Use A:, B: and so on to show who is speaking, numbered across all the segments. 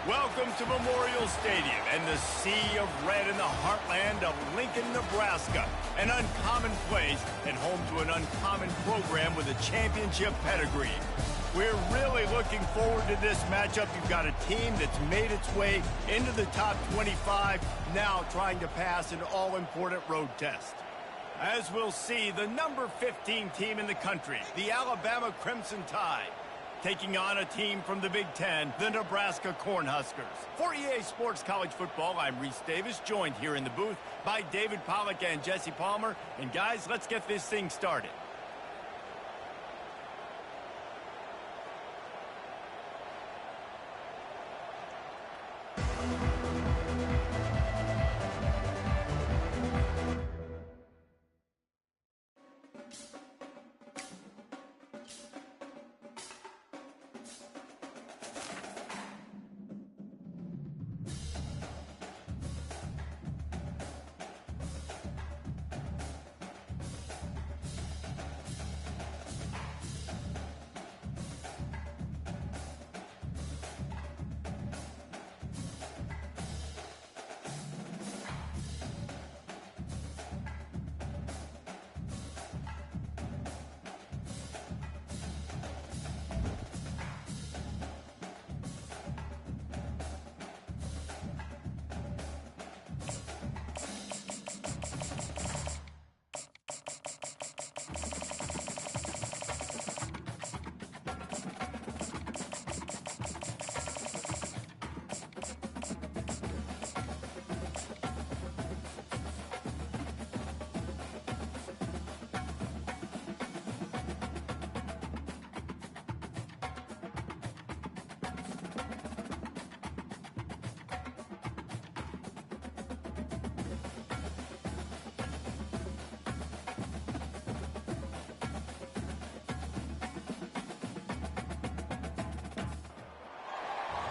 A: Welcome to Memorial Stadium and the sea of red in the heartland of Lincoln, Nebraska. An uncommon place and home to an uncommon program with a championship pedigree. We're really looking forward to this matchup. You've got a team that's made its way into the top 25, now trying to pass an all-important road test. As we'll see, the number 15 team in the country, the Alabama Crimson Tide, taking on a team from the Big Ten, the Nebraska Cornhuskers. For EA Sports College Football, I'm Reese Davis, joined here in the booth by David Pollack and Jesse Palmer. And guys, let's get this thing started.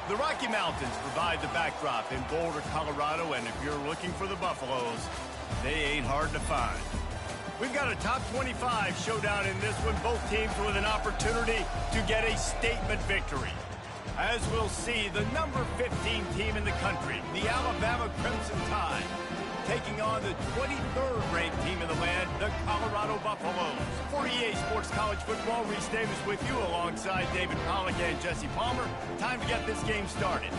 A: The Rocky Mountains provide the backdrop in Boulder, Colorado, and if you're looking for the Buffaloes, they ain't hard to find. We've got a top 25 showdown in this one, both teams with an opportunity to get a statement victory. As we'll see, the number 15 team in the country, the Alabama Crimson Tide, taking on the 23rd ranked team in the land, the Colorado Buffaloes. For EA Sports College Football, Reese Davis with you alongside David Pollack and Jesse Palmer. Time to get this game started.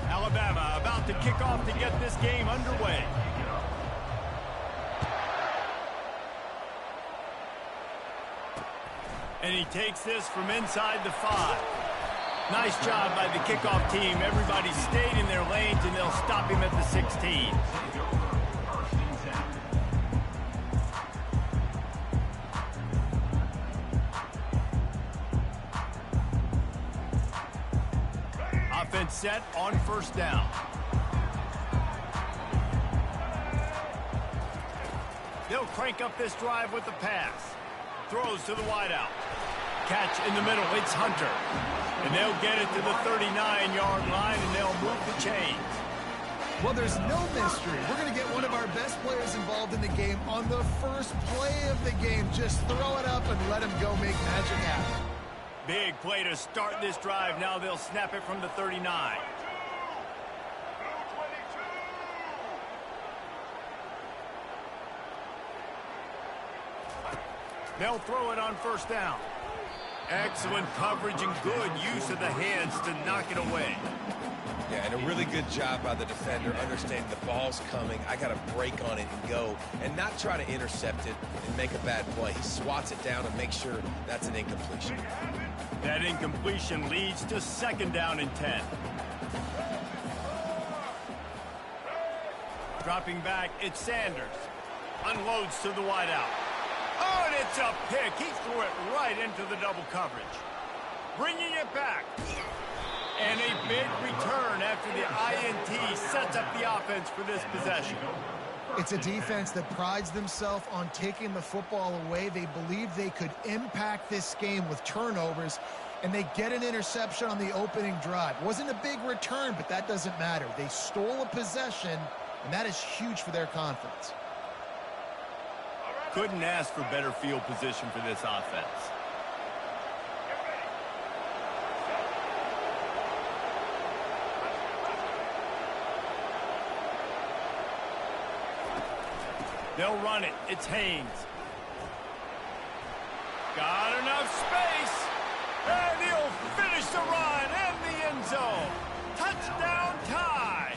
A: Alabama about to kick off to get this game underway. And he takes this from inside the 5. Nice job by the kickoff team. Everybody stayed in their lanes, and they'll stop him at the 16. Offense set on first down. They'll crank up this drive with the pass. Throws to the wideout. Catch in the middle. It's Hunter. And they'll get it to the 39-yard line, and they'll move the chains.
B: Well, there's no mystery. We're going to get one of our best players involved in the game on the first play of the game. Just throw it up and let him go make magic happen.
A: Big play to start this drive. Now they'll snap it from the 39. They'll throw it on first down. Excellent coverage and good use of the hands to knock it away.
C: Yeah, and a really good job by the defender, understanding the ball's coming. I got to break on it and go, and not try to intercept it and make a bad play. He swats it down and makes sure that's an incompletion.
A: That incompletion leads to second down and 10. Dropping back, it's Sanders. Unloads to the wideout. Oh, and it's a pick. He threw it right into the double coverage. Bringing it back. And a big return after the INT sets up the offense for this possession.
B: It's a defense that prides themselves on taking the football away. They believe they could impact this game with turnovers, And they get an interception on the opening drive. Wasn't a big return, but that doesn't matter. They stole a possession, and that is huge for their confidence.
A: Couldn't ask for better field position for this offense. They'll run it. It's Haynes. Got enough space. And he'll finish the run in the end zone. Touchdown tie.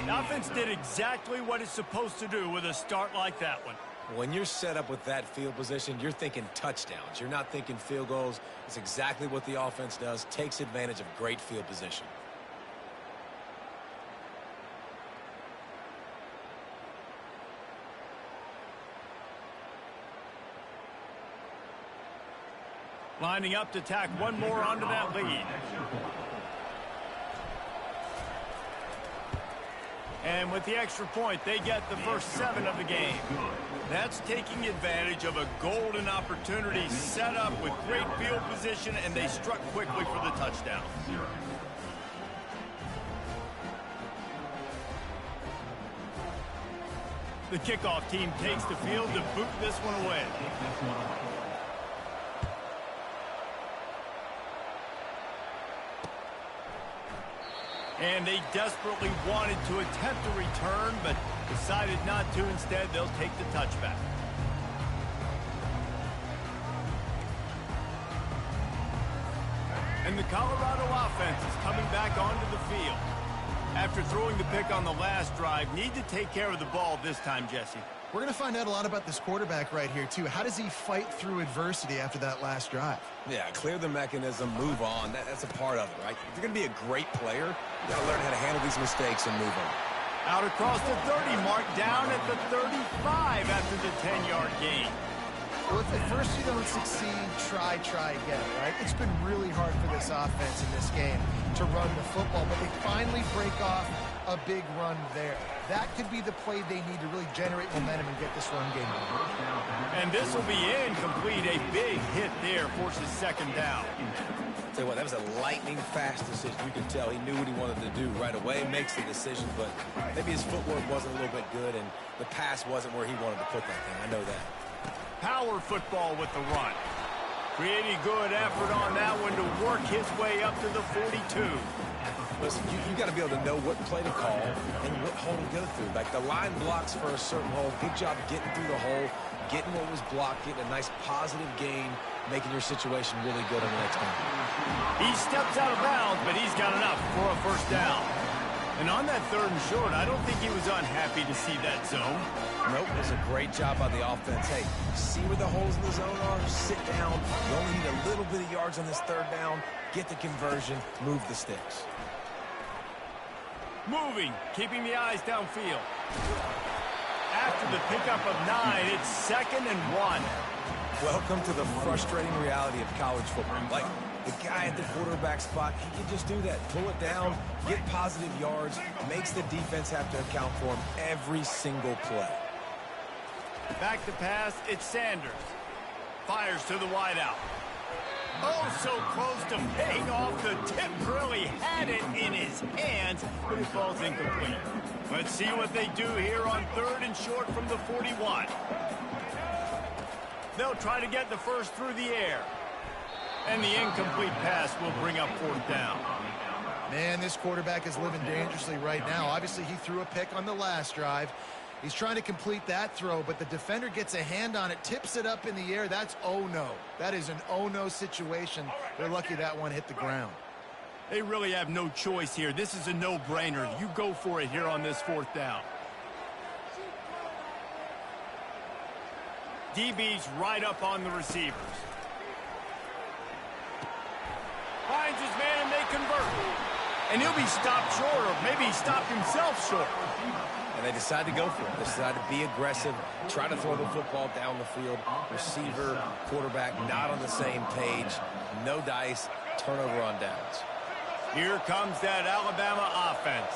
A: The offense did exactly what it's supposed to do with a start like that one.
C: When you're set up with that field position, you're thinking touchdowns. You're not thinking field goals. It's exactly what the offense does. Takes advantage of great field position.
A: Lining up to tack one more onto that lead. And with the extra point, they get the first 7 of the game. That's taking advantage of a golden opportunity set up with great field position, and they struck quickly for the touchdown. The kickoff team takes the field to boot this one away. And they desperately wanted to attempt a return, but decided not to. Instead, they'll take the touchback. And the Colorado offense is coming back onto the field. After throwing the pick on the last drive, need to take care of the ball this time, Jesse.
B: We're going to find out a lot about this quarterback right here, too. How does he fight through adversity after that last drive?
C: Yeah, clear the mechanism, move on. That's a part of it, right? If you're going to be a great player, you got to learn how to handle these mistakes and move on.
A: Out across the 30 mark, down at the 35 after the 10-yard gain.
B: Well, if at first you don't succeed, try again, right? It's been really hard for this offense in this game to run the football, but they finally break off a big run there. That could be the play they need to really generate momentum and get this run game going.
A: And this will be incomplete. A big hit there forces second down.
C: Tell you what, that was a lightning-fast decision. You can tell he knew what he wanted to do right away, makes the decision, but maybe his footwork wasn't a little bit good, and the pass wasn't where he wanted to put that thing. I know that.
A: Power football with the run. Pretty good effort on that one to work his way up to the 42.
C: Listen, you got to be able to know what play to call and what hole to go through. Like the line blocks for a certain hole. Good job getting through the hole, getting what was blocked, getting a nice positive gain, making your situation really good on the next time.
A: He steps out of bounds, but he's got enough for a first down. And on that 3rd and short, I don't think he was unhappy to see that zone.
C: Nope, it was a great job by the offense. Hey, see where the holes in the zone are? Sit down. You only need a little bit of yards on this 3rd down. Get the conversion. Move the sticks.
A: Moving, keeping the eyes downfield. After the pickup of 9, it's 2nd and 1.
C: Welcome to the frustrating reality of college football. Like, the guy at the quarterback spot, he can just do that. Pull it down, get positive yards, makes the defense have to account for him every single play.
A: Back to pass, it's Sanders. Fires to the wideout. Oh, so close to paying off. The tip really had it in his hands, but it falls incomplete. Let's see what they do here on 3rd and short from the 41. They'll try to get the first through the air. And the incomplete pass will bring up 4th down.
B: Man, this quarterback is living dangerously right now. Obviously, he threw a pick on the last drive. He's trying to complete that throw, but the defender gets a hand on it, tips it up in the air. That's oh-no. That is an oh-no situation. They're lucky that one hit the ground.
A: They really have no choice here. This is a no-brainer. You go for it here on this 4th down. DB's right up on the receivers. Finds his man, and they convert. And he'll be stopped short, or maybe he stopped himself short.
C: And they decide to go for it. They decide to be aggressive, try to throw the football down the field. Receiver, quarterback, not on the same page. No dice, turnover on downs.
A: Here comes that Alabama offense.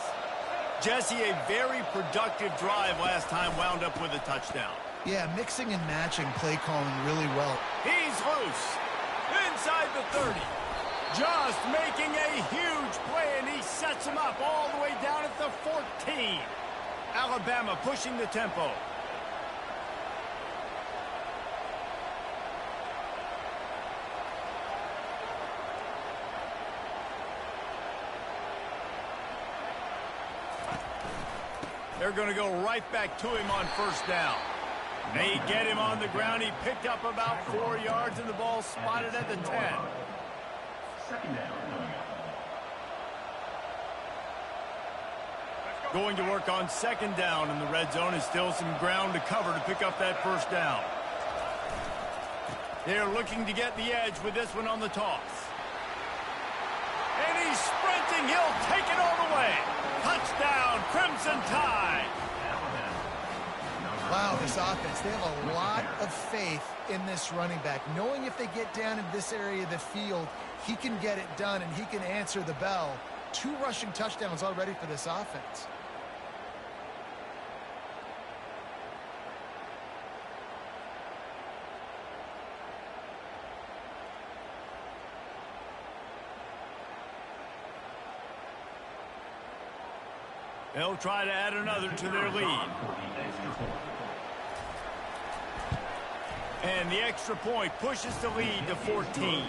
A: Jesse, a very productive drive last time, wound up with a touchdown.
B: Yeah, mixing and matching play calling really well.
A: He's loose. inside the 30. Just making a huge play, and he sets him up all the way down at the 14. Alabama pushing the tempo. They're going to go right back to him on first down. They get him on the ground. He picked up about 4 yards, and the ball spotted at the 10.
D: Second down.
A: Going to work on second down in the red zone. Is still some ground to cover to pick up that first down. They're looking to get the edge with this one on the toss. And he's sprinting. He'll take it all the way. Touchdown, Crimson Tide.
B: Wow, this offense, they have a lot of faith in this running back, knowing if they get down in this area of the field, he can get it done and he can answer the bell. 2 rushing touchdowns already for this offense.
A: They'll try to add another to their lead. And the extra point pushes the lead to 14.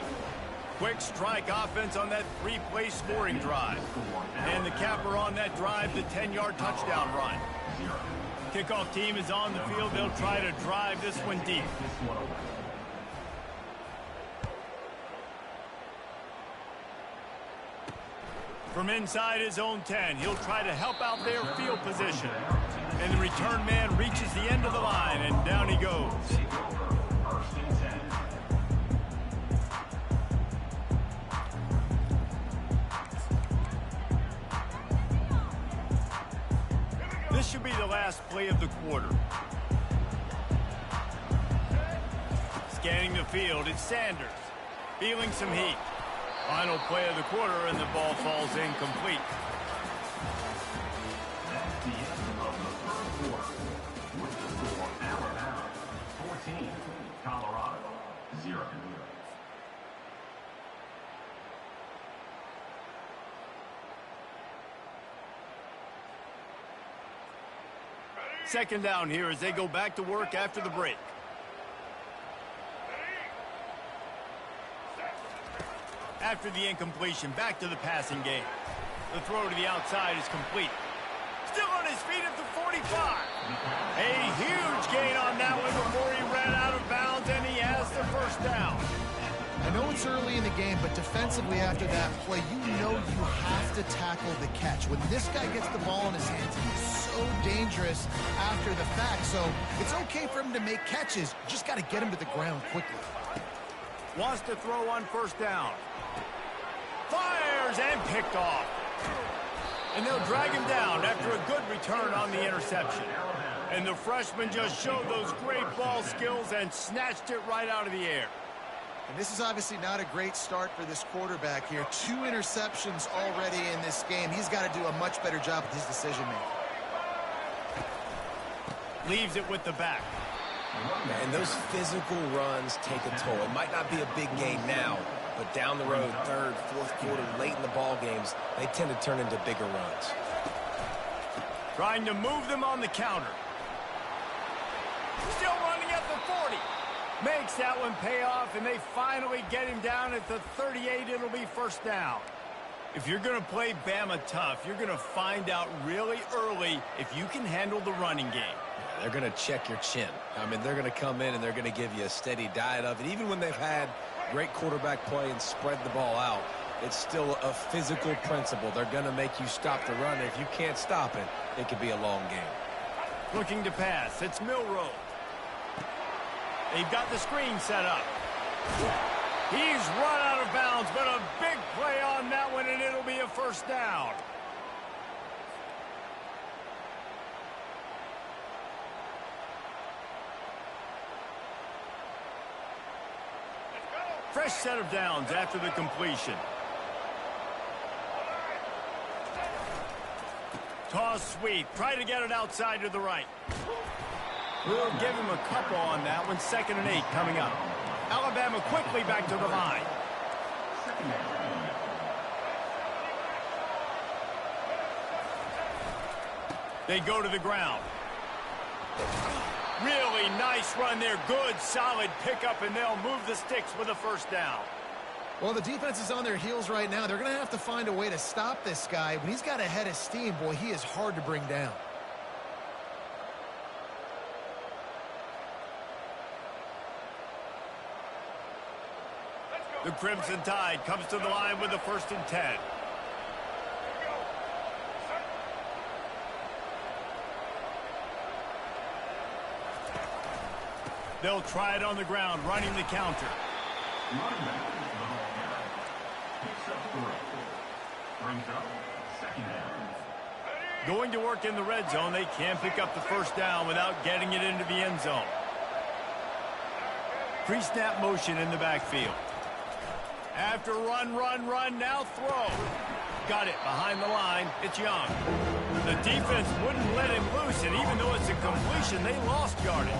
A: Quick strike offense on that 3-play scoring drive. And the capper on that drive, the 10-yard touchdown run. Kickoff team is on the field. They'll try to drive this one deep. From inside his own 10, he'll try to help out their field position. And the return man reaches the end of the line, and down he goes. This should be the last play of the quarter. Scanning the field, it's Sanders. Feeling some heat. Final play of the quarter, and the ball falls incomplete.
D: That's the end of the third quarter. With the score, Alabama 14, Colorado 0.
A: Second down here as they go back to work after the break. After the incompletion, back to the passing game. The throw to the outside is complete. Still on his feet at the 45. A huge gain on that one before he ran out of bounds, and he has the first down.
B: I know it's early in the game, but defensively after that play, you know you have to tackle the catch. When this guy gets the ball in his hands, he's so dangerous after the fact. So it's okay for him to make catches. Just got to get him to the ground quickly.
A: Wants to throw on first down. Fires and picked off. And they'll drag him down after a good return on the interception. And the freshman just showed those great ball skills and snatched it right out of the air.
B: And this is obviously not a great start for this quarterback here. 2 interceptions already in this game. He's got to do a much better job with his decision-making.
A: Leaves it with the back.
C: And those physical runs take a toll. It might not be a big gain now, but down the road, third, fourth quarter, late in the ball games, they tend to turn into bigger runs.
A: Trying to move them on the counter. Still running at the 40. Makes that one pay off, and they finally get him down at the 38. It'll be first down. If you're going to play Bama tough, you're going to find out really early if you can handle the running game.
C: They're going to check your chin. I mean, they're going to come in and they're going to give you a steady diet of it. Even when they've had great quarterback play and spread the ball out, it's still a physical principle. They're going to make you stop the run. If you can't stop it, it could be a long game.
A: Looking to pass. It's Milroe. They've got the screen set up. He's run out of bounds, but a big play on that one, and it'll be a first down. Fresh set of downs after the completion. Toss sweep. Try to get it outside to the right. We'll give him a couple on that one. 2nd and 8 coming up. Alabama quickly back to the line. They go to the ground. Really nice run there. Good, solid pickup, and they'll move the sticks with a 1st down.
B: Well, the defense is on their heels right now. They're going to have to find a way to stop this guy. When he's got a head of steam, boy, he is hard to bring down.
A: The Crimson Tide comes to the line with a 1st and 10. They'll try it on the ground, running the counter.
D: Running back to the ball carrier. Picks up 3. Brings up 2nd down.
A: Going to work in the red zone. They can't pick up the 1st down without getting it into the end zone. Pre-snap motion in the backfield. After run, now throw. Got it behind the line. It's Young. The defense wouldn't let him loose, and even though it's a completion, they lost yardage.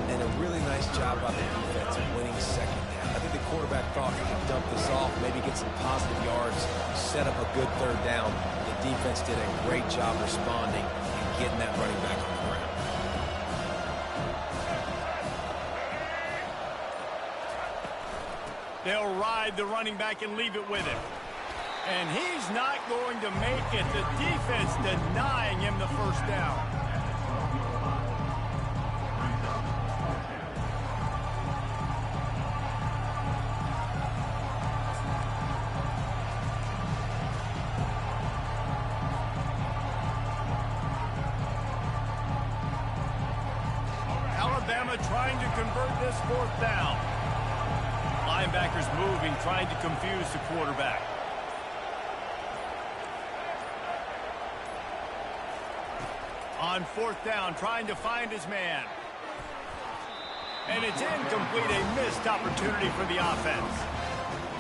C: And a really nice job by the defense of winning 2nd down. I think the quarterback thought he could dump this off, maybe get some positive yards, set up a good 3rd down. The defense did a great job responding and getting that running back on the ground.
A: They'll ride the running back and leave it with him. And he's not going to make it. The defense denying him the 1st down. Alabama trying to convert this 4th down. Linebackers moving, trying to confuse the quarterback. On 4th down, trying to find his man. And it's incomplete, a missed opportunity for the offense.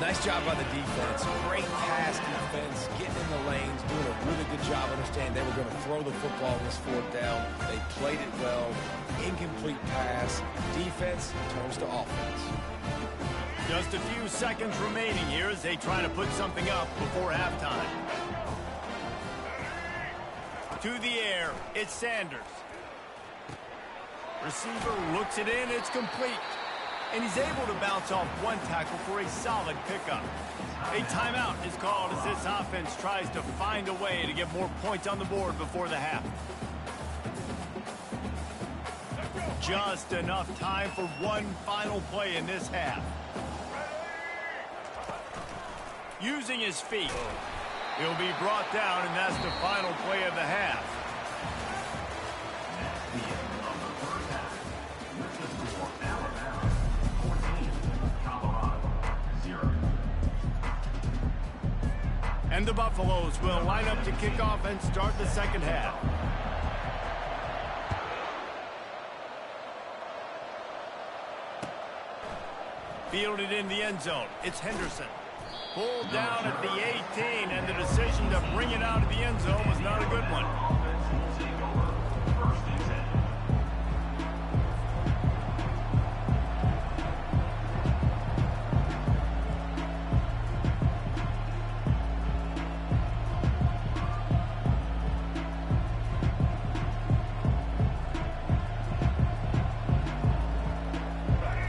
C: Nice job by the defense. Great pass defense, getting in the lanes, doing a really good job understanding they were going to throw the football on this 4th down. They played it well. Incomplete pass. Defense turns to offense.
A: Just a few seconds remaining here as they try to put something up before halftime. To the air, it's Sanders. Receiver looks it in, it's complete. And he's able to bounce off one tackle for a solid pickup. A timeout is called as this offense tries to find a way to get more points on the board before the half. Just enough time for one final play in this half. Using his feet. He'll be brought down, and that's the final play of the half.
D: The end of the 1st half. With the score, Alabama 14, Colorado 0.
A: And the Buffaloes will line up to kick off and start the 2nd half. Fielded in the end zone. It's Henderson. Pulled down at the 18, and the decision to bring it out of the end zone was not a good one.
D: Offense will take over 1st and 10.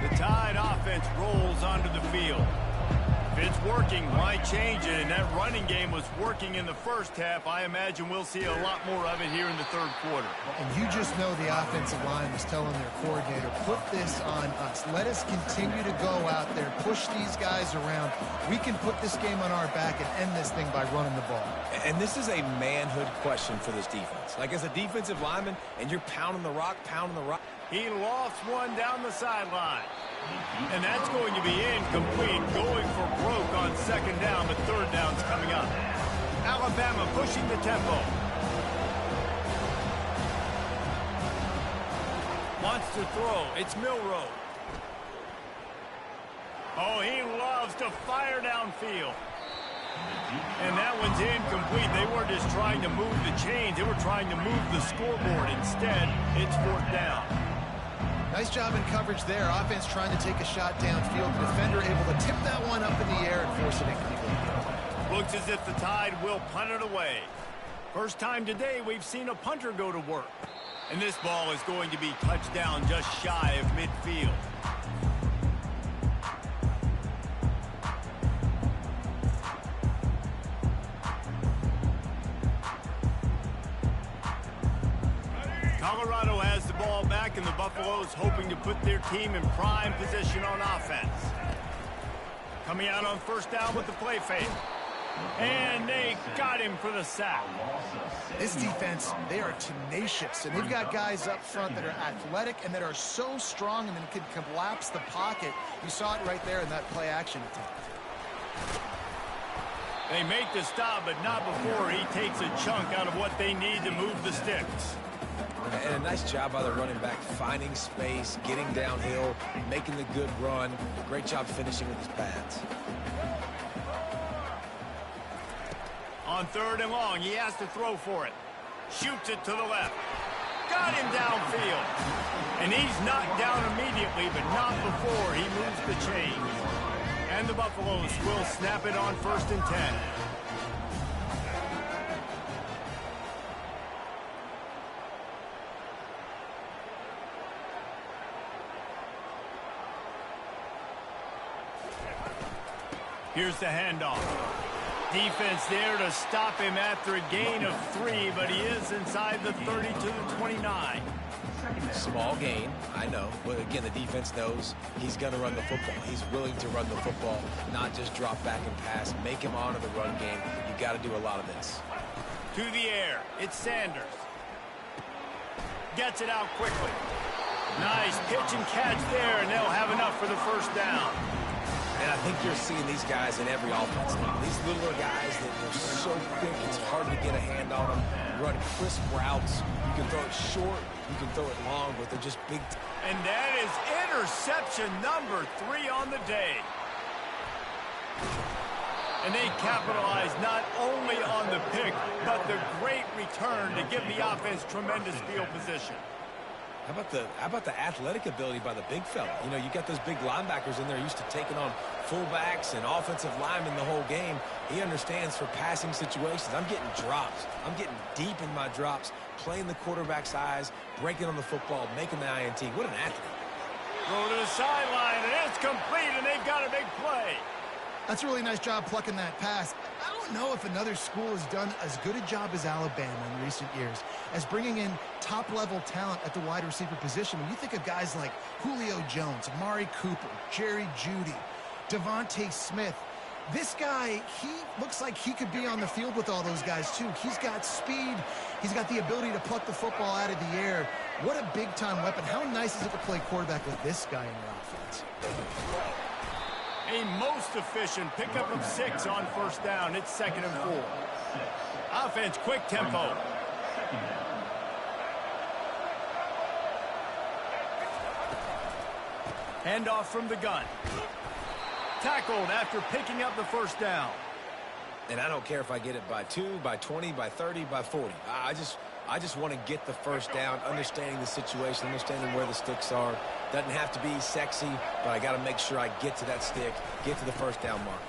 A: The Tide offense rolls onto the field. If it's working, why change it? And that running game was working in the 1st half. I imagine we'll see a lot more of it here in the 3rd quarter.
B: And you just know the offensive line was telling their coordinator, put this on us. Let us continue to go out there, push these guys around. We can put this game on our back and end this thing by running the ball.
C: And this is a manhood question for this defense. Like, as a defensive lineman, and you're pounding the rock.
A: He lost one down the sideline. And that's going to be incomplete, going for broke on 2nd down, but 3rd down's coming up. Alabama pushing the tempo. Wants to throw. It's Milroe. Oh, he loves to fire downfield. And that one's incomplete. They weren't just trying to move the chains. They were trying to move the scoreboard. Instead, it's 4th down.
B: Nice job in coverage there. Offense trying to take a shot downfield. The defender able to tip that one up in the air and force it incomplete.
A: Looks as if the Tide will punt it away. First time today we've seen a punter go to work. And this ball is going to be touched down just shy of midfield. Colorado has the ball back, and the Buffaloes hoping to put their team in prime position on offense. Coming out on first down with the play fake. And they got him for the sack.
B: This defense, they are tenacious, and they've got guys up front that are athletic and that are so strong and then can collapse the pocket. You saw it right there in that play-action attempt.
A: They make the stop, but not before he takes a chunk out of what they need to move the sticks.
C: And a nice job by the running back, finding space, getting downhill, making the good run. Great job finishing with his pads.
A: On third and long, he has to throw for it. Shoots it to the left. Got him downfield. And he's knocked down immediately, but not before he moves the chains. And the Buffaloes will snap it on 1st and 10. Here's the handoff. Defense there to stop him after a gain of 3, but he is inside the 30 to the 29.
C: Small gain, I know, but again, the defense knows he's going to run the football. He's willing to run the football, not just drop back and pass, make him honor the run game. You got to do a lot of this.
A: To the air, it's Sanders. Gets it out quickly. Nice pitch and catch there, and they'll have enough for the first down.
C: And I think you're seeing these guys in every offense now. These littler guys that are so quick, it's hard to get a hand on them. Run crisp routes. You can throw it short, you can throw it long, but they're just big.
A: And that is interception number 3 on the day. And they capitalize not only on the pick, but the great return to give the offense tremendous field position.
C: How about the athletic ability by the big fella? You know, you got those big linebackers in there used to taking on fullbacks and offensive linemen the whole game. He understands for passing situations. I'm getting drops. I'm getting deep in my drops, playing the quarterback's eyes, breaking on the football, making the INT. What an athlete.
A: Throw to the sideline, and it's complete, and they've got a big play.
B: That's a really nice job plucking that pass. I don't know if another school has done as good a job as Alabama in recent years as bringing in top-level talent at the wide receiver position. When you think of guys like Julio Jones, Amari Cooper, Jerry Jeudy, Devontae Smith, this guy, he looks like he could be on the field with all those guys, too. He's got speed. He's got the ability to pluck the football out of the air. What a big-time weapon. How nice is it to play quarterback with this guy in your offense?
A: A most efficient pickup of 6 on first down. It's 2nd and 4. Offense, quick tempo. Handoff from the gun. Tackled after picking up the first down.
C: And I don't care if I get it by 2, by 20, by 30, by 40. I just want to get the first down, understanding the situation, understanding where the sticks are. Doesn't have to be sexy, but I got to make sure I get to that stick, get to the first down mark.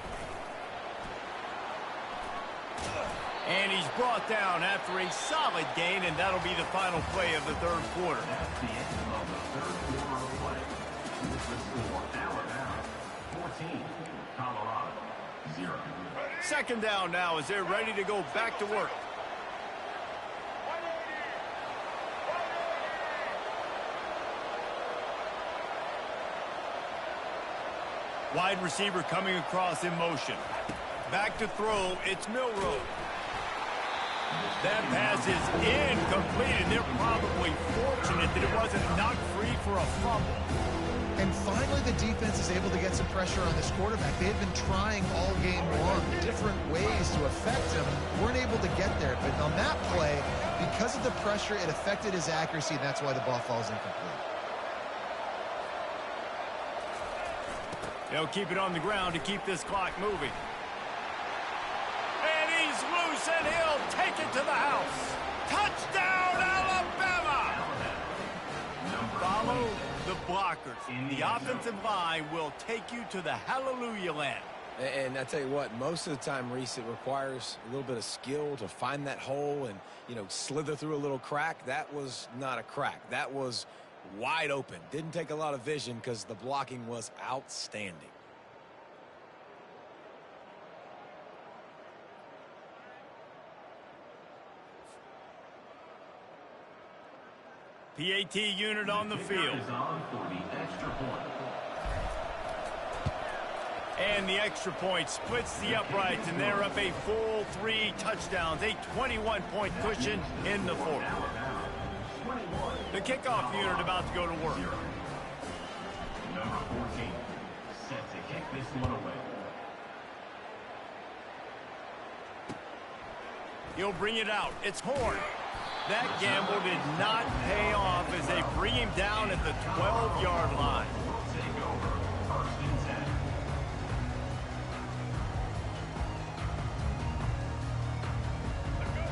A: And he's brought down after a solid gain, and that'll be the final play of the third quarter.
D: That's the end of the third quarter of play. With the score, Alabama 14, Colorado 0.
A: 2nd down now as they're ready to go back to work. Wide receiver coming across in motion. Back to throw, it's Milroe. That pass is incomplete, and they're probably fortunate that it wasn't knocked free for a fumble.
B: And finally, the defense is able to get some pressure on this quarterback. They've been trying all game long different ways to affect him. Weren't able to get there. But on that play, because of the pressure, it affected his accuracy, and that's why the ball falls incomplete.
A: They'll keep it on the ground to keep this clock moving. And he's loose, and he'll take it to the house. Touchdown, Alabama! Follow the the blockers. The offensive line will take you to the hallelujah land.
C: And I tell you what, most of the time, Reese, it requires a little bit of skill to find that hole and, you know, slither through a little crack. That was not a crack. That was wide open. Didn't take a lot of vision because the blocking was outstanding.
A: PAT unit on the field. And the extra point splits the uprights, and they're up a full 3 touchdowns, a 21-point cushion in the fourth. The kickoff unit about to go to work.
D: Number 14, set to kick this one away.
A: He'll bring it out. It's Horn. That gamble did not pay off as they bring him down at the 12-yard line.
D: Take over, 1st and 10.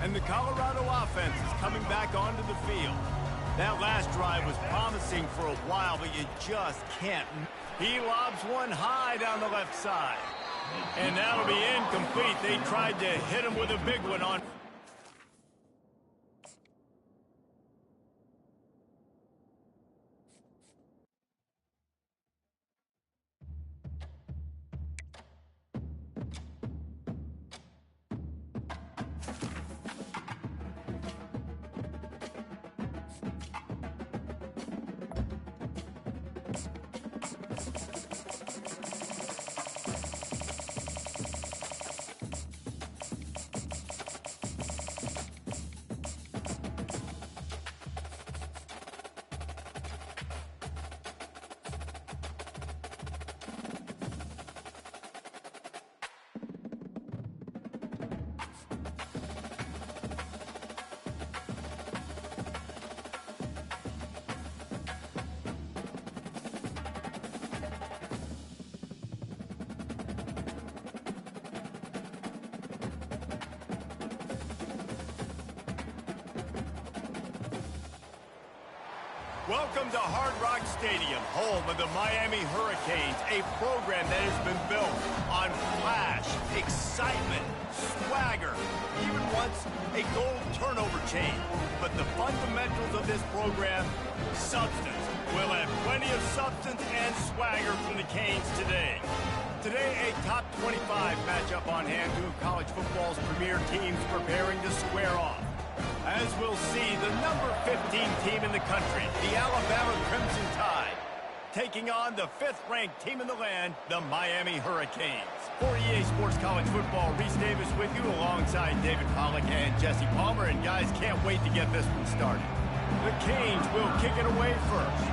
A: And the Colorado offense is coming back onto the field. That last drive was promising for a while, but you just can't. He lobs one high down the left side. And that'll be incomplete. They tried to hit him with a big one on. Welcome to Hard Rock Stadium, home of the Miami Hurricanes, a program that has been built on flash, excitement, swagger, even once a gold turnover chain. But the fundamentals of this program, substance. We'll have plenty of substance and swagger from the Canes today. Today, a top 25 matchup on hand, two of college football's premier teams preparing to square off. As we'll see, the number 15 team in the country, the Alabama Crimson Tide, taking on the 5th-ranked team in the land, the Miami Hurricanes. For EA Sports College Football, Reese Davis with you alongside David Pollack and Jesse Palmer. And guys, can't wait to get this one started. The Canes will kick it away first.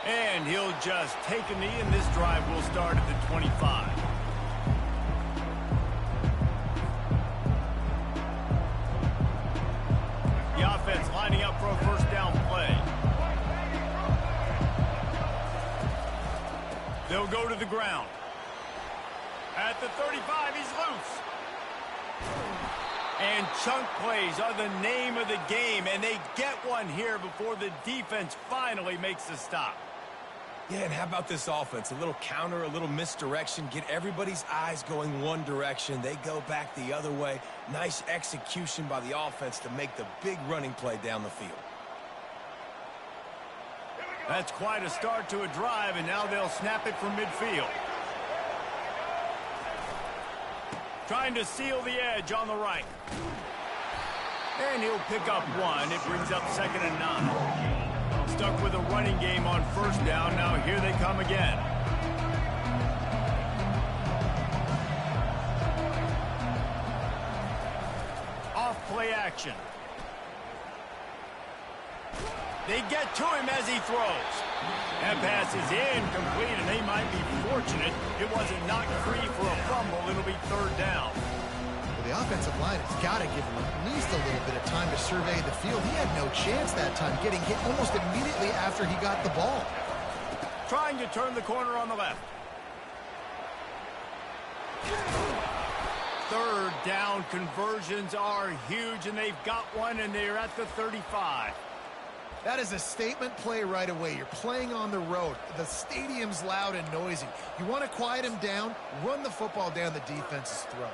A: And he'll just take a knee, and this drive will start at the 25. The offense lining up for a first down play. They'll go to the ground. At the 35, he's loose. And chunk plays are the name of the game, and they get one here before the defense finally makes the stop.
C: Yeah, and how about this offense? A little counter, a little misdirection, get everybody's eyes going one direction. They go back the other way. Nice execution by the offense to make the big running play down the field.
A: That's quite a start to a drive, and now they'll snap it from midfield. Trying to seal the edge on the right. And he'll pick up one. It brings up 2nd and 9. Stuck with a running game on first down. Now here they come again. Off play action. They get to him as he throws. That pass is incomplete, and they might be fortunate it wasn't knocked free for a fumble. It'll be 3rd down.
B: Well, the offensive line has got to give him at least a little bit of time to survey the field. He had no chance that time, getting hit almost immediately after he got the ball.
A: Trying to turn the corner on the left. Third down conversions are huge, and they've got one, and they're at the 35.
B: That is a statement play right away. You're playing on the road. The stadium's loud and noisy. You want to quiet him down, run the football down the defense's throat.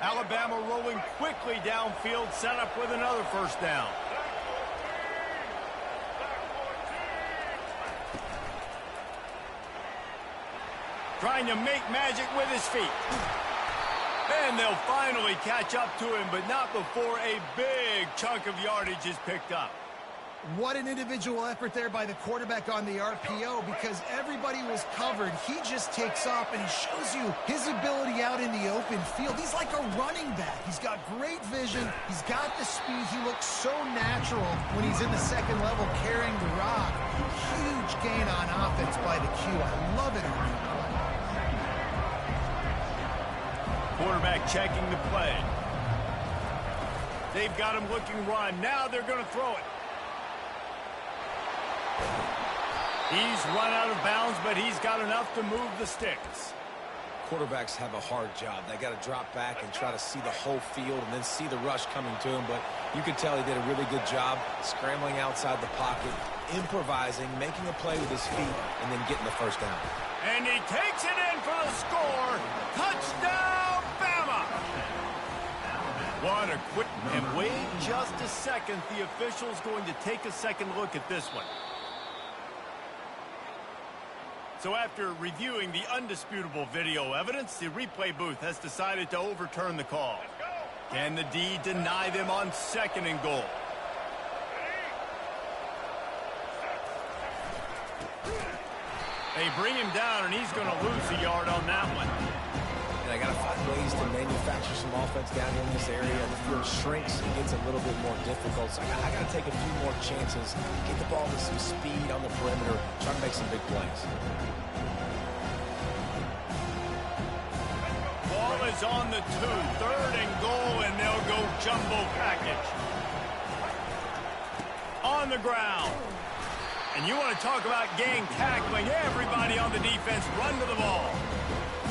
A: Alabama rolling quickly downfield, set up with another first down. Trying to make magic with his feet. And they'll finally catch up to him, but not before a big chunk of yardage is picked up.
B: What an individual effort there by the quarterback on the RPO, because everybody was covered. He just takes off, and he shows you his ability out in the open field. He's like a running back. He's got great vision. He's got the speed. He looks so natural when he's in the second level carrying the rock. Huge gain on offense by the Q. I love it.
A: Quarterback checking the play. They've got him looking run. Now they're going to throw it. He's run out of bounds, but he's got enough to move the sticks.
C: Quarterbacks have a hard job. They got to drop back and try to see the whole field and then see the rush coming to him. But you can tell he did a really good job scrambling outside the pocket, improvising, making a play with his feet, and then getting the first down.
A: And he takes it in for the score. Touchdown, Bama! What a quick... And wait just a second. The official's going to take a second look at this one. So after reviewing the undisputable video evidence, the replay booth has decided to overturn the call. Can the D deny them on second and goal? They bring him down, and he's going to lose a yard on that one.
C: And I got to find ways to manufacture some offense down here in this area. The field shrinks, it gets a little bit more difficult. So I got to take a few more chances, get the ball with some speed on the perimeter, try to make some big plays.
A: Ball is on the 2, third and goal, and they'll go jumbo package. On the ground. And you want to talk about gang tackling. Everybody on the defense run to the ball.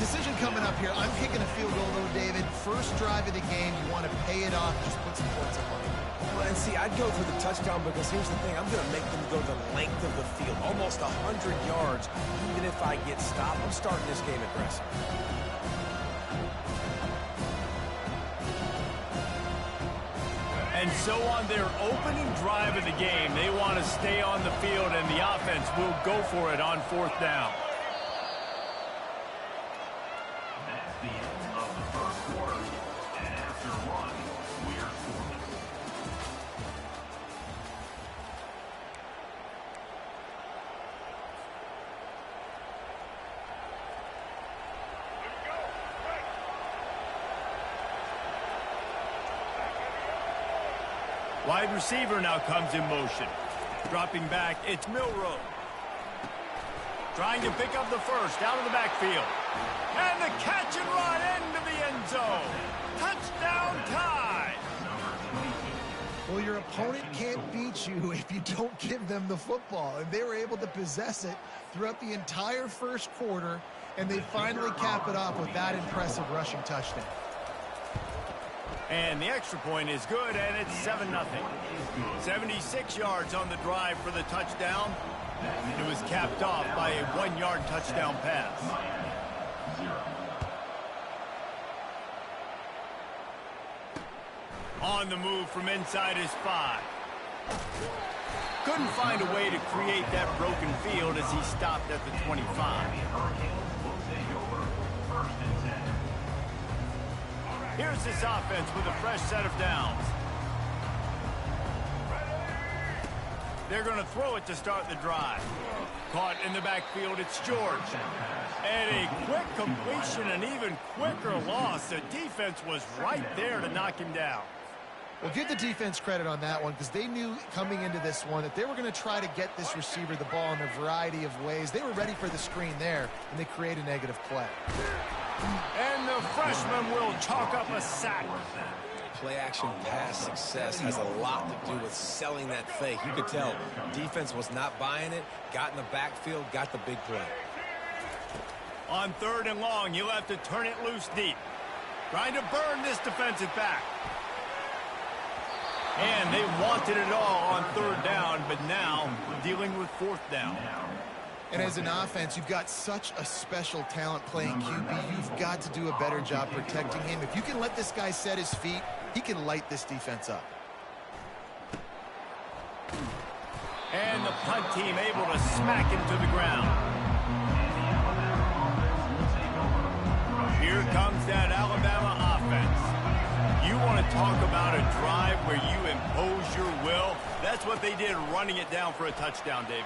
B: Decision coming up here. I'm kicking a field goal, though, David. First drive of the game. You want to pay it off. Just put some points on it.
C: Well, and see, I'd go for the touchdown because here's the thing. I'm going to make them go the length of the field, almost 100 yards. Even if I get stopped, I'm starting this game aggressive.
A: And so on their opening drive of the game, they want to stay on the field, and the offense will go for it on fourth down.
D: That's the end of the first quarter. And after one, we're scoring.
A: Wide receiver now comes in motion. Dropping back, it's Milroe. Trying to pick up the first out of the backfield. And the catch and run into the end zone. Touchdown tie.
B: Well, your opponent can't beat you if you don't give them the football. And they were able to possess it throughout the entire first quarter, and they finally cap it off with that impressive rushing touchdown.
A: And the extra point is good, and it's 7-0. 76 yards on the drive for the touchdown. It was capped off by a 1-yard touchdown pass. On the move from inside his 5. Couldn't find a way to create that broken field as he stopped at the 25. Here's this offense with a fresh set of downs. They're going to throw it to start the drive. Caught in the backfield, it's George. And a quick completion, an even quicker loss. The defense was right there to knock him down.
B: Well, give the defense credit on that one, because they knew coming into this one that they were going to try to get this receiver the ball in a variety of ways. They were ready for the screen there, and they create a negative play.
A: And the freshman will chalk up a sack.
C: Play-action pass success has a lot to do with selling that fake. You could tell defense was not buying it, got in the backfield, got the big play.
A: On 3rd and long, he'll have to turn it loose deep. Trying to burn this defensive back. And they wanted it all on 3rd down, but now dealing with 4th down.
B: And as an offense, you've got such a special talent playing QB. You've got to do a better job protecting him. If you can let this guy set his feet, he can light this defense up.
A: And the punt team able to smack him to the ground. Here comes that Alabama offense. You want to talk about a drive where you impose your will? That's what they did, running it down for a touchdown, David.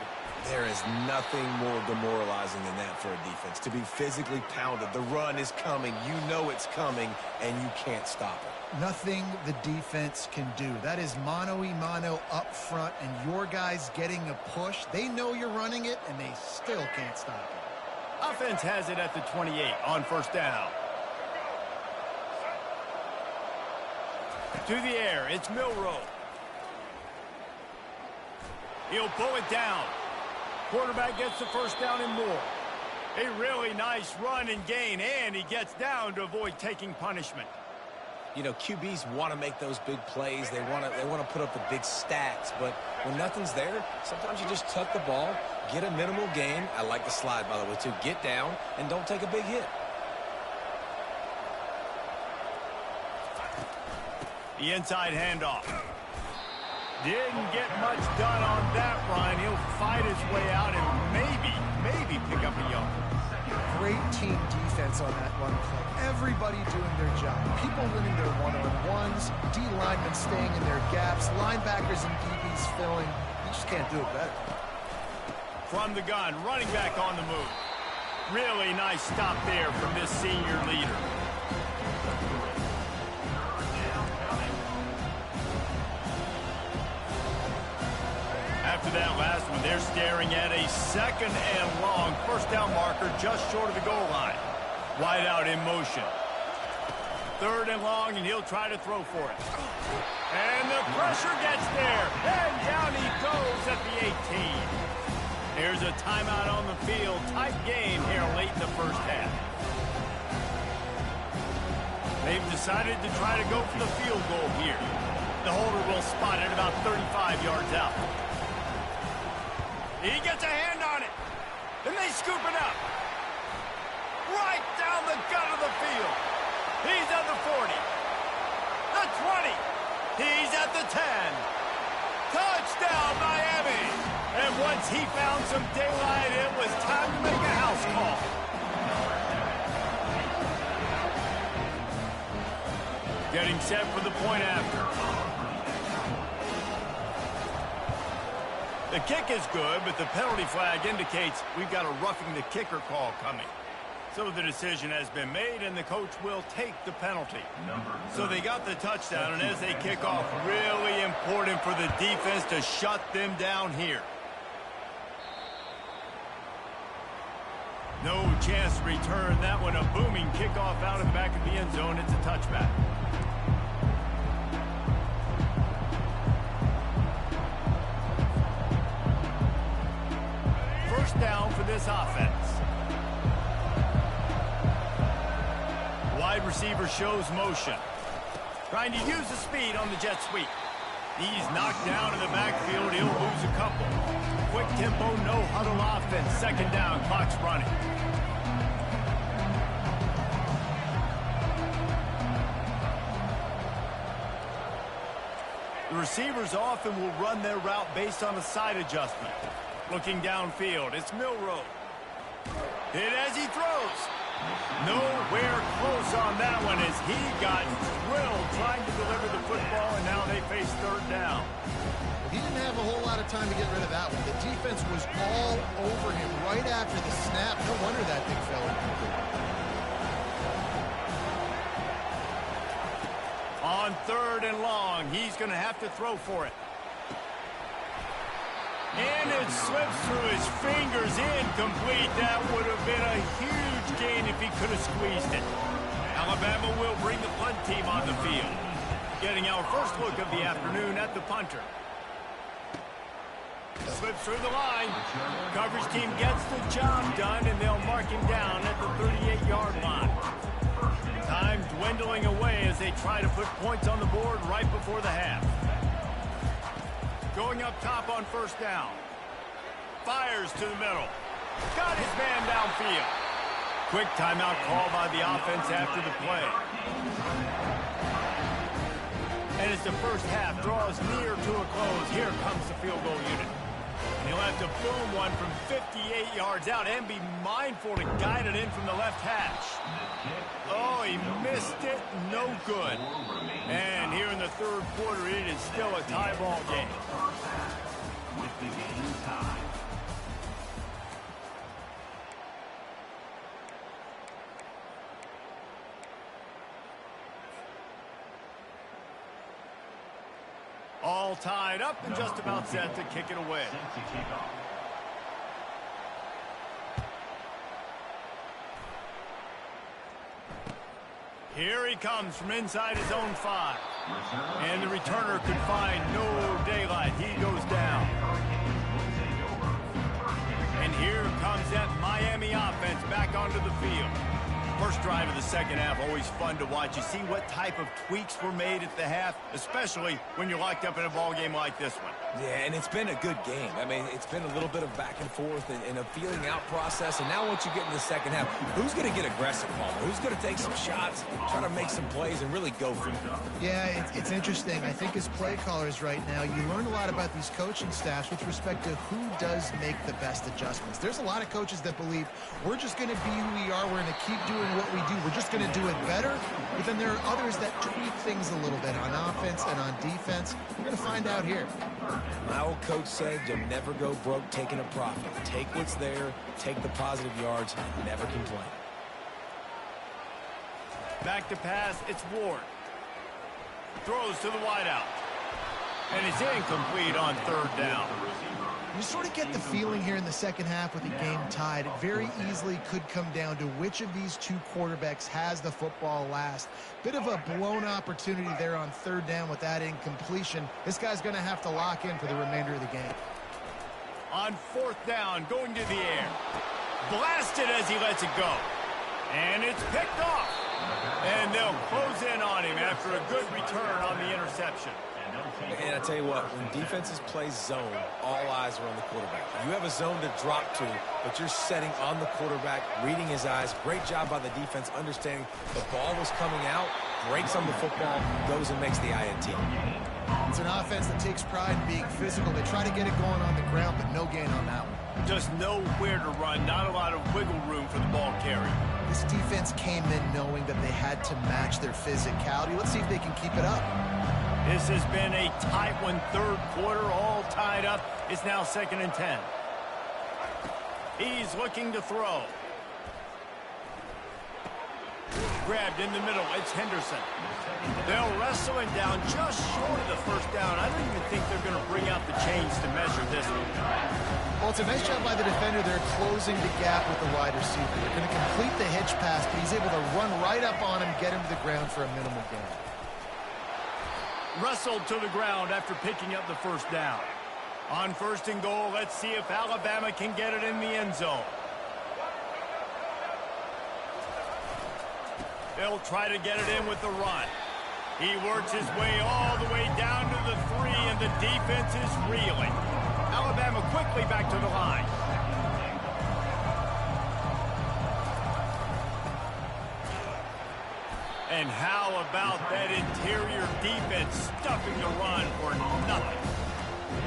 C: There is nothing more demoralizing than that for a defense. To be physically pounded. The run is coming. You know it's coming, and you can't stop it.
B: Nothing the defense can do. That is mano-a-mano up front, and your guys getting a push. They know you're running it, and they still can't stop it.
A: Offense has it at the 28 on 1st down. To the air, it's Milroe. He'll pull it down. Quarterback gets the 1st down and more. A really nice run and gain, and he gets down to avoid taking punishment.
C: You know, QBs want to make those big plays. They want to put up the big stats. But when nothing's there, sometimes you just tuck the ball, get a minimal gain. I like the slide, by the way, too. Get down and don't take a big hit.
A: The inside handoff. Didn't get much done on that run. He'll fight his way out and maybe pick up a yard.
B: Great team defense on that run play. Everybody doing their job. People winning their one-on-ones, D linemen staying in their gaps, linebackers and DBs filling. You just can't do it better.
A: From the gun, running back on the move. Really nice stop there from this senior leader. After that last one, they're staring at a 2nd and long. 1st down marker just short of the goal line. Wide out in motion. 3rd and long, and he'll try to throw for it. And the pressure gets there. And down he goes at the 18. Here's a timeout on the field. Tight game here late in the 1st half. They've decided to try to go for the field goal here. The holder will spot it about 35 yards out. He gets a hand on it. And they scoop it up. Right down the gut of the field. He's at the 40. The 20. He's at the 10. Touchdown, Miami. And once he found some daylight, it was time to make a house call. Getting set for the point after. The kick is good, but the penalty flag indicates we've got a roughing the kicker call coming. So the decision has been made, and the coach will take the penalty. So they got the touchdown, and as they kick off, really important for the defense to shut them down here. No chance to return that one. A booming kickoff out of the back of the end zone. It's a touchback. First down for this offense. Wide receiver shows motion. Trying to use the speed on the jet sweep. He's knocked down in the backfield. He'll lose a couple. Quick tempo, no huddle offense. 2nd down, clock's running. The receivers often will run their route based on a side adjustment. Looking downfield, it's Milroe. Hit as he throws. Nowhere close on that one as he got drilled trying to deliver the football, and now they face 3rd down.
B: He didn't have a whole lot of time to get rid of that one. The defense was all over him right after the snap. No wonder that thing fell incomplete.
A: On 3rd and long, he's going to have to throw for it. And it slips through his fingers, incomplete. That would have been a huge gain if he could have squeezed it. Alabama will bring the punt team on the field. Getting our first look of the afternoon at the punter. slips through the line. Coverage team gets the job done, and they'll mark him down at the 38-yard line. Time dwindling away as they try to put points on the board right before the half. Going up top on first down. Fires to the middle. Got his man downfield. Quick timeout call by the offense after the play. And as the first half draws near to a close, here comes the field goal unit. And he'll have to boom one from 58 yards out and be mindful to guide it in from the left hash. Oh, he missed it. No good. And here in the third quarter, it is still a tie ball game.
D: With the game tied.
A: All tied up and just about set to kick it away. Here he comes from inside his own 5. And the returner could find no daylight. He goes down. And here comes that Miami offense back onto the field. First drive of the second half, always fun to watch. You see what type of tweaks were made at the half, especially when you're locked up in a ball game like this one.
C: Yeah, and it's been a good game. I mean, it's been a little bit of back and forth and a feeling out process. And now once you get in the second half, who's going to get aggressive, Palmer? Who's going to take some shots, try to make some plays, and really go for it?
B: Yeah, it's interesting. I think as play callers right now, you learn a lot about these coaching staffs with respect to who does make the best adjustments. There's a lot of coaches that believe we're just going to be who we are. We're going to keep doing what we do. We're just going to do it better. But then there are others that tweak things a little bit on offense and on defense. We're going to find out here.
C: My old coach said you'll never go broke taking a profit. Take what's there, take the positive yards, and never complain.
A: Back to pass, it's Ward. Throws to the wideout. And it's incomplete on third down.
B: You sort of get the feeling here in the second half with the game tied. It very easily could come down to which of these two quarterbacks has the football last. Bit of a blown opportunity there on third down with that incompletion. This guy's going to have to lock in for the remainder of the game.
A: On fourth down, going to the air. Blasted as he lets it go. And it's picked off. And they'll close in on him after a good return on the interception.
C: And I tell you what, when defenses play zone, all eyes are on the quarterback. You have a zone to drop to, but you're setting on the quarterback, reading his eyes. Great job by the defense, understanding the ball was coming out, breaks on the football, goes and makes the INT.
B: It's an offense that takes pride in being physical. They try to get it going on the ground, but no gain on that one.
A: Just nowhere to run, not a lot of wiggle room for the ball carrier.
B: This defense came in knowing that they had to match their physicality. Let's see if they can keep it up.
A: This has been a tight one, third quarter, all tied up. It's now 2nd and 10. He's looking to throw. Grabbed in the middle, it's Henderson. They'll wrestle him down just short of the first down. I don't even think they're going to bring out the chains to measure this one.
B: Well, it's a nice job by the defender. They're closing the gap with the wide receiver. They're going to complete the hitch pass, but he's able to run right up on him, get him to the ground for a minimal gain.
A: Wrestled to the ground after picking up the first down. On 1st and goal, let's see if Alabama can get it in the end zone. They'll try to get it in with the run. He works his way all the way down to the 3, and the defense is reeling. Alabama quickly back to the line. And how about that interior defense stuffing the run for nothing?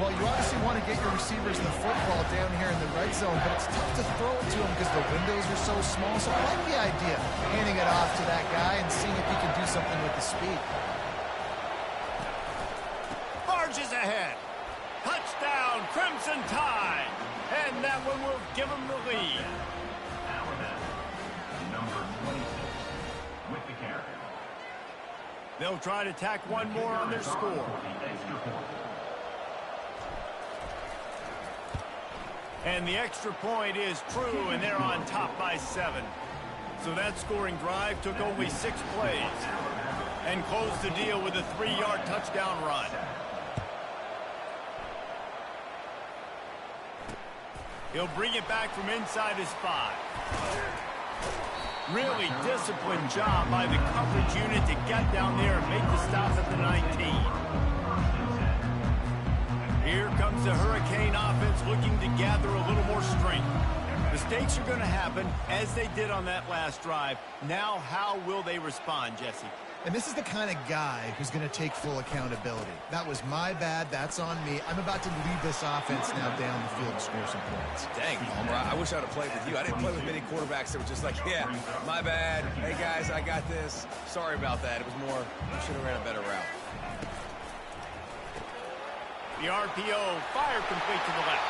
B: Well, you obviously want to get your receivers the football down here in the red zone, but it's tough to throw it to them because the windows are so small. So I like the idea, handing it off to that guy and seeing if he can do something with the speed.
A: Barges ahead. Touchdown, Crimson Tide. And that one will give them the lead.
D: Alabama, number 26, with the carry.
A: They'll try to tack one more on their score. And the extra point is true, and they're on top by 7. So that scoring drive took only 6 plays and closed the deal with a 3-yard touchdown run. He'll bring it back from inside his 5. Really disciplined job by the coverage unit to get down there and make the stop at the 19. Here comes the Hurricane offense looking to gather a little more strength. Mistakes are going to happen, as they did on that last drive. Now, how will they respond, Jesse?
B: And this is the kind of guy who's going to take full accountability. That was my bad. That's on me. I'm about to lead this offense now down the field and score some points.
C: Dang, Homer, I wish I would have played with you. I didn't play with many quarterbacks that were just like, yeah, my bad. Hey, guys, I got this. Sorry about that. It was more, I should have ran a better route.
A: The RPO fire complete to the left.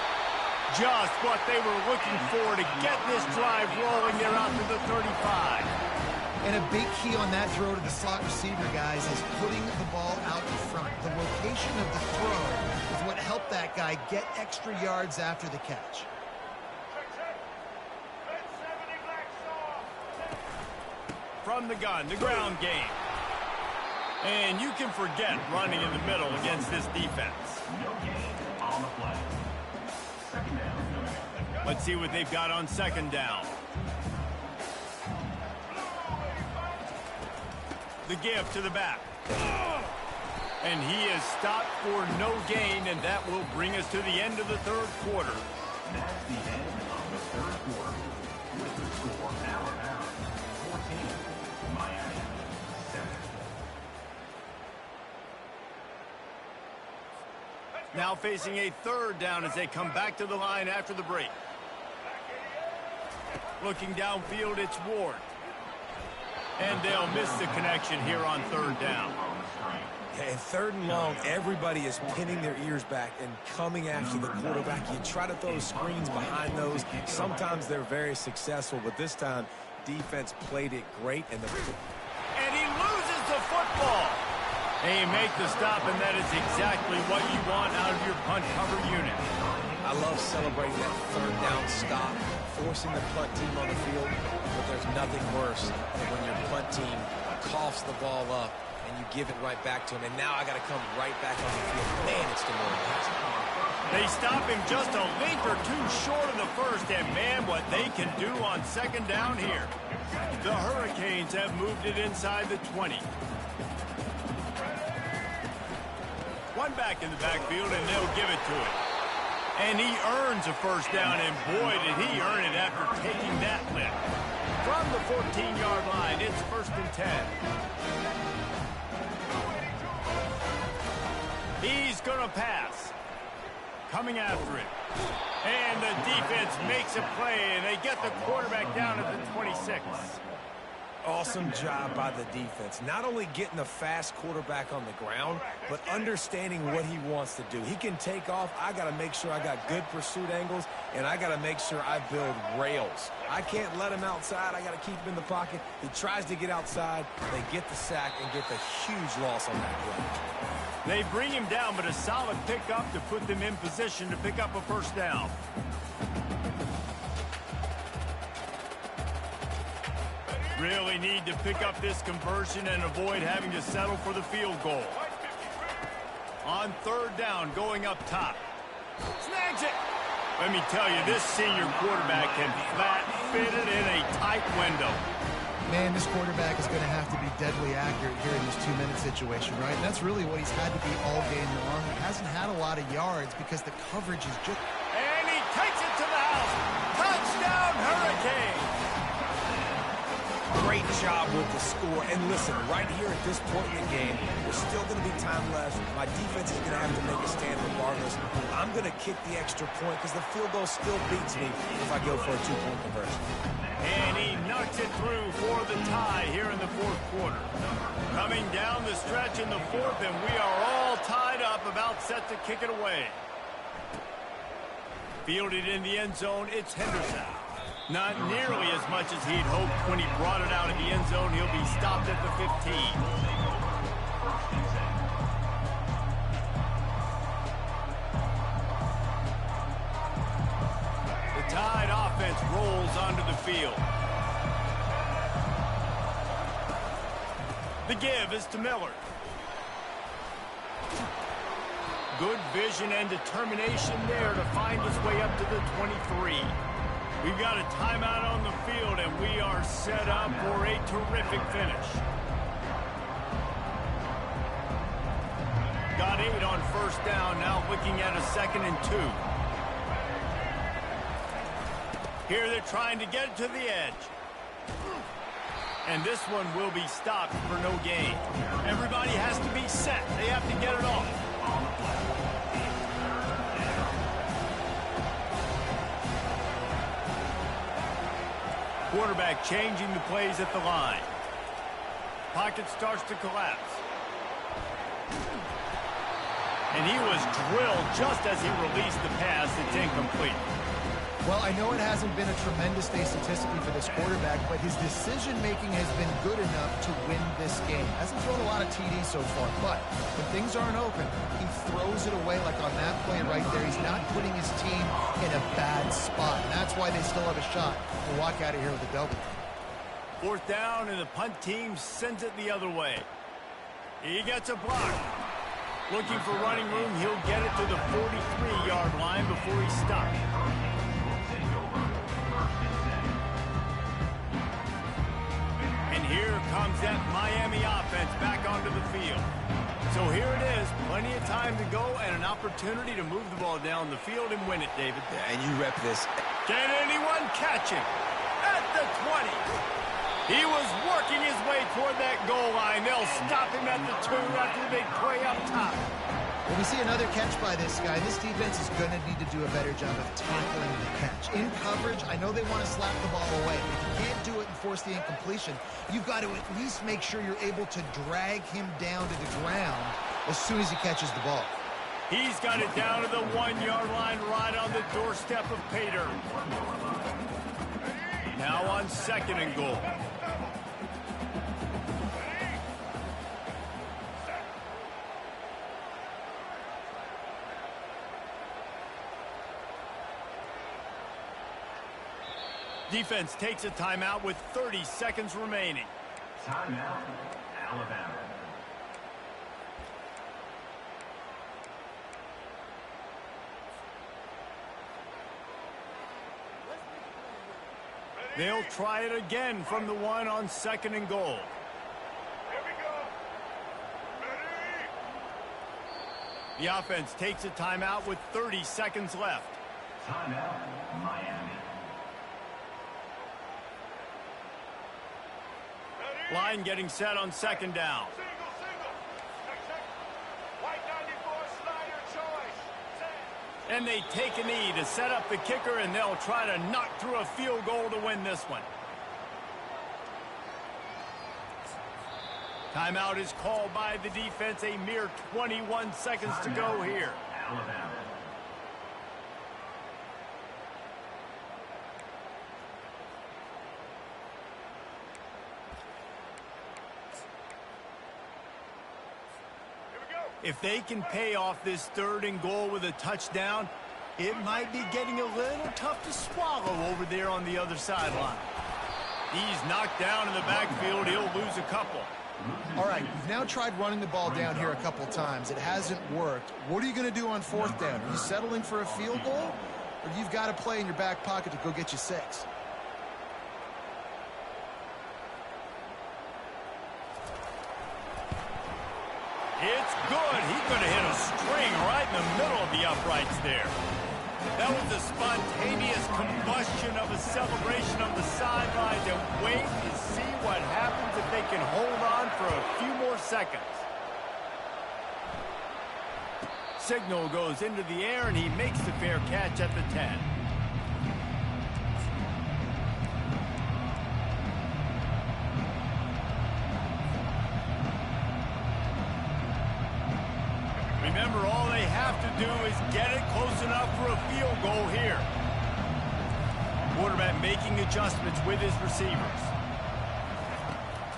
A: Just what they were looking for to get this drive rolling there out to the 35.
B: And a big key on that throw to the slot receiver, guys, is putting the ball out in front. The location of the throw is what helped that guy get extra yards after the catch.
A: From the gun, the ground game. And you can forget running in the middle against this defense.
D: No gain on the play. Second down.
A: Let's see what they've got on second down. The give to the back. And he is stopped for no gain, and that will bring us to the end of the third quarter.
D: That's the end of the third quarter. With the score, Alabama 14, Miami 7.
A: Now facing a third down as they come back to the line after the break. Looking downfield, it's Ward. And they'll miss the connection here on third down.
C: And third and long, everybody is pinning their ears back and coming after the quarterback. You try to throw screens behind those. Sometimes they're very successful, but this time, defense played it great. And
A: he loses the football. They make the stop, and that is exactly what you want out of your punt cover unit.
C: I love celebrating that third down stop, forcing the punt team on the field, but there's nothing worse than when your punt team coughs the ball up and you give it right back to him, and now I got to come right back on the field. Man, it's demoralizing.
A: They stop him just a link or two short of the first, and man, what they can do on second down here. The Hurricanes have moved it inside the 20. One back in the backfield, and they'll give it to him. And he earns a first down, and boy, did he earn it after taking that lift. From the 14-yard line, it's 1st and 10. He's going to pass. Coming after it. And the defense makes a play, and they get the quarterback down at the 26.
C: Awesome job by the defense. Not only getting the fast quarterback on the ground, but understanding what he wants to do. He can take off. I got to make sure I got good pursuit angles, and I got to make sure I build rails. I can't let him outside. I got to keep him in the pocket. He tries to get outside. They get the sack and get the huge loss on that play.
A: They bring him down, but a solid pickup to put them in position to pick up a first down. Really need to pick up this conversion and avoid having to settle for the field goal. On third down, going up top. Snags it! Let me tell you, this senior quarterback can flat fit it in a tight window.
B: Man, this quarterback is going to have to be deadly accurate here in this 2-minute situation, right? And that's really what he's had to be all game long. He hasn't had a lot of yards because the coverage is just...
A: And he takes it to the house. Touchdown, Hurricane!
C: Great job with the score. And listen, right here at this point in the game, there's still going to be time left. My defense is going to have to make a stand regardless. I'm going to kick the extra point because the field goal still beats me if I go for a 2-point conversion.
A: And he knocks it through for the tie here in the fourth quarter. Coming down the stretch in the fourth, and we are all tied up, about set to kick it away. Fielded in the end zone, it's Henderson. Not nearly as much as he'd hoped when he brought it out of the end zone. He'll be stopped at the 15. The Tide offense rolls onto the field. The give is to Miller. Good vision and determination there to find his way up to the 23. We've got a timeout on the field, and we are set up for a terrific finish. Got 8 on first down, now looking at a 2nd and 2. Here they're trying to get it to the edge. And this one will be stopped for no gain. Everybody has to be set. They have to get it off. Quarterback changing the plays at the line. Pocket starts to collapse. And he was drilled just as he released the pass. It's incomplete.
B: Well, I know it hasn't been a tremendous day statistically for this quarterback, but his decision-making has been good enough to win this game. Hasn't thrown a lot of TDs so far, but when things aren't open, he throws it away like on that play right there. He's not putting his team in a bad spot, and that's why they still have a shot to walk out of here with a W.
A: 4th down, and the punt team sends it the other way. He gets a block. Looking for running room, he'll get it to the 43-yard line before he stops. And here comes that Miami offense back onto the field. So here it is, plenty of time to go and an opportunity to move the ball down the field and win it, David.
C: Yeah, and you rep this.
A: Can anyone catch him? At the 20. He was working his way toward that goal line. They'll stop him at the 2 after the big play up top.
B: When we see another catch by this guy, this defense is going to need to do a better job of tackling the catch. In coverage, I know they want to slap the ball away. If you can't do it and force the incompletion, you've got to at least make sure you're able to drag him down to the ground as soon as he catches the ball.
A: He's got it down to the 1-yard line right on the doorstep of Pater. Now on 2nd and goal. Defense takes a timeout with 30 seconds remaining.
D: Timeout, Alabama.
A: They'll try it again from the 1 on 2nd and goal.
E: Here we go. Ready?
A: The offense takes a timeout with 30 seconds left.
D: Timeout, Miami.
A: Line getting set on 2nd down.
E: Single. Check. White 94 slider choice. Set.
A: And they take a knee to set up the kicker, and they'll try to knock through a field goal to win this one. Timeout is called by the defense. A mere 21 seconds to go here.
D: Alabama.
A: If they can pay off this 3rd and goal with a touchdown, it might be getting a little tough to swallow over there on the other sideline. He's knocked down in the backfield. He'll lose a couple.
B: All right, you've now tried running the ball down here a couple times. It hasn't worked. What are you going to do on 4th down? Are you settling for a field goal? Or you've got to play in your back pocket to go get you 6?
A: It's good. He could have hit a string right in the middle of the uprights there. That was a spontaneous combustion of a celebration on the sidelines, and wait to see what happens if they can hold on for a few more seconds. Signal goes into the air, and he makes the fair catch at the 10. Remember, all they have to do is get it close enough for a field goal here. Quarterback making adjustments with his receivers.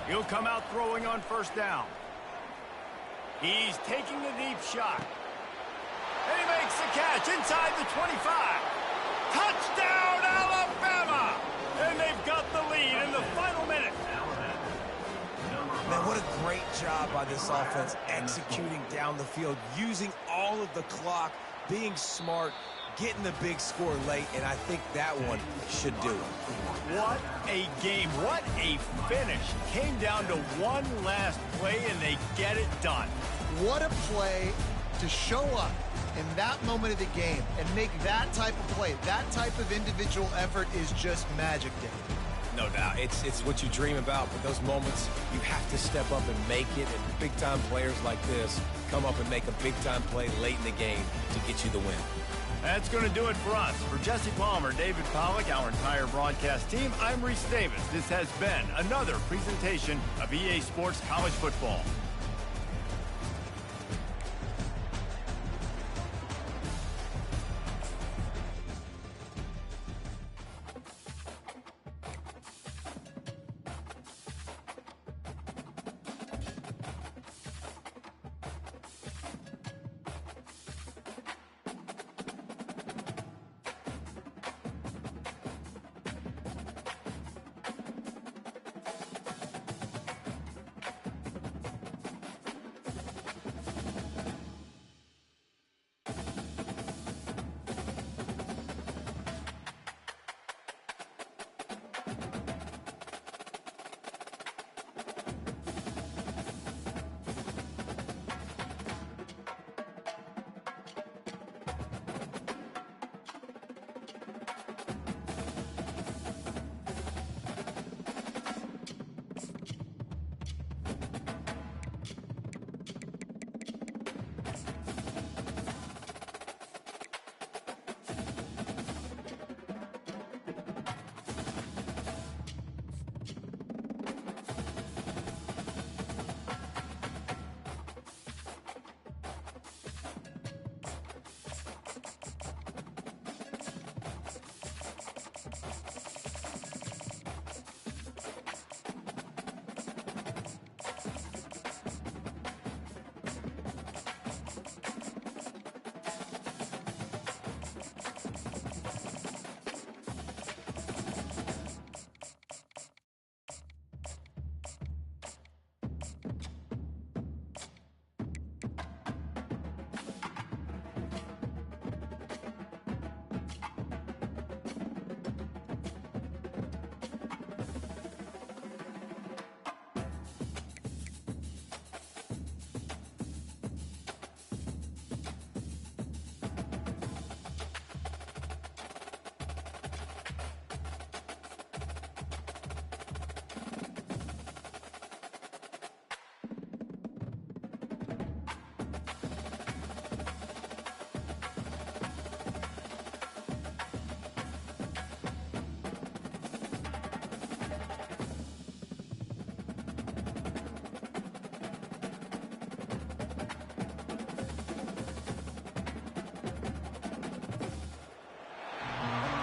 A: He'll come out throwing on 1st down. He's taking the deep shot. And he makes the catch inside the 25. Touchdown, Alabama! And they've got the lead in the final minute.
C: Man, what What a great job by this offense executing down the field, using all of the clock, being smart, getting the big score late, and I think that one should do it.
A: What a game. What a finish. Came down to one last play, and they get it done.
B: What a play to show up in that moment of the game and make that type of play. That type of individual effort is just magic, Dave.
C: No doubt. It's what you dream about, but those moments, you have to step up and make it, and big-time players like this come up and make a big-time play late in the game to get you the win.
A: That's going to do it for us. For Jesse Palmer, David Pollack, our entire broadcast team, I'm Reese Davis. This has been another presentation of EA Sports College Football.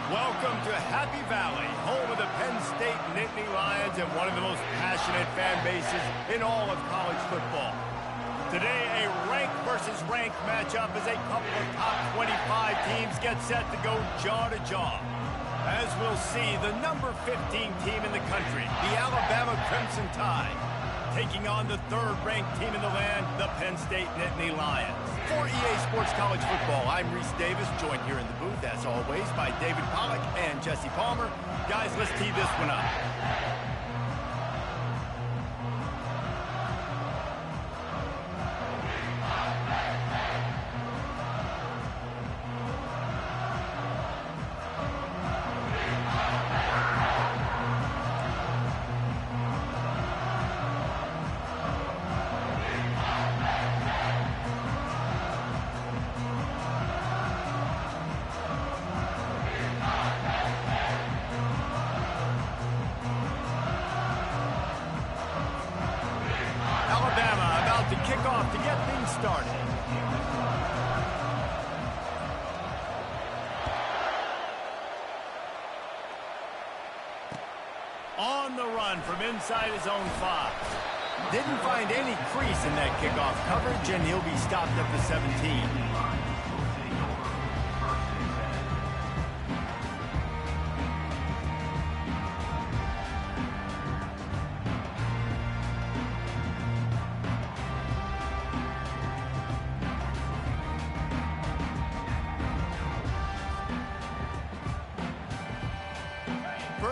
A: Welcome to Happy Valley, home of the Penn State Nittany Lions and one of the most passionate fan bases in all of college football. Today, a rank versus rank matchup as a couple of top 25 teams get set to go jaw to jaw. As we'll see, the number 15 team in the country, the Alabama Crimson Tide, taking on the third-ranked team in the land, the Penn State Nittany Lions. For EA Sports College Football, I'm Reese Davis, joined here in the booth, as always, by David Pollack and Jesse Palmer. Guys, let's tee this one up. To kick off to get things started. On the run from inside his own 5. Didn't find any crease in that kickoff coverage, and he'll be stopped at the 17.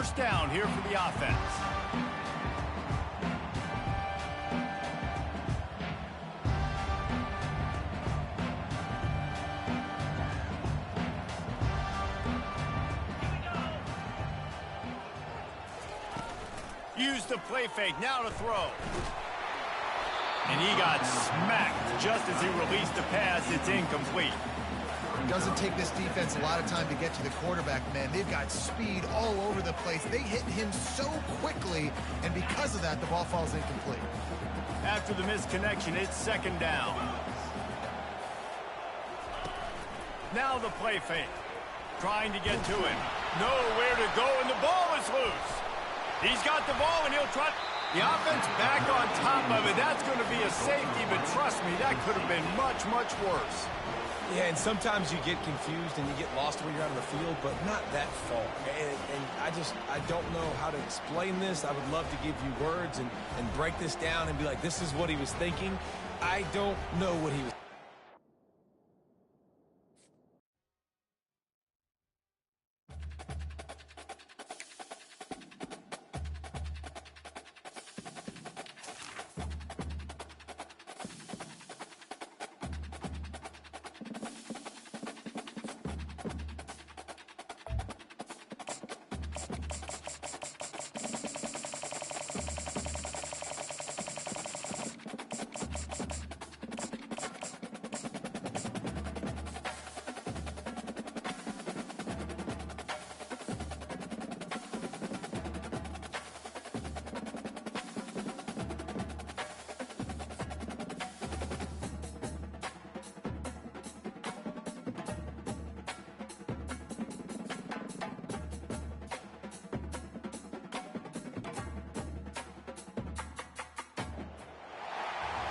A: first down here for the offense. Use the play fake, now to throw. And he got smacked just as he released the pass. It's incomplete.
B: It doesn't take this defense a lot of time to get to the quarterback, man. They've got speed all over the place. They hit him so quickly, and because of that, the ball falls incomplete.
A: After the misconnection, it's second down. Now the play fake. Trying to get to him. Nowhere to go, and the ball is loose. He's got the ball, and he'll try. The offense back on top of it. That's going to be a safety, but trust me, that could have been much, much worse.
C: Yeah, and sometimes you get confused and you get lost when you're out on the field, but not that far. And I don't know how to explain this. I would love to give you words and break this down and be like, this is what he was thinking. I don't know what he was.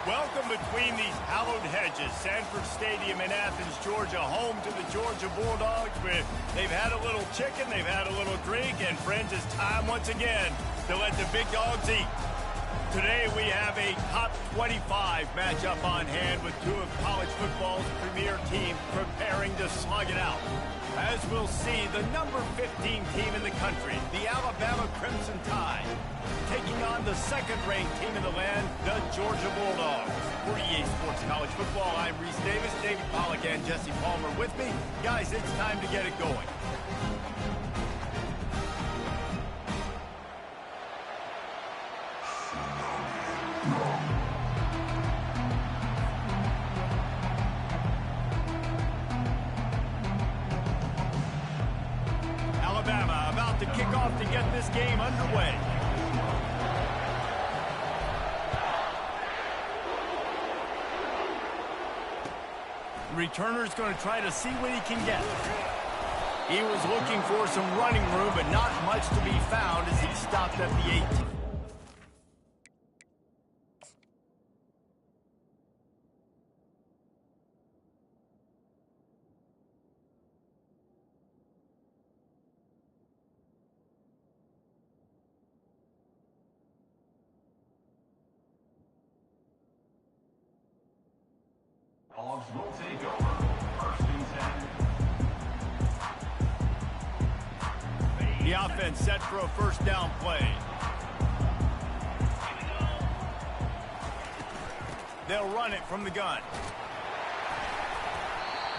A: Welcome between these hallowed hedges. Sanford Stadium in Athens, Georgia, home to the Georgia Bulldogs. They've had a little chicken, they've had a little drink, and friends, it's time once again to let the big dogs eat. Today we have a top 25 matchup on hand with two of college football's premier teams preparing to slug it out. As we'll see, the number 15 team in the country, the Alabama Crimson Tide, taking on the second-ranked team in the land, the Georgia Bulldogs. For EA Sports College Football, I'm Reese Davis, David Pollack, and Jesse Palmer with me. Guys, it's time to get it going. Alabama about to kick off to get this game underway. Returner's going to try to see what he can get. He was looking for some running room, but not much to be found as he stopped at the 18.
D: Dogs will take over. First and 10.
A: The offense set for a first down play. They'll run it from the gun.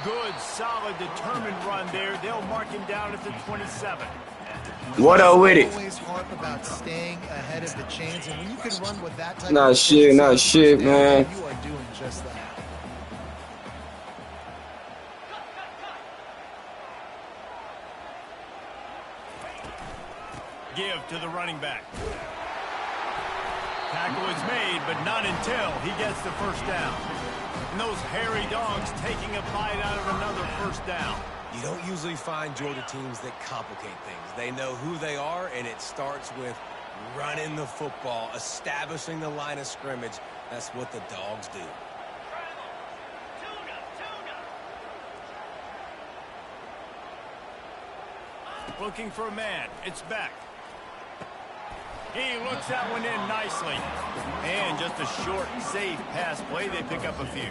A: Good, solid, determined run there. They'll mark him down at the 27.
F: What up with it?
B: Always harp about staying ahead of the chains, and when you can run with that type
F: Not
B: of
F: shit, not shit, man.
B: You are doing just that.
A: Give to the running back. Tackle is made, but not until he gets the first down. And those hairy dogs taking a bite out of another first down.
C: You don't usually find Georgia teams that complicate things. They know who they are, and it starts with running the football, establishing the line of scrimmage. That's what the dogs do.
A: Looking for a man. It's back. He looks that one in nicely. And just a short, safe pass play. They pick up a few.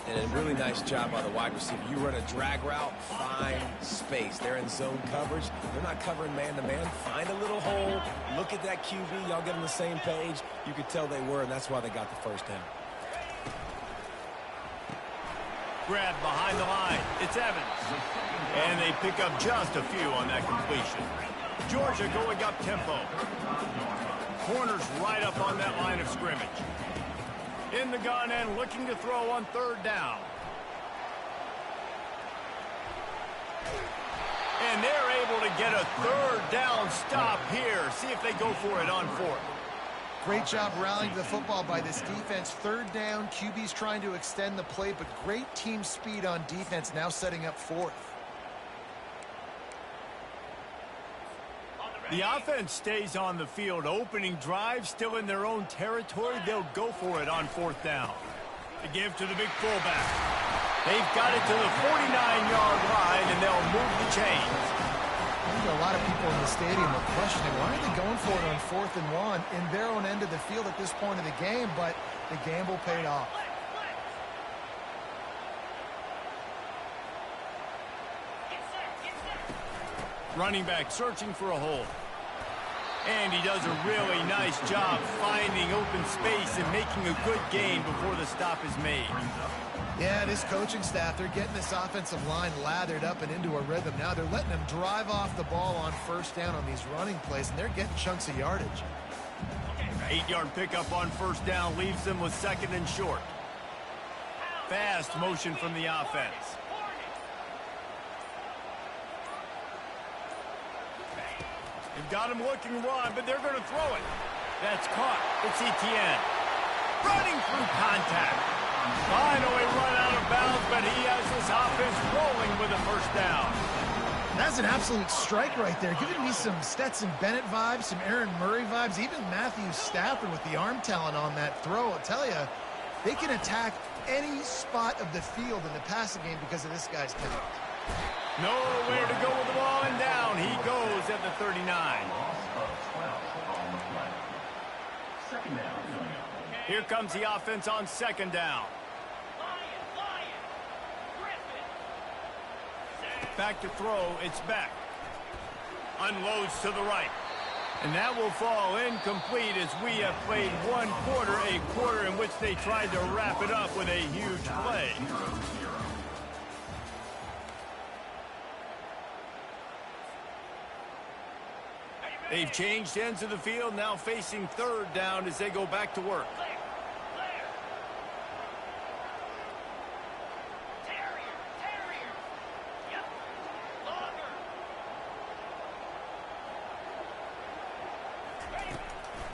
C: And a really nice job by the wide receiver. You run a drag route, find space. They're in zone coverage. They're not covering man-to-man. Find a little hole. Look at that QB. Y'all get on the same page. You could tell they were, and that's why they got the first down.
A: Grab behind the line. It's Evans. And they pick up just a few on that completion. Georgia going up tempo. Corners right up on that line of scrimmage. In the gun and looking to throw on third down. And they're able to get a third down stop here. See if they go for it on fourth.
B: Great job rallying to the football by this defense. Third down, QB's trying to extend the play, but great team speed on defense, now setting up fourth.
A: The offense stays on the field. Opening drive, still in their own territory. They'll go for it on fourth down. The give to the big fullback. They've got it to the 49-yard line, and they'll move the chains.
B: I think a lot of people in the stadium are questioning, why are they going for it on 4th and 1 in their own end of the field at this point of the game, but the gamble paid off.
A: Running back searching for a hole. And he does a really nice job finding open space and making a good gain before the stop is made.
B: Yeah, this coaching staff, they're getting this offensive line lathered up and into a rhythm. Now they're letting them drive off the ball on first down on these running plays, and they're getting chunks of yardage.
A: 8-yard pickup on first down leaves them with second and short. Fast motion from the offense. They've got him looking run, but they're going to throw it. That's caught. It's Etienne. Running through contact. Finally run out of bounds, but he has this offense rolling with a first down.
B: That's an absolute strike right there. Giving me some Stetson Bennett vibes, some Aaron Murray vibes, even Matthew Stafford with the arm talent on that throw. I'll tell you, they can attack any spot of the field in the passing game because of this guy's talent.
A: Nowhere to go with the ball, and down he goes at the 39. Here comes the offense on second down. Back to throw, it's back. Unloads to the right. And that will fall incomplete as we have played one quarter, a quarter in which they tried to wrap it up with a huge play. They've changed ends of the field, now facing third down as they go back to work.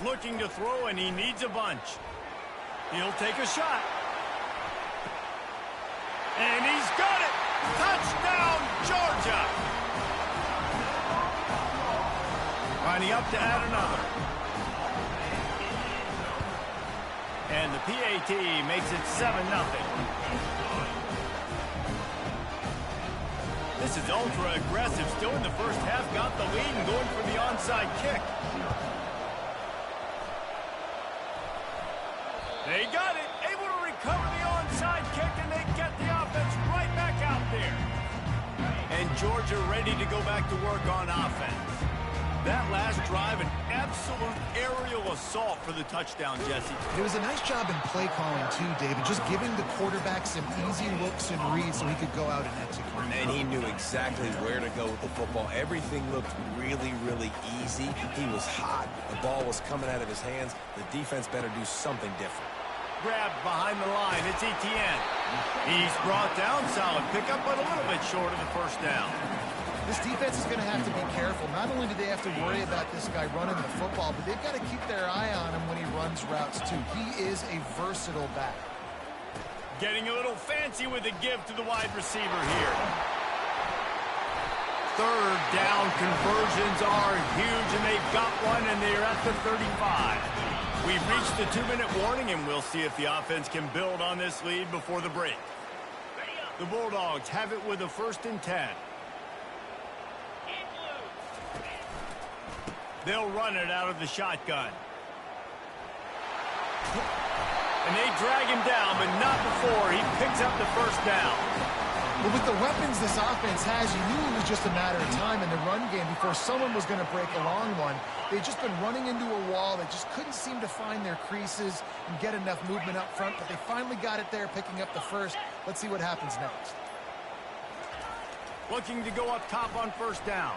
A: Looking to throw, and he needs a bunch. He'll take a shot. And he's got it! Touchdown, Georgia! Lining up to add another. And the PAT makes it 7-0. This is ultra aggressive. Still in the first half, got the lead and going for the onside kick. They got it, able to recover the onside kick, and they get the offense right back out there. And Georgia ready to go back to work on offense. That last drive, an absolute aerial assault for the touchdown, Jesse.
B: It was a nice job in play calling, too, David, just giving the quarterback some easy looks and reads so he could go out and execute.
C: And he knew exactly where to go with the football. Everything looked really, really easy. He was hot. The ball was coming out of his hands. The defense better do something different.
A: Grabbed behind the line. It's Etienne. He's brought down. Solid pickup, but a little bit short of the first down.
B: This defense is going to have to be careful. Not only do they have to worry about this guy running the football, but they've got to keep their eye on him when he runs routes, too. He is a versatile back.
A: Getting a little fancy with a give to the wide receiver here. Third down conversions are huge, and they've got one, and they're at the 35. We've reached the 2-minute warning, and we'll see if the offense can build on this lead before the break. The Bulldogs have it with a 1st and 10. They'll run it out of the shotgun. And they drag him down, but not before he picks up the first down.
B: Well, with the weapons this offense has, you knew it was just a matter of time in the run game before someone was going to break a long one. They'd just been running into a wall. They just couldn't seem to find their creases and get enough movement up front, but they finally got it there, picking up the first. Let's see what happens next.
A: Looking to go up top on first down.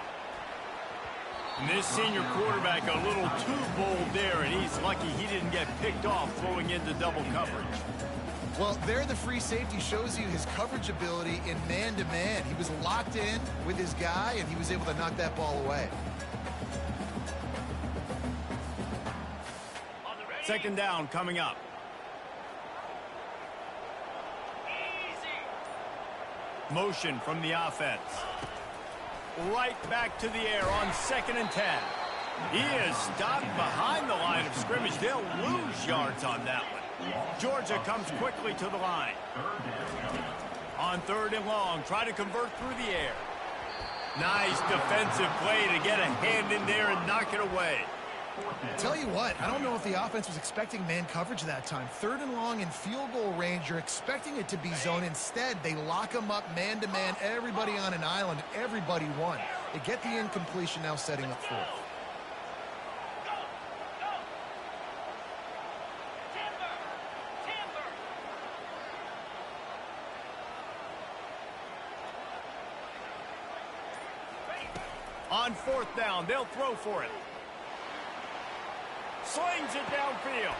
A: And this senior quarterback a little too bold there, and he's lucky he didn't get picked off throwing into double coverage.
B: Well, there the free safety shows you his coverage ability in man-to-man. He was locked in with his guy, and he was able to knock that ball away.
A: Second down coming up. Motion from the offense. Right back to the air on 2nd and 10. He is stopped behind the line of scrimmage. They'll lose yards on that one. Georgia comes quickly to the line. On 3rd and long, try to convert through the air. Nice defensive play to get a hand in there and knock it away.
B: Tell you what, I don't know if the offense was expecting man coverage that time. 3rd and long in field goal range, you're expecting it to be zone. Instead, they lock them up man-to-man, everybody on an island, everybody won. They get the incompletion, now setting up 4th.
A: On 4th down, they'll throw for it. Slings it downfield.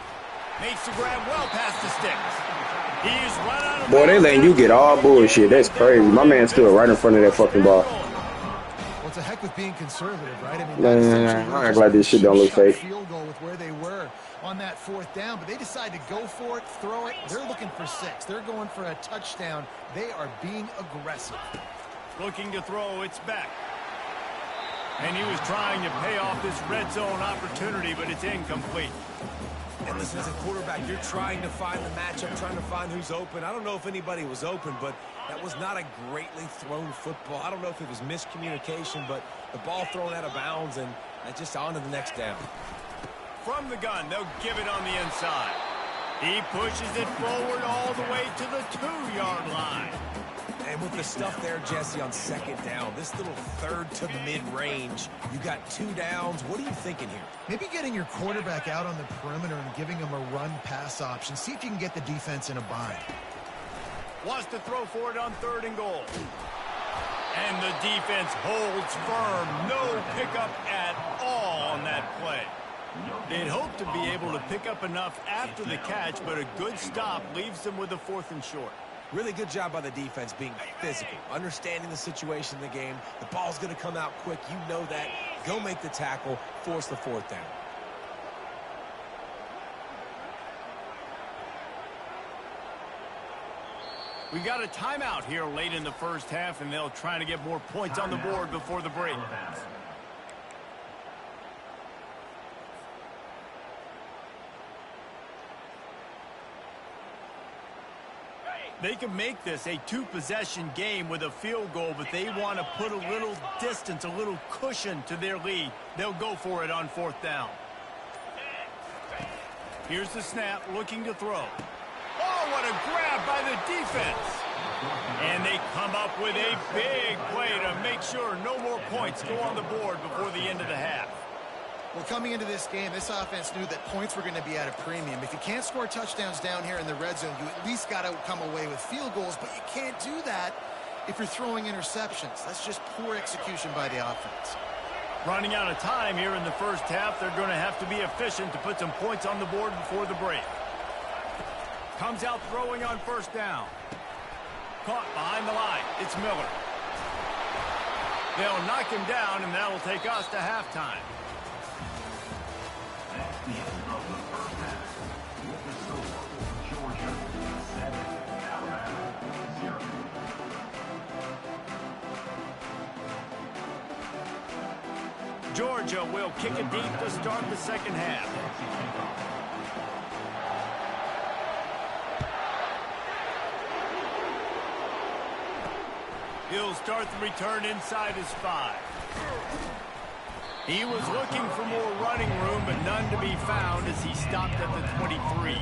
A: Makes the grab well past the sticks. He's run out of
F: Boy, they letting you get all bullshit. That's crazy. My man stood right in front of that fucking ball.
B: Well, it's a heck with being conservative, right? I mean,
F: I act like this shit don't look fake.
B: Field goal with where they were on that 4th down, but they decide to go for it, throw it. They're looking for 6. They're going for a touchdown. They are being aggressive.
A: Looking to throw, it's back. And he was trying to pay off this red zone opportunity, but it's incomplete.
C: And listen, as a quarterback, you're trying to find the matchup, trying to find who's open. I don't know if anybody was open, but that was not a greatly thrown football. I don't know if it was miscommunication, but the ball thrown out of bounds and just on to the next down.
A: From the gun, they'll give it on the inside. He pushes it forward all the way to the 2-yard line.
C: And with the stuff there, Jesse, on 2nd down, this little 3rd to mid-range, you got 2 downs. What are you thinking here?
B: Maybe getting your quarterback out on the perimeter and giving him a run-pass option. See if you can get the defense in a bind.
A: Wants to throw for it on 3rd and goal. And the defense holds firm. No pickup at all on that play. They'd hoped to be able to pick up enough after the catch, but a good stop leaves them with a 4th and short.
C: Really good job by the defense being physical, understanding the situation in the game. The ball's going to come out quick. You know that. Go make the tackle, force the 4th down.
A: We got a timeout here late in the first half, and they'll try to get more points on the board before the break. They can make this a 2-possession game with a field goal, but they want to put a little distance, a little cushion to their lead. They'll go for it on 4th down. Here's the snap, looking to throw. Oh, what a grab by the defense. And they come up with a big play to make sure no more points go on the board before the end of the half.
B: Well, coming into this game, this offense knew that points were going to be at a premium. If you can't score touchdowns down here in the red zone, you at least got to come away with field goals, but you can't do that if you're throwing interceptions. That's just poor execution by the offense.
A: Running out of time here in the first half, they're going to have to be efficient to put some points on the board before the break. Comes out throwing on 1st down. Caught behind the line. It's Miller. They'll knock him down, and that'll take us to halftime.
D: That's the end of the first half. With the score, Georgia 7, Alabama 0.
A: Georgia will kick it deep to start the second half. He'll start the return inside his 5. He was looking for more running room, but none to be found as he stopped at the 23.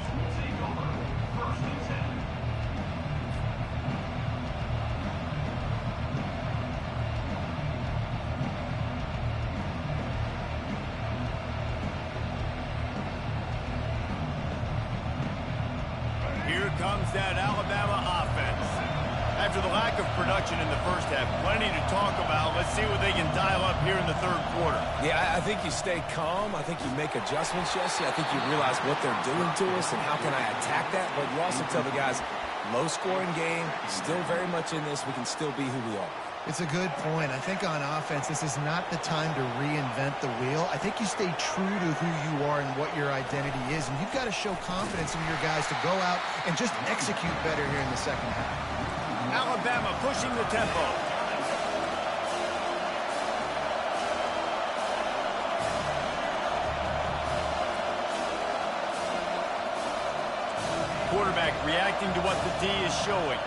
A: comes that Alabama offense. After the lack of production in the first half, plenty to talk about. Let's see what they can dial up here in the third quarter.
C: Yeah, I think you stay calm. I think you make adjustments, Jesse. I think you realize what they're doing to us and how can I attack that. But you also tell the guys, low-scoring game, still very much in this. We can still be who we are.
B: It's a good point. I think on offense, this is not the time to reinvent the wheel. I think you stay true to who you are and what your identity is. And you've got to show confidence in your guys to go out and just execute better here in the second half.
A: Alabama pushing the tempo. Quarterback reacting to what the D is showing.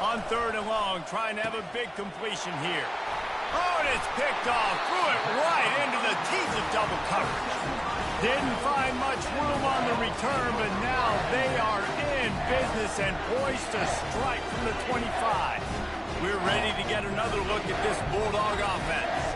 A: On 3rd and long, trying to have a big completion here. Oh, and it's picked off. Threw it right into the teeth of double coverage. Didn't find much room on the return, but now they are in business and poised to strike from the 25. We're ready to get another look at this Bulldog offense.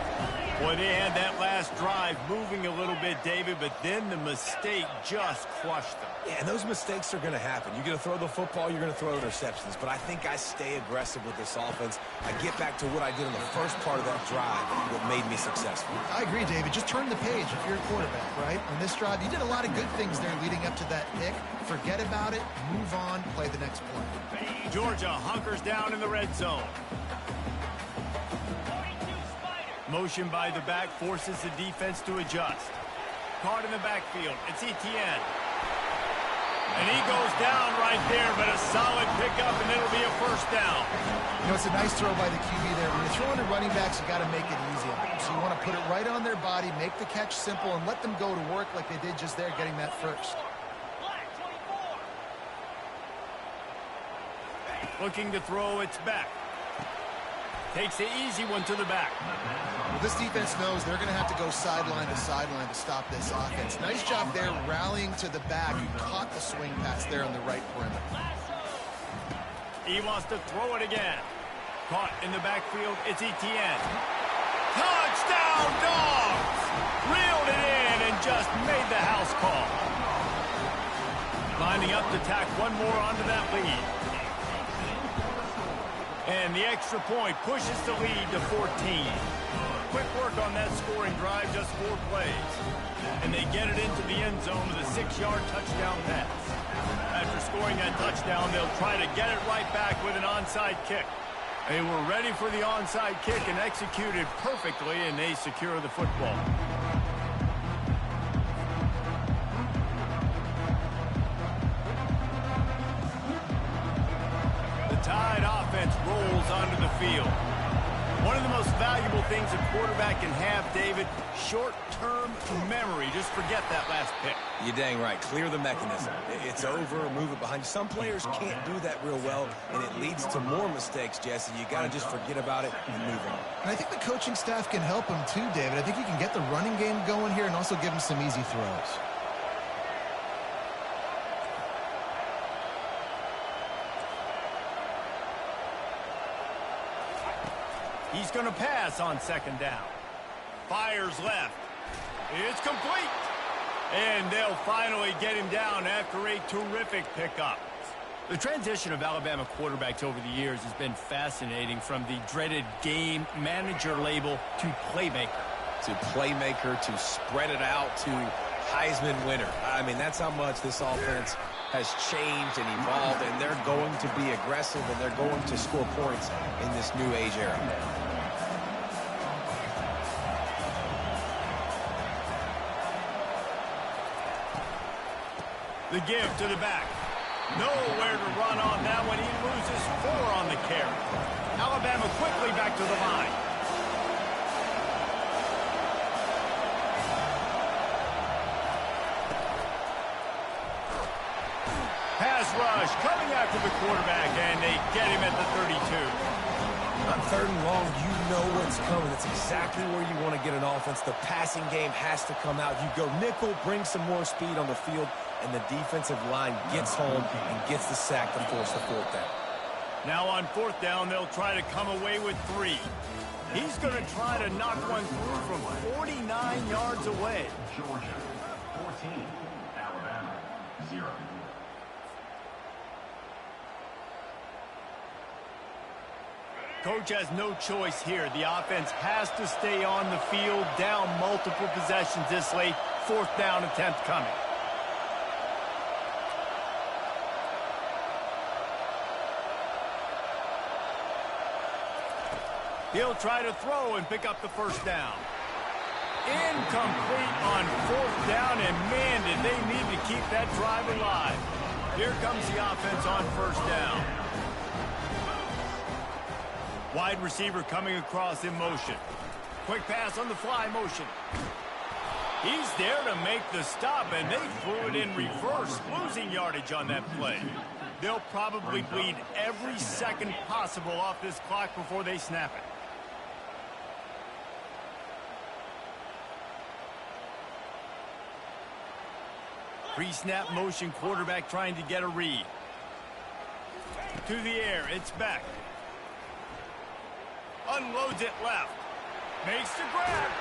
A: Boy, they had that last drive moving a little bit, David, but then the mistake just crushed them.
C: Yeah, and those mistakes are going to happen. You're going to throw the football, you're going to throw interceptions, but I think I stay aggressive with this offense. I get back to what I did in the first part of that drive that made me successful.
B: I agree, David. Just turn the page if you're a quarterback, right? On this drive, you did a lot of good things there leading up to that pick. Forget about it, move on, play the next play.
A: Georgia hunkers down in the red zone. Motion by the back forces the defense to adjust. Caught in the backfield. It's Etienne. And he goes down right there, but a solid pickup, and it'll be a first down.
B: You know, it's a nice throw by the QB there. When you're throwing to running backs, you got to make it easy on them. So you want to put it right on their body, make the catch simple, and let them go to work like they did just there, getting that first.
A: Looking to throw, it's back. Takes the easy one to the back.
B: Well, this defense knows they're going to have to go sideline to stop this offense. Nice job there rallying to the back. He caught the swing pass there on the right perimeter.
A: He wants to throw it again. Caught in the backfield, it's Etienne. Touchdown, Dogs! Reeled it in and just made the house call. Lining up to tack one more onto that lead. And the extra point pushes the lead to 14. Quick work on that scoring drive, just 4 plays. And they get it into the end zone with a 6-yard touchdown pass. After scoring that touchdown, they'll try to get it right back with an onside kick. They were ready for the onside kick and executed perfectly, and they secure the football. Tide offense rolls onto the field. One of the most valuable things a quarterback can have, David, short-term memory. Just forget that last pick.
C: You're dang right. Clear the mechanism. It's over, move it behind you. Some players can't do that real well, and it leads to more mistakes, Jesse. You got to just forget about it and move on.
B: And I think the coaching staff can help him too, David. I think he can get the running game going here and also give him some easy throws.
A: He's going to pass on 2nd down. Fires left. It's complete. And they'll finally get him down after a terrific pickup. The transition of Alabama quarterbacks over the years has been fascinating, from the dreaded game manager label to playmaker.
C: To playmaker, to spread it out, to Heisman winner. I mean, that's how much this offense has changed and evolved, and they're going to be aggressive, and they're going to score points in this new age era.
A: The give to the back. Nowhere to run on that one. He loses 4 on the carry. Alabama quickly back to the line. Pass rush coming after the quarterback, and they get him at the 32.
C: On 3rd and long, you know what's coming. That's exactly where you want to get an offense. The passing game has to come out. You go nickel, bring some more speed on the field, and the defensive line gets home and gets the sack to force the 4th down.
A: Now on 4th down, they'll try to come away with 3. He's going to try to knock one through from 49 yards away.
D: Georgia, 14. Alabama, 0.
A: Coach has no choice here. The offense has to stay on the field, down multiple possessions this late. 4th down attempt coming. He'll try to throw and pick up the 1st down. Incomplete on 4th down, and man, did they need to keep that drive alive. Here comes the offense on 1st down. Wide receiver coming across in motion. Quick pass on the fly motion. He's there to make the stop, and they threw it in reverse, losing yardage on that play. They'll probably bleed every second possible off this clock before they snap it. Pre-snap motion, quarterback trying to get a read. To the air, it's back. Unloads it left. Makes the grab.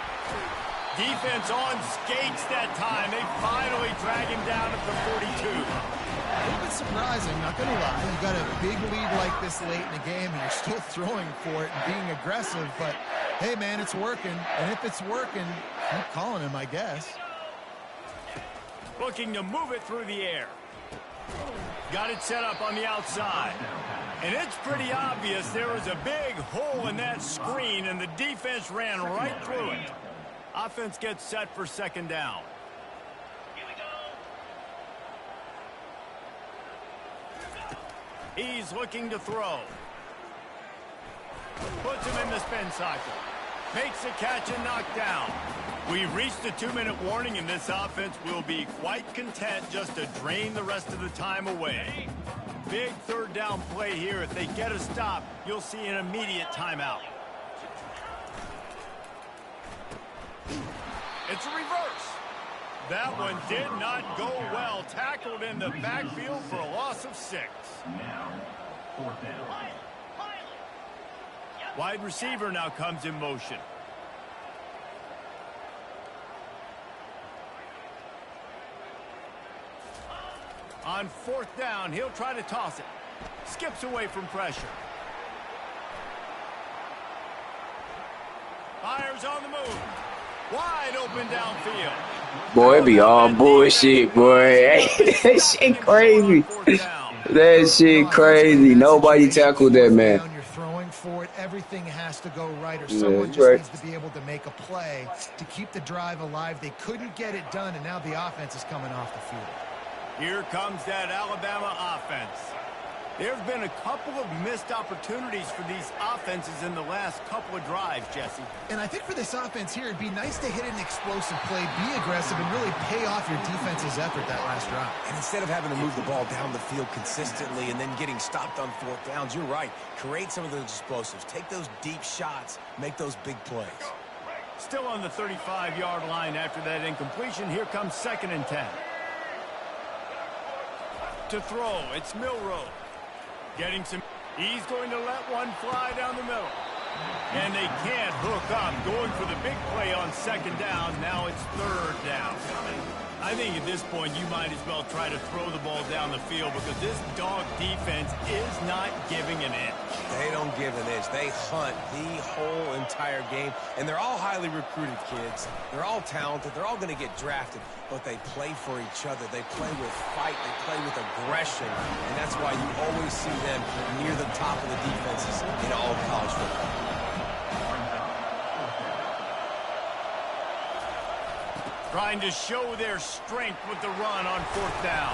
A: Defense on skates that time. They finally drag him down at the 42.
B: A little bit surprising, not going to lie. You got a big lead like this late in the game, and you're still throwing for it and being aggressive. But, hey, man, it's working. And if it's working, keep calling him, I guess.
A: Looking to move it through the air. Got it set up on the outside. And it's pretty obvious there was a big hole in that screen, and the defense ran right through it. Offense gets set for 2nd down. He's looking to throw. Puts him in the spin cycle. Makes the catch and knocked down. We've reached the 2-minute warning, and this offense will be quite content just to drain the rest of the time away. Big 3rd down play here. If they get a stop, you'll see an immediate timeout. It's a reverse. That one did not go well. Tackled in the backfield for a loss of 6.
D: Now, 4th down.
A: Wide receiver now comes in motion. On 4th down, he'll try to toss it. Skips away from pressure. Fires on the move. Wide open downfield.
F: Boy, it be all bullshit, boy. That shit crazy. That shit crazy. Nobody tackled that man.
B: You're throwing for it. Everything has to go right, or someone just needs to be able to make a play to keep the drive alive. They couldn't get it done, and now the offense is coming off the field.
A: Here comes that Alabama offense. There have been a couple of missed opportunities for these offenses in the last couple of drives, Jesse.
B: And I think for this offense here, it'd be nice to hit an explosive play, be aggressive, and really pay off your defense's effort that last drive.
C: And instead of having to move the ball down the field consistently and then getting stopped on 4th downs, you're right. Create some of those explosives. Take those deep shots. Make those big plays.
A: Still on the 35-yard line after that incompletion. Here comes 2nd and 10. To throw, it's Milroe. Getting some. He's going to let one fly down the middle. And they can't hook up. Going for the big play on 2nd down. Now it's 3rd down. I think at this point you might as well try to throw the ball down the field because this dog defense is not giving an inch.
C: They don't give an inch. They hunt the whole entire game. And they're all highly recruited kids. They're all talented. They're all going to get drafted. But they play for each other. They play with fight. They play with aggression. And that's why you always see them near the top of the defenses in all of college football.
A: Trying to show their strength with the run on 4th down.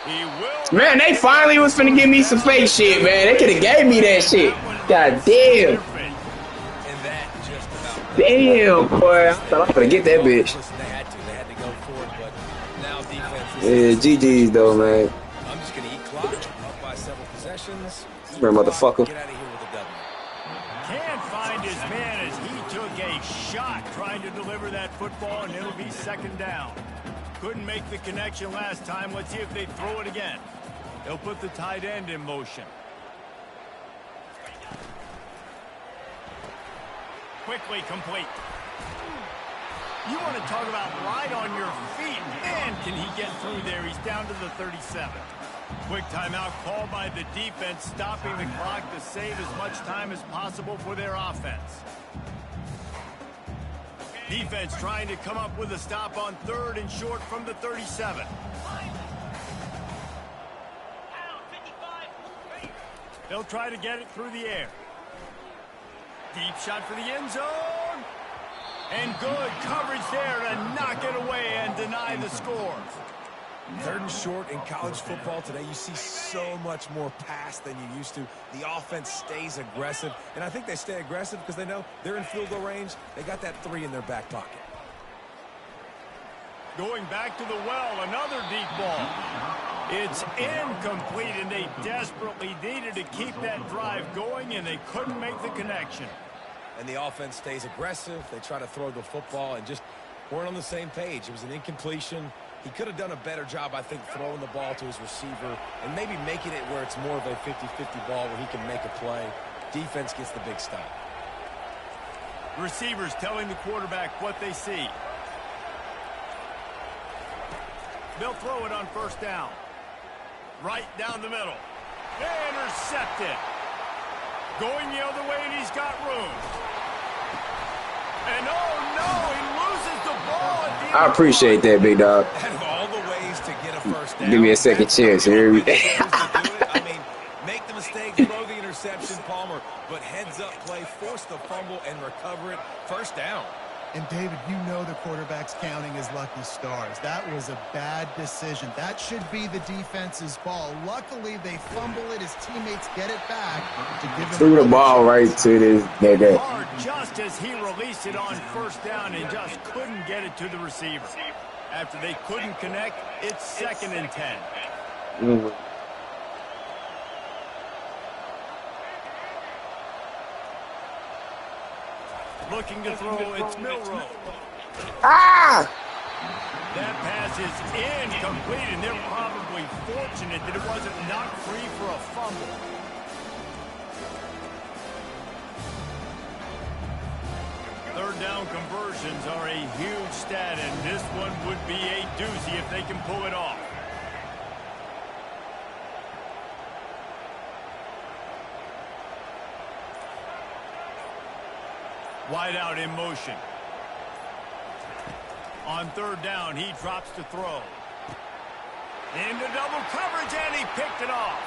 A: He will.
F: Man, they finally was finna give me some fake shit, man. They could have gave me that shit. God damn.
C: And that just about.
F: Damn, boy. I thought I was gonna get that bitch.
C: They had to go for it, but now defense is.
F: Yeah, GG's though, man.
C: I'm just gonna eat clock. Up by several possessions.
F: Swear, motherfucker.
C: Get out of here with a W.
A: Can't find his man as he took a shot trying to deliver that football, and it'll be 2nd down. Couldn't make the connection last time. Let's see if they throw it again. He'll put the tight end in motion. Quickly complete. You want to talk about light on your feet. Man, can he get through there. He's down to the 37. Quick timeout called by the defense, stopping the clock to save as much time as possible for their offense. Defense trying to come up with a stop on 3rd and short from the 37. They'll try to get it through the air. Deep shot for the end zone. And good coverage there to knock it away and deny the score.
C: 3rd and short in college football today, you see so much more pass than you used to. The offense stays aggressive, and I think they stay aggressive because they know they're in field goal range. They got that 3 in their back pocket.
A: Going back to the well, another deep ball. It's incomplete, and they desperately needed to keep that drive going, and they couldn't make the connection.
C: And the offense stays aggressive. They try to throw the football and just weren't on the same page. It was an incompletion. He could have done a better job, I think, throwing the ball to his receiver and maybe making it where it's more of a 50-50 ball where he can make a play. Defense gets the big stop.
A: Receivers telling the quarterback what they see. They'll throw it on 1st down. Right down the middle. Intercepted. Going the other way, and he's got room. And oh no, he loses the ball at the end.
F: I appreciate that, big dog.
C: Out of all the ways to get a 1st down,
F: Give me a second chance here.
C: I mean, make the mistake, throw the interception, Palmer, but heads up play, force the fumble and recover it. 1st down.
B: And, David, you know the quarterback's counting his lucky stars. That was a bad decision. That should be the defense's ball. Luckily, they fumble it. His teammates get it back to give him
F: Threw the ball right to this nigga.
A: Hard just as he released it on 1st down and just couldn't get it to the receiver. After they couldn't connect, it's 2nd and 10. Looking to throw, it's Milrow.
F: Ah!
A: That pass is incomplete, and they're probably fortunate that it wasn't knocked free for a fumble. Third down conversions are a huge stat, and this one would be a doozy if they can pull it off. Wide out in motion. On 3rd down, he drops to throw. Into double coverage, and he picked it off.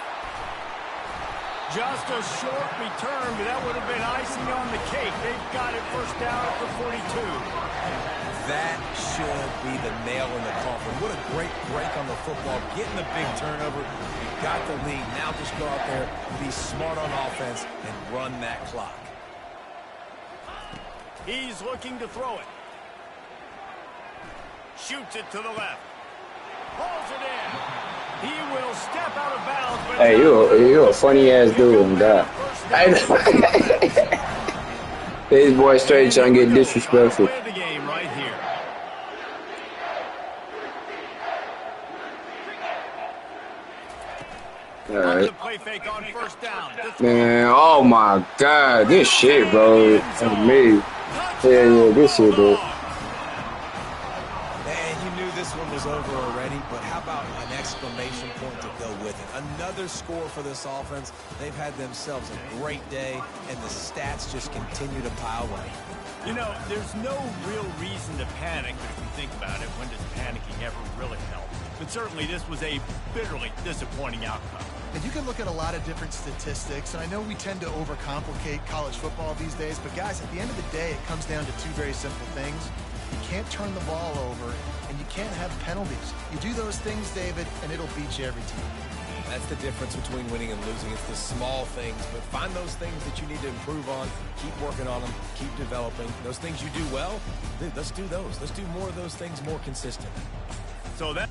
A: Just a short return, but that would have been icing on the cake. They've got it 1st down at the 42.
C: That should be the nail in the coffin. What a great break on the football. Getting the big turnover. You got the lead. Now just go out there, be smart on offense, and run that clock.
A: He's looking to throw it. Shoots it to the left. Pulls it in. He will step out of bounds. But
F: Hey, you a funny ass dude, God. This boy straight trying to get disrespectful.
A: Play the game right here.
F: All right.
A: Play fake on 1st down.
F: Man, oh my God, this shit, bro. That's me. Yeah, this shit, bro.
C: Man, you knew this one was over already, but how about an exclamation point to go with it? Another score for this offense. They've had themselves a great day, and the stats just continue to pile up.
A: You know, there's no real reason to panic, but if you think about it, when does panicking ever really help? But certainly this was a bitterly disappointing outcome.
B: And you can look at a lot of different statistics, and I know we tend to overcomplicate college football these days, but guys, at the end of the day, it comes down to 2 very simple things. You can't turn the ball over, and you can't have penalties. You do those things, David, and it'll beat you every time.
C: That's the difference between winning and losing. It's the small things, but find those things that you need to improve on. Keep working on them. Keep developing. Those things you do well, dude, let's do those. Let's do more of those things more consistently.
A: So that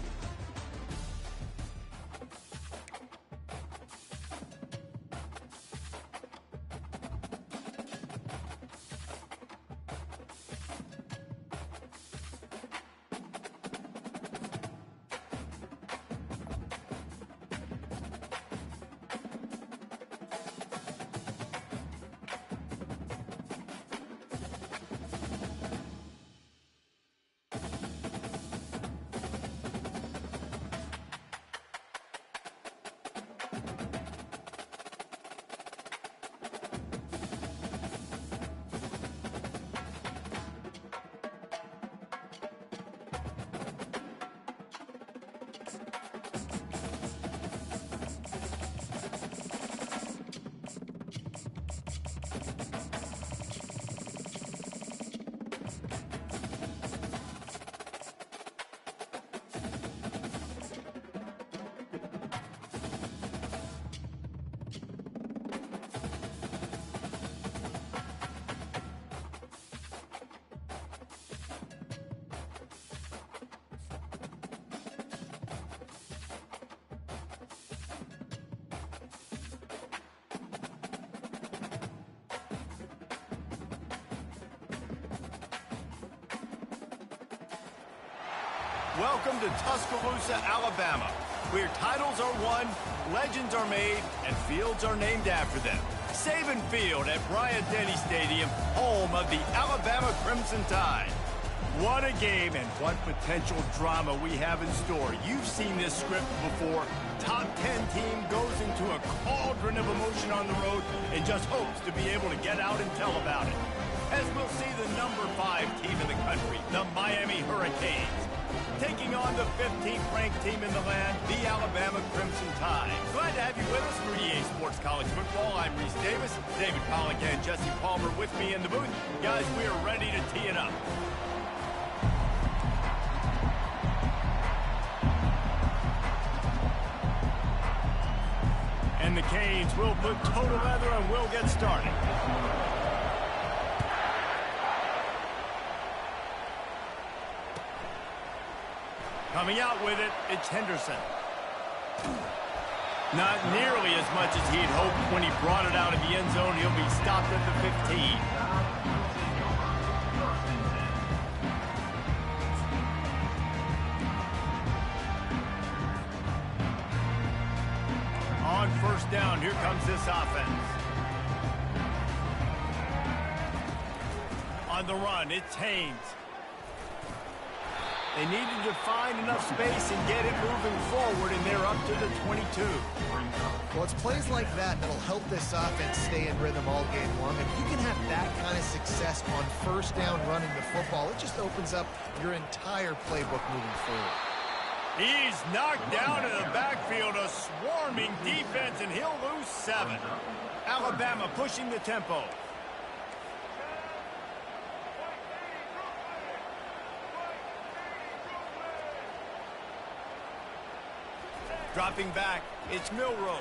A: Welcome to Tuscaloosa, Alabama, where titles are won, legends are made, and fields are named after them. Saban Field at Bryant-Denny Stadium, home of the Alabama Crimson Tide. What a game and what potential drama we have in store. You've seen this script before. Top 10 team goes into a cauldron of emotion on the road and just hopes to be able to get out and tell about it. As we'll see the number 5 team in the country, the Miami Hurricanes, taking on the 15th ranked team in the land, the Alabama Crimson Tide. Glad to have you with us for EA Sports College Football. I'm Reese Davis, David Pollack and Jesse Palmer with me in the booth. Guys, we are ready to tee it up. And the Canes will put total leather and we'll get started. Coming out with it, it's Henderson. Not nearly as much as he'd hoped when he brought it out of the end zone. He'll be stopped at the 15. On first down, here comes this offense. On the run, it's Haynes. They needed to find enough space and get it moving forward, and they're up to the 22.
B: Well, it's plays like that that'll help this offense stay in rhythm all game long. If you can have that kind of success on first down running the football, it just opens up your entire playbook moving forward.
A: He's knocked down in the backfield, a swarming defense, and he'll lose 7. Alabama pushing the tempo. Dropping back, it's Milroe.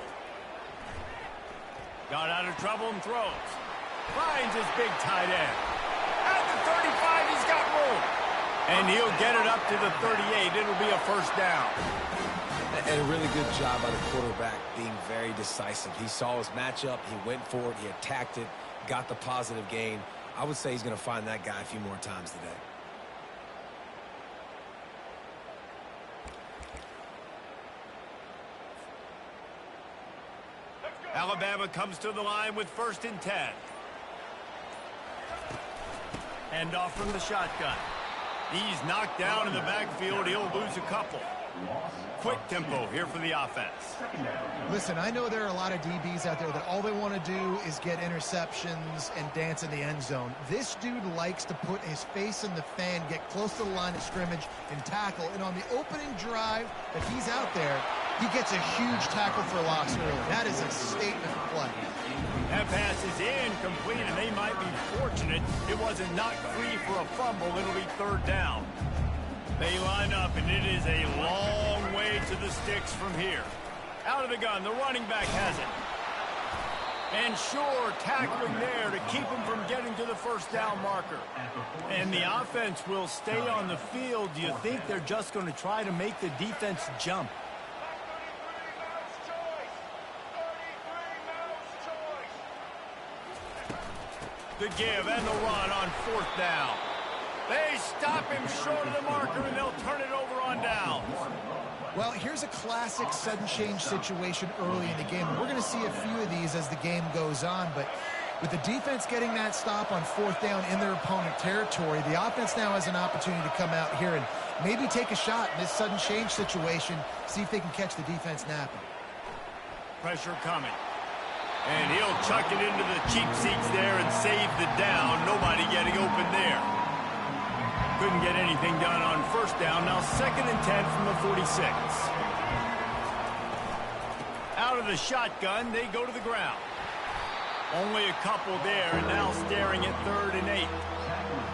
A: Got out of trouble and throws. Finds his big tight end. At the 35, he's got room. And he'll get it up to the 38. It'll be a first down.
C: And a really good job by the quarterback being very decisive. He saw his matchup, he went for it, he attacked it, got the positive gain. I would say he's going to find that guy a few more times today.
A: Alabama comes to the line with 1st and 10. Hand off from the shotgun. He's knocked down in the backfield. He'll lose a couple. Quick tempo here for the offense.
B: Listen, I know there are a lot of DBs out there that all they want to do is get interceptions and dance in the end zone. This dude likes to put his face in the fan, get close to the line of scrimmage, and tackle. And on the opening drive that he's out there, he gets a huge tackle for loss early. That is a statement play.
A: That pass is incomplete, and they might be fortunate it wasn't knocked free for a fumble. It'll be 3rd down. They line up, and it is a long way to the sticks from here. Out of the gun, the running back has it. And sure, tackling there to keep him from getting to the first down marker. And the offense will stay on the field. Do you think they're just going to try to make the defense jump? The give and the run on 4th down. They stop him short of the marker, and they'll turn it over on down.
B: Well, here's a classic sudden change situation early in the game. We're going to see a few of these as the game goes on, but with the defense getting that stop on 4th down in their opponent territory, the offense now has an opportunity to come out here and maybe take a shot in this sudden change situation, see if they can catch the defense napping.
A: Pressure coming. And he'll chuck it into the cheap seats there and save the down. Nobody getting open there. Couldn't get anything done on 1st down. Now 2nd and 10 from the 46. Out of the shotgun, they go to the ground. Only a couple there, and now staring at 3rd and 8.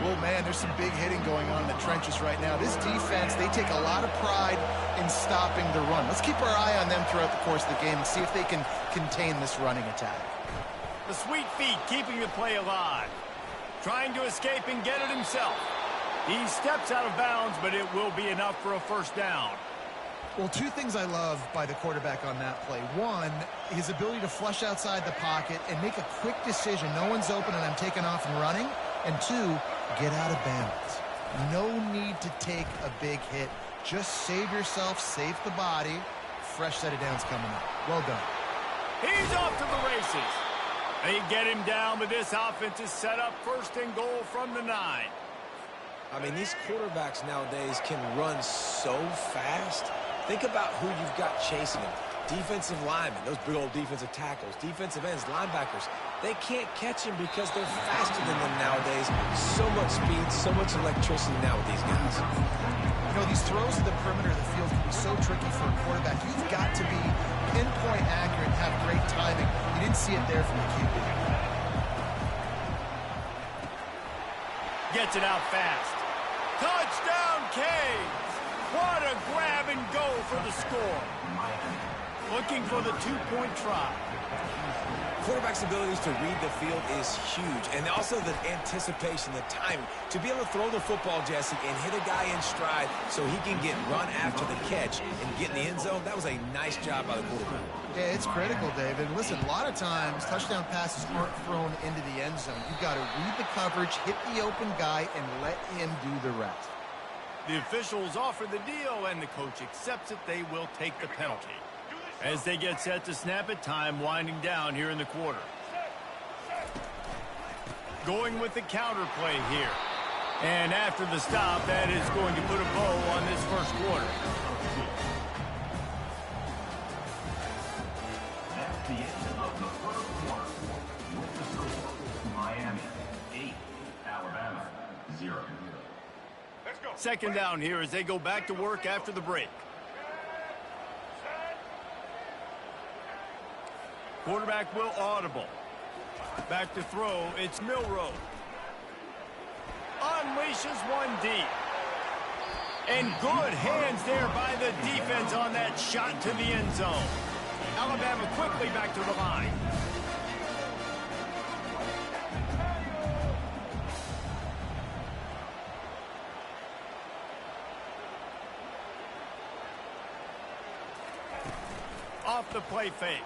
B: Well, man, there's some big hitting going on in the trenches right now. This defense, they take a lot of pride in stopping the run. Let's keep our eye on them throughout the course of the game and see if they can contain this running attack.
A: The sweet feet keeping the play alive. Trying to escape and get it himself. He steps out of bounds, but it will be enough for a first down.
B: Well, 2 things I love by the quarterback on that play. 1, his ability to flush outside the pocket and make a quick decision. No one's open and I'm taking off and running. And 2, get out of bounds. No need to take a big hit. Just save yourself, save the body. Fresh set of downs coming up. Well done.
A: He's off to the races. They get him down, but this offense is set up first and goal from the 9.
C: I mean, these quarterbacks nowadays can run so fast. Think about who you've got chasing them. Defensive linemen, those big old defensive tackles, defensive ends, linebackers. They can't catch him because they're faster than them nowadays. So much speed, so much electricity now with these guys.
B: You know, these throws to the perimeter of the field can be so tricky for a quarterback. You've got to be pinpoint accurate and have great timing. You didn't see it there from the QB.
A: Gets it out fast. Touchdown, Canes! What a grab and go for the score. Looking for the 2-point try.
C: Quarterback's abilities to read the field is huge, and also the anticipation, the timing. To be able to throw the football, Jesse, and hit a guy in stride so he can get run after the catch and get in the end zone, that was a nice job by the quarterback.
B: Yeah, it's critical, David. Listen, a lot of times, touchdown passes aren't thrown into the end zone. You've got to read the coverage, hit the open guy, and let him do the rest.
A: The officials offer the deal, and the coach accepts it. They will take the penalty. As they get set to snap it, time winding down here in the quarter. Going with the counter play here. And after the stop, that is going to put a bow on this first quarter.
D: That's the end of the first quarter. With the score, Miami 8, Alabama 0.
E: Let's go.
A: Second down here as they go back to work after the break. Quarterback will audible. Back to throw, it's Milroe. Unleashes one deep. And good hands there by the defense on that shot to the end zone. Alabama quickly back to the line. Off the play fake.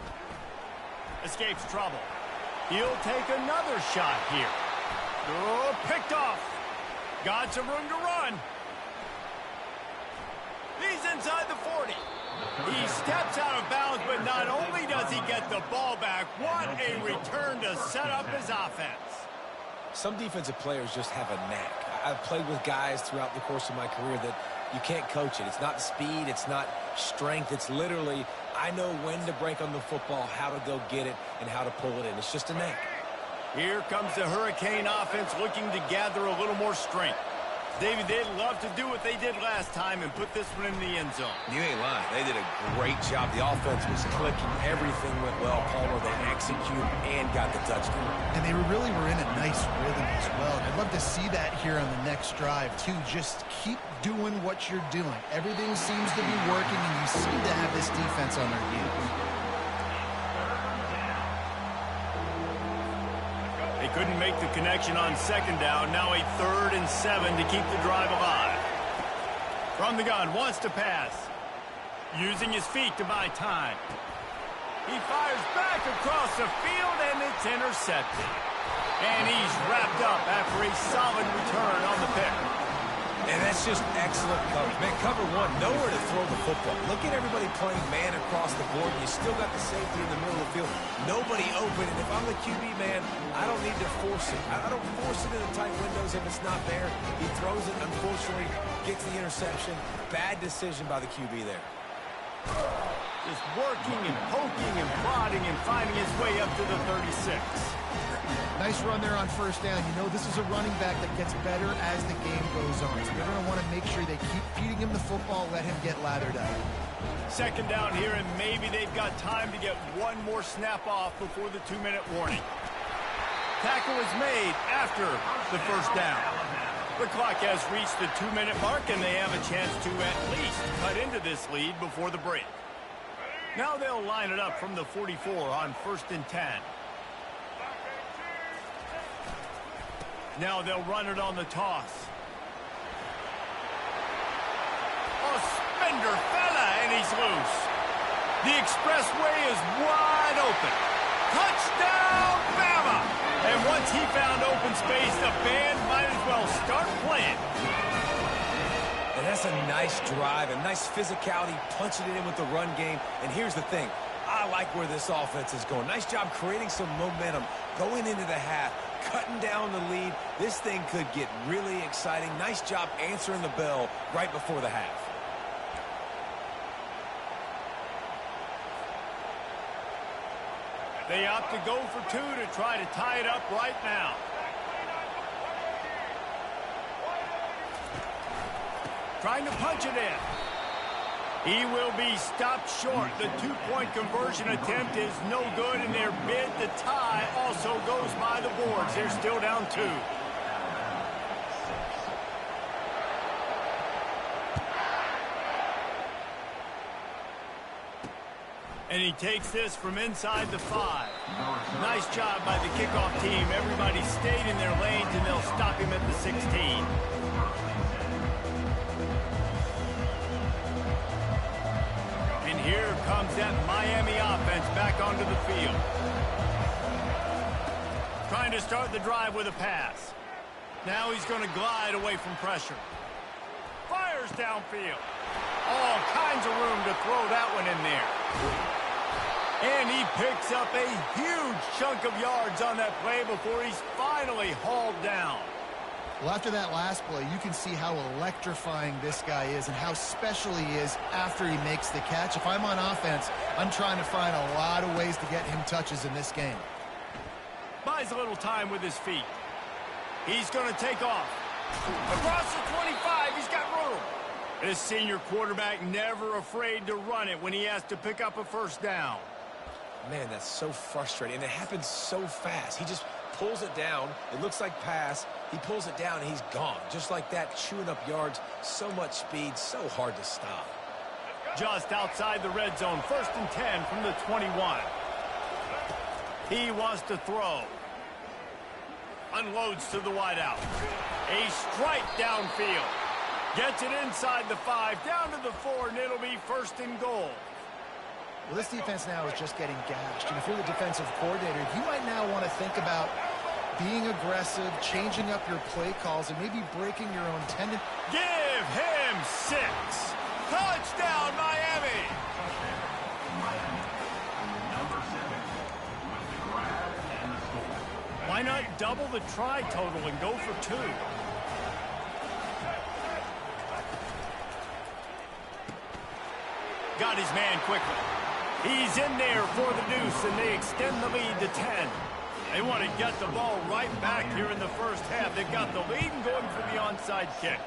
A: Escapes trouble. He'll take another shot here. Oh, picked off. Got some room to run. He's inside the 40. He steps out of bounds, but not only does he get the ball back, what a return to set up his offense.
C: Some defensive players just have a knack. I've played with guys throughout the course of my career that you can't coach it. It's not speed. It's not strength. It's literally, I know when to break on the football, how to go get it, and how to pull it in. It's just a knack.
A: Here comes the Hurricane offense looking to gather a little more strength. David, they'd love to do what they did last time and put this one in the end zone.
C: You ain't lying. They did a great job. The offense was clicking. Everything went well. Palmer, they executed and got the touchdown.
B: And they really were in a nice rhythm as well. And I'd love to see that here on the next drive, too. Just keep doing what you're doing. Everything seems to be working, and you seem to have this defense on their heels.
A: They couldn't make the connection on second down. Now a 3rd and 7 to keep the drive alive. From the gun, wants to pass. Using his feet to buy time. He fires back across the field, and it's intercepted. And he's wrapped up after a solid return on the pick.
C: And that's just excellent coverage. Man, cover one, nowhere to throw the football. Look at everybody playing man across the board. You still got the safety in the middle of the field. Nobody open. And if I'm the QB, man, I don't need to force it. I don't force it in the tight windows if it's not there. He throws it, unfortunately, gets the interception. Bad decision by the QB there.
A: Just working and poking and prodding and finding his way up to the 36.
B: Nice run there on first down. You know, this is a running back that gets better as the game goes on. So they're going to want to make sure they keep feeding him the football, let him get lathered up.
A: Second down here, and maybe they've got time to get one more snap off before the 2-minute warning. Tackle is made after the first down. The clock has reached the 2-minute mark, and they have a chance to at least cut into this lead before the break. Now they'll line it up from the 44 on 1st and 10. Now they'll run it on the toss. A spender fella, and he's loose. The expressway is wide open. Touchdown, Bama! And once he found open space, the band might as well start playing.
C: that's a nice drive, a nice physicality, punching it in with the run game. And here's the thing. I like where this offense is going. Nice job creating some momentum, going into the half, cutting down the lead. This thing could get really exciting. Nice job answering the bell right before the half.
A: They opt to go for two to try to tie it up right now. Trying to punch it in. He will be stopped short. The two-point conversion attempt is no good, and their bid to tie also goes by the boards. They're still down 2. And he takes this from inside the 5. Nice job by the kickoff team. Everybody stayed in their lanes, and they'll stop him at the 16. And here comes that Miami offense back onto the field. Trying to start the drive with a pass. Now he's going to glide away from pressure. Fires downfield. All kinds of room to throw that one in there. And he picks up a huge chunk of yards on that play before he's finally hauled down.
B: Well, after that last play, you can see how electrifying this guy is and how special he is after he makes the catch. If I'm on offense, I'm trying to find a lot of ways to get him touches in this game.
A: Buys a little time with his feet. He's going to take off. Across the 25, he's got room. This senior quarterback never afraid to run it when he has to pick up a first down.
C: Man, that's so frustrating, and it happens so fast. He just pulls it down. It looks like pass. He pulls it down, and he's gone. Just like that, chewing up yards. So much speed, so hard to stop.
A: Just outside the red zone, 1st and 10 from the 21. He wants to throw. Unloads to the wideout. A strike downfield. Gets it inside the 5, down to the 4, and it'll be 1st and goal.
B: Well, this defense now is just getting gashed. And if you're the defensive coordinator, you might now want to think about being aggressive, changing up your play calls, and maybe breaking your own tendency.
A: Give him 6. Touchdown, Miami.
D: Number 7 with the grab and the score.
A: Why not double the try total and go for 2? Got his man quickly. He's in there for the deuce, and they extend the lead to 10. They want to get the ball right back here in the first half. They've got the lead and going for the onside kick.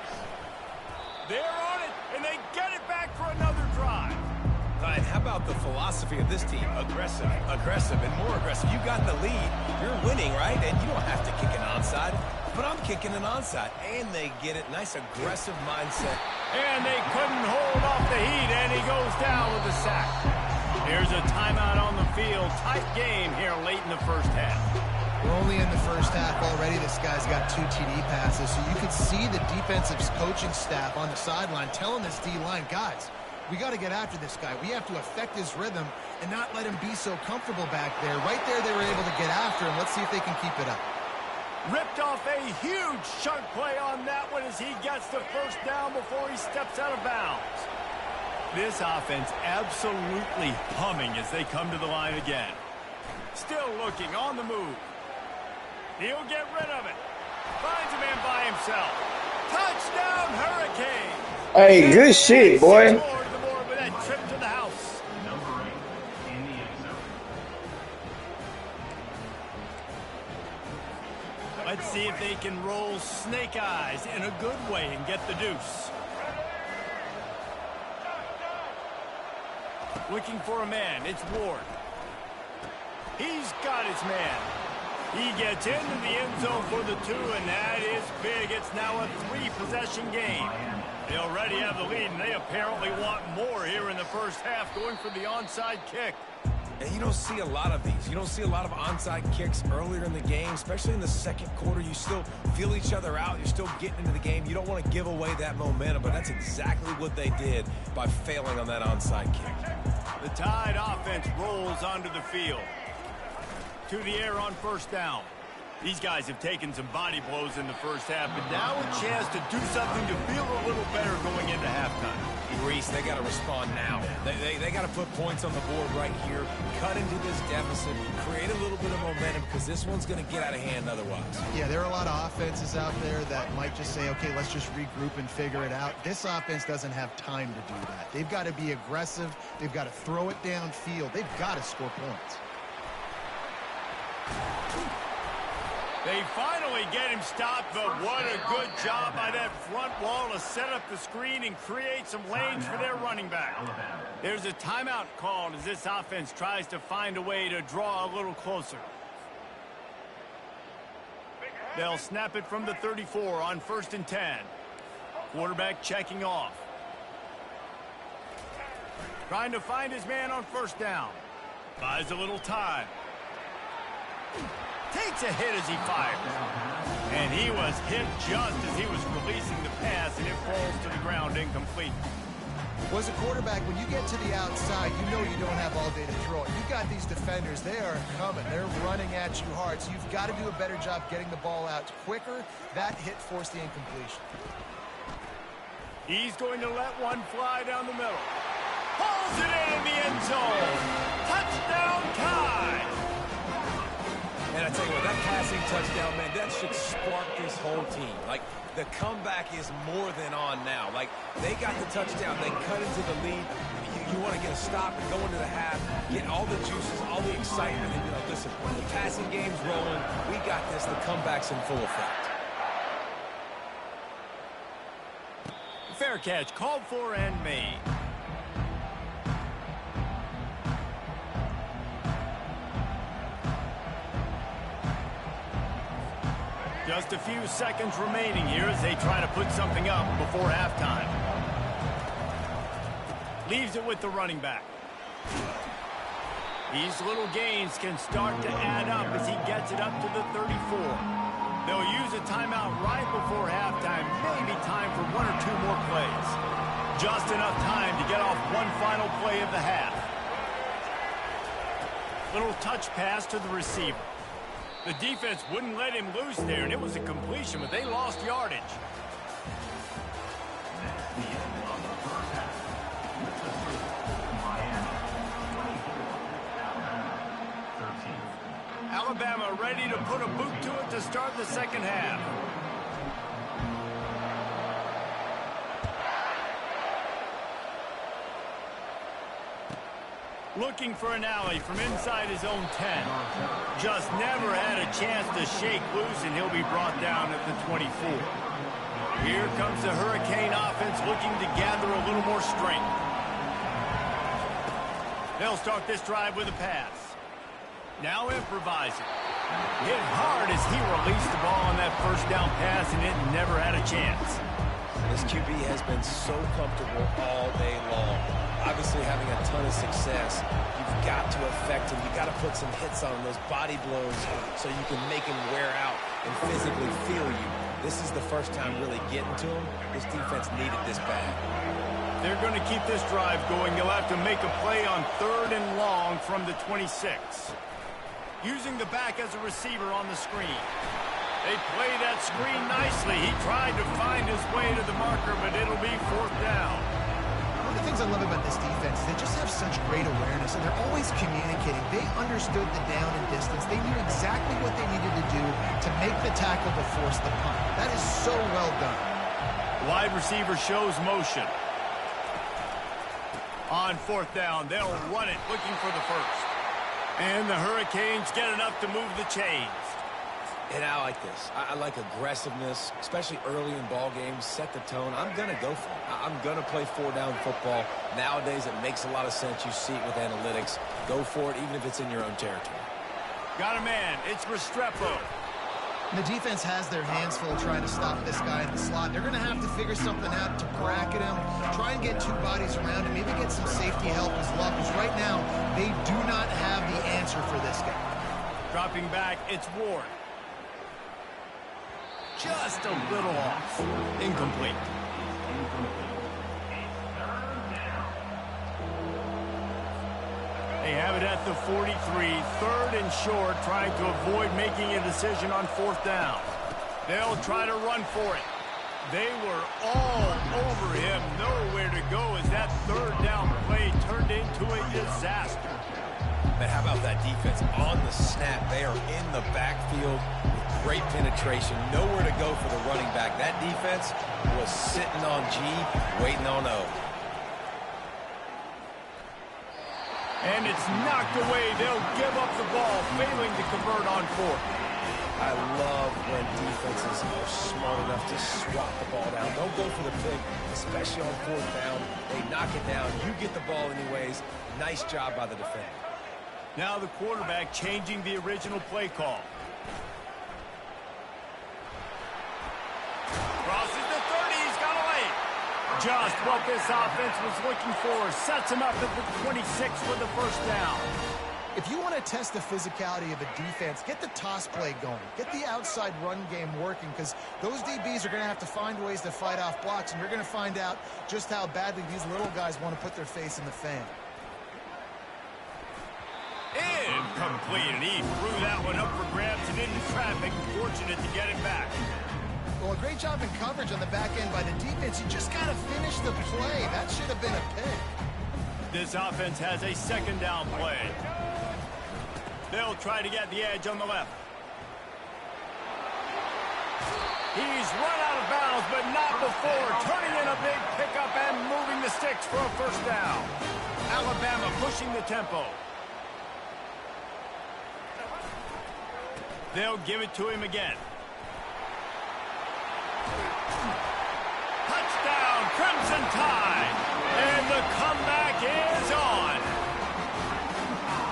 A: They're on it, and they get it back for another drive.
C: All right, how about the philosophy of this team? Aggressive, aggressive, and more aggressive. You got the lead. You're winning, right? And you don't have to kick an onside. But I'm kicking an onside. And they get it. Nice aggressive mindset.
A: And they couldn't hold off the heat, and he goes down with a sack. Here's a timeout on the field. Tight game here late in the first half.
B: We're only in the first half already. This guy's got 2 TD passes. So you could see the defensive coaching staff on the sideline telling this D-line, guys, we got to get after this guy. We have to affect his rhythm and not let him be so comfortable back there. Right there, they were able to get after him. Let's see if they can keep it up.
A: Ripped off a huge chunk play on that one as he gets the first down before he steps out of bounds. This offense absolutely humming as they come to the line again. Still looking on the move. He'll get rid of it. Finds a man by himself. Touchdown, Hurricane.
F: Hey, good shit, boy.
A: With that trip to the house.
D: Number 8 in the end zone.
A: Let's see if they can roll snake eyes in a good way and get the deuce. Looking for a man. It's Ward. He's got his man. He gets into the end zone for the 2, and that is big. It's now a 3-possession game. They already have the lead, and they apparently want more here in the first half, going for the onside kick.
C: And you don't see a lot of these. You don't see a lot of onside kicks earlier in the game, especially in the second quarter. You still feel each other out. You're still getting into the game. You don't want to give away that momentum, but that's exactly what they did by failing on that onside kick.
A: The Tide offense rolls onto the field. To the air on first down. These guys have taken some body blows in the first half, but now a chance to do something to feel a little better going into
C: they got to respond now. They got to put points on the board right here, cut into this deficit, create a little bit of momentum, because this one's going to get out of hand otherwise.
B: Yeah, there are a lot of offenses out there that might just say, okay, let's just regroup and figure it out. This offense doesn't have time to do that. They've got to be aggressive. They've got to throw it downfield. They've got to score points.
A: They finally get him stopped, but what a good job by that front wall to set up the screen and create some lanes for their running back. There's a timeout called as this offense tries to find a way to draw a little closer. They'll snap it from the 34 on 1st and 10. Quarterback checking off. Trying to find his man on 1st down. Buys a little time. Takes a hit as he fires. And he was hit just as he was releasing the pass, and it falls to the ground incomplete.
B: Well, as a quarterback, when you get to the outside, you know you don't have all day to throw it. You've got these defenders. They are coming. They're running at you hard, so you've got to do a better job getting the ball out quicker. That hit forced the incompletion.
A: He's going to let one fly down the middle. Pulls it in the end zone. Touchdown, Tide.
C: And I tell you what, that passing touchdown, man, that should spark this whole team. Like, the comeback is more than on now. Like, they got the touchdown. They cut into the lead. You want to get a stop and go into the half, get all the juices, all the excitement, and be like, listen, the passing game's rolling. We got this. The comeback's in full effect.
A: Fair catch, called for and made. Just a few seconds remaining here as they try to put something up before halftime. Leaves it with the running back. These little gains can start to add up as he gets it up to the 34. They'll use a timeout right before halftime, maybe time for 1 or 2 more plays. Just enough time to get off one final play of the half. Little touch pass to the receiver. The defense wouldn't let him loose there, and it was a completion, but they lost yardage.
D: That's the end of the first half. Miami 24,
A: Alabama ready to put a boot to it to start the second half. Looking for an alley from inside his own 10. Just never had a chance to shake loose, and he'll be brought down at the 24. Here comes the Hurricane offense looking to gather a little more strength. They'll start this drive with a pass. Now improvising. Hit hard as he released the ball on that first down pass, and it never had a chance.
C: This QB has been so comfortable all day long. Obviously having a ton of success. You've got to affect him. You've got to put some hits on him, those body blows, so you can make him wear out and physically feel you. This is the first time really getting to him. This defense needed this bad.
A: They're going to keep this drive going. They'll have to make a play on 3rd and long from the 26. Using the back as a receiver on the screen. They play that screen nicely. He tried to find his way to the marker, but it'll be 4th down.
B: One of the things I love about this defense is they just have such great awareness, and they're always communicating. They understood the down and distance. They knew exactly what they needed to do to make the tackle to force the punt. That is so well done.
A: Wide receiver shows motion. On 4th down, they'll run it, looking for the first. And the Hurricanes get enough to move the chains.
C: And I like this. I like aggressiveness, especially early in ball games. Set the tone. I'm going to go for it. I'm going to play 4-down football. Nowadays, it makes a lot of sense. You see it with analytics. Go for it, even if it's in your own territory.
A: Got a man. It's Restrepo.
B: The defense has their hands full trying to stop this guy in the slot. They're going to have to figure something out to bracket him, try and get 2 bodies around him, maybe get some safety help as well, because right now, they do not have the answer for this guy.
A: Dropping back, it's Ward. Just a little off. Incomplete. They have it at the 43, 3rd and short, trying to avoid making a decision on 4th down. They'll try to run for it. They were all over him, nowhere to go as that
C: about that defense on the snap? They are in the backfield with great penetration, nowhere to go for the running back. That defense was sitting on G, waiting on O.
A: And it's knocked away. They'll give up the ball, failing to convert on fourth.
C: I love when defenses are smart enough to swat the ball down. Don't go for the pick, especially on fourth down. They knock it down. You get the ball anyways. Nice job by the defender.
A: Now the quarterback changing the original play call. Crosses the 30. He's got a lane. Just what this offense was looking for. Sets him up at the 26 for the first down.
B: If you want to test the physicality of a defense, get the toss play going. Get the outside run game working, because those DBs are going to have to find ways to fight off blocks, and you're going to find out just how badly these little guys want to put their face in the fan.
A: Incomplete, and he threw that one up for grabs and into traffic. Fortunate to get it back.
B: Well, a great job in coverage on the back end by the defense. You just got to finish the play. That should have been a pick.
A: This offense has a second down play. They'll try to get the edge on the left. He's run out of bounds, but not before. Turning in a big pickup and moving the sticks for a first down. Alabama pushing the tempo. They'll give it to him again. Touchdown, Crimson Tide. And the comeback is on.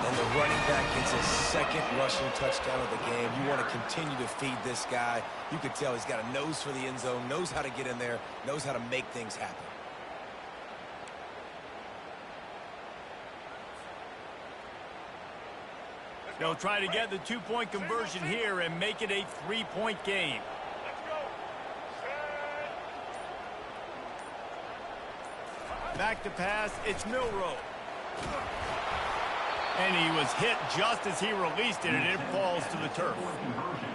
C: And the running back gets his second rushing touchdown of the game. You want to continue to feed this guy. You could tell he's got a nose for the end zone, knows how to get in there, knows how to make things happen.
A: They'll try to get the two-point conversion here and make it a three-point game. Back to pass, it's Milroe. And he was hit just as he released it, and it falls to the turf.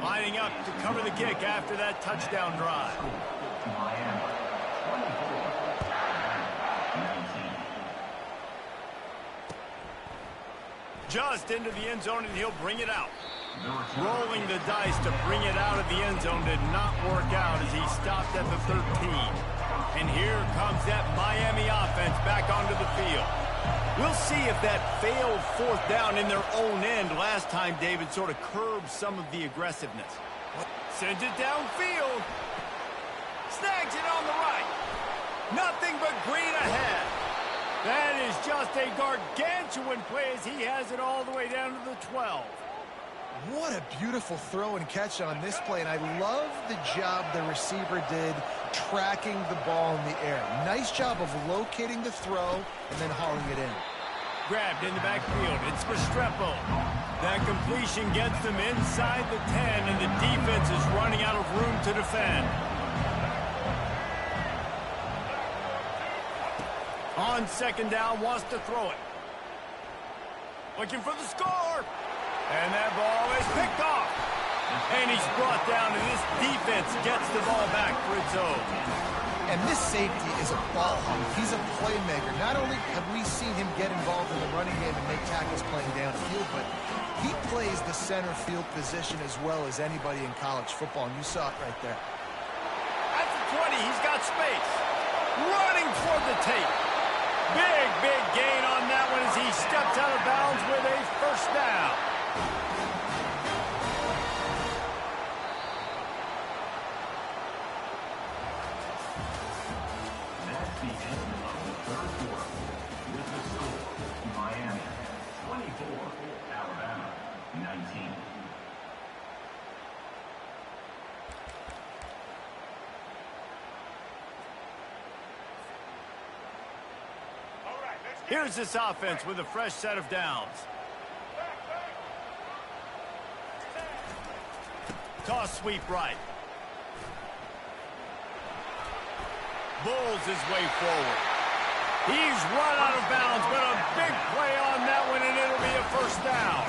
A: Lining up to cover the kick after that touchdown drive. Just into the end zone, and he'll bring it out. Rolling the dice to bring it out of the end zone did not work out as he stopped at the 13. And here comes that Miami offense back onto the field. We'll see if that failed fourth down in their own end last time, David, sort of curbed some of the aggressiveness. Sends it downfield. Snags it on the right. Nothing but green ahead. That is just a gargantuan play as he has it all the way down to the 12.
B: What a beautiful throw and catch on this play, and I love the job the receiver did tracking the ball in the air. Nice job of locating the throw and then hauling it in.
A: Grabbed in the backfield. It's Restrepo. That completion gets them inside the 10, and the defense is running out of room to defend. On second down, wants to throw it. Looking for the score. And that ball is picked off. And he's brought down, and this defense gets the ball back for its own.
B: And this safety is a ball hawk. He's a playmaker. Not only have we seen him get involved in the running game and make tackles playing downfield, but he plays the center field position as well as anybody in college football, and you saw it right there.
A: At the 20, he's got space. Running toward the tape. Big gain on that one as he steps out of bounds with a first down.
D: That's the end of the third quarter. With the score, Miami 24, Alabama 19.
A: Here's this offense with a fresh set of downs. Toss sweep right. Bulls his way forward. He's run out of bounds, but a big play on that one, and it'll be a first down.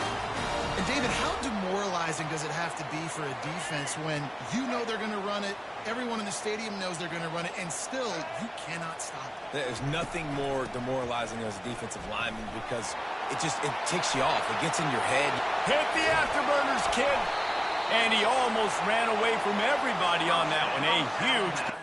B: And David, how demoralizing does it have to be for a defense when you know they're going to run it, everyone in the stadium knows they're going to run it, and still you cannot stop it?
C: There's nothing more demoralizing as a defensive lineman because it ticks you off. It gets in your head.
A: Hit the afterburners, kid. And he almost ran away from everybody on that one. A huge...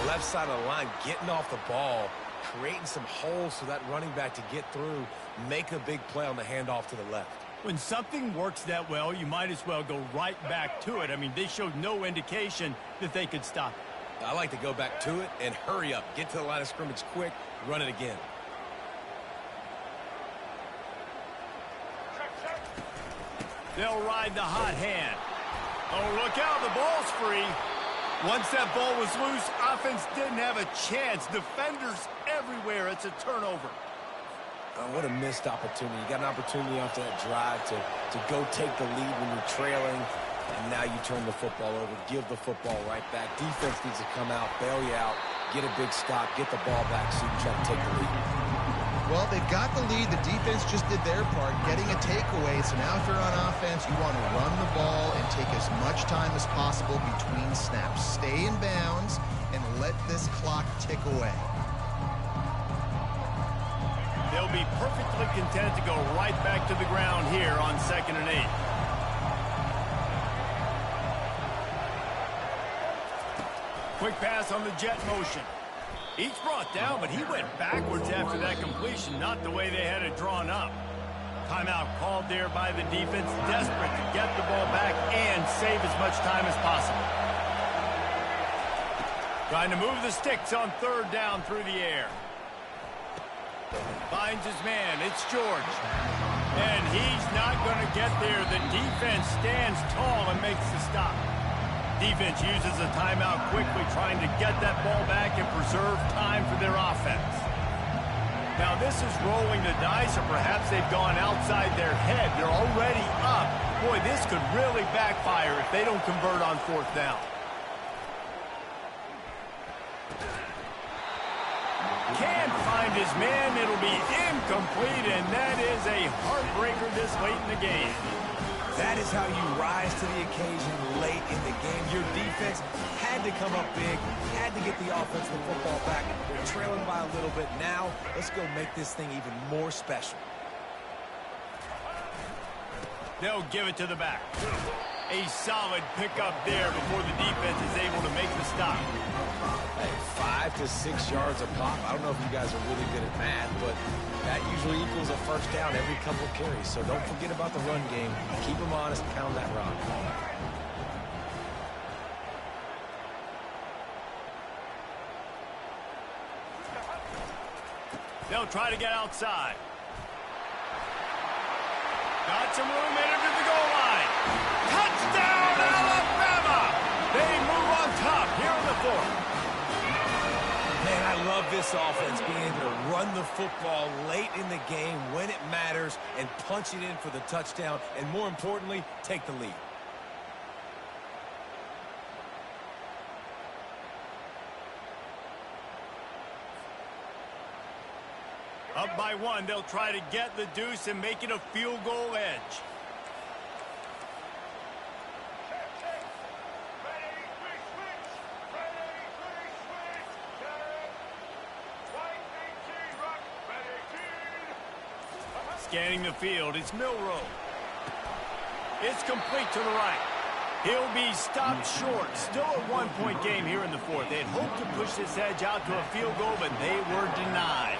C: Left side of the line, getting off the ball, creating some holes for that running back to get through, make a big play on the handoff to the left.
A: When something works that well, you might as well go right back to it. I mean, they showed no indication that they could stop it.
C: I like to go back to it and hurry up. Get to the line of scrimmage quick, run it again.
A: They'll ride the hot hand. Oh, look out, the ball's free. Once that ball was loose, offense didn't have a chance. Defenders everywhere. It's a turnover.
C: Oh, what a missed opportunity. You got an opportunity after that drive to go take the lead when you're trailing, and now you turn the football over, give the football right back. Defense needs to come out, bail you out, get a big stop, get the ball back so you can try to take the lead.
B: Well, they've got the lead. The defense just did their part, getting a takeaway. So now if you're on offense, you want to run the ball and take as much time as possible between snaps. Stay in bounds and let this clock tick away.
A: They'll be perfectly content to go right back to the ground here on 2nd and 8. Quick pass on the jet motion. Each brought down, but he went backwards after that completion, not the way they had it drawn up. Timeout called there by the defense, desperate to get the ball back and save as much time as possible. Trying to move the sticks on 3rd down through the air. Finds his man, it's George. And he's not going to get there. The defense stands tall and makes the stop. Defense uses a timeout quickly, trying to get that ball back and preserve time for their offense. Now this is rolling the dice, or perhaps they've gone outside their head. They're already up. Boy, this could really backfire if they don't convert on 4th down. Can't find his man. It'll be Incomplete, and that is a heartbreaker this late in the game.
C: That is how you rise to the occasion late in the game. Your defense had to come up big, had to get the offense the football back. They're trailing by a little bit now. Let's go make this thing even more special.
A: They'll give it to the back. A solid pickup there before the defense is able to make the stop.
C: Hey, 5 to 6 yards a pop. I don't know if you guys are really good at math, but that usually equals a first down every couple of carries. So don't forget about the run game. Keep them honest, pound that rock.
A: They'll try to get outside. Got some room in it to the goal line. Touchdown, Alabama! They move on top here in the fourth.
C: Man, I love this offense being able to run the football late in the game when it matters and punch it in for the touchdown, and more importantly, take the lead.
A: Up by one, they'll try to get the deuce and make it a field goal edge. Scanning the field, it's Milroe. It's complete to the right. He'll be stopped short. Still a one-point game here in the fourth. They'd hoped to push this edge out to a field goal, but they were denied.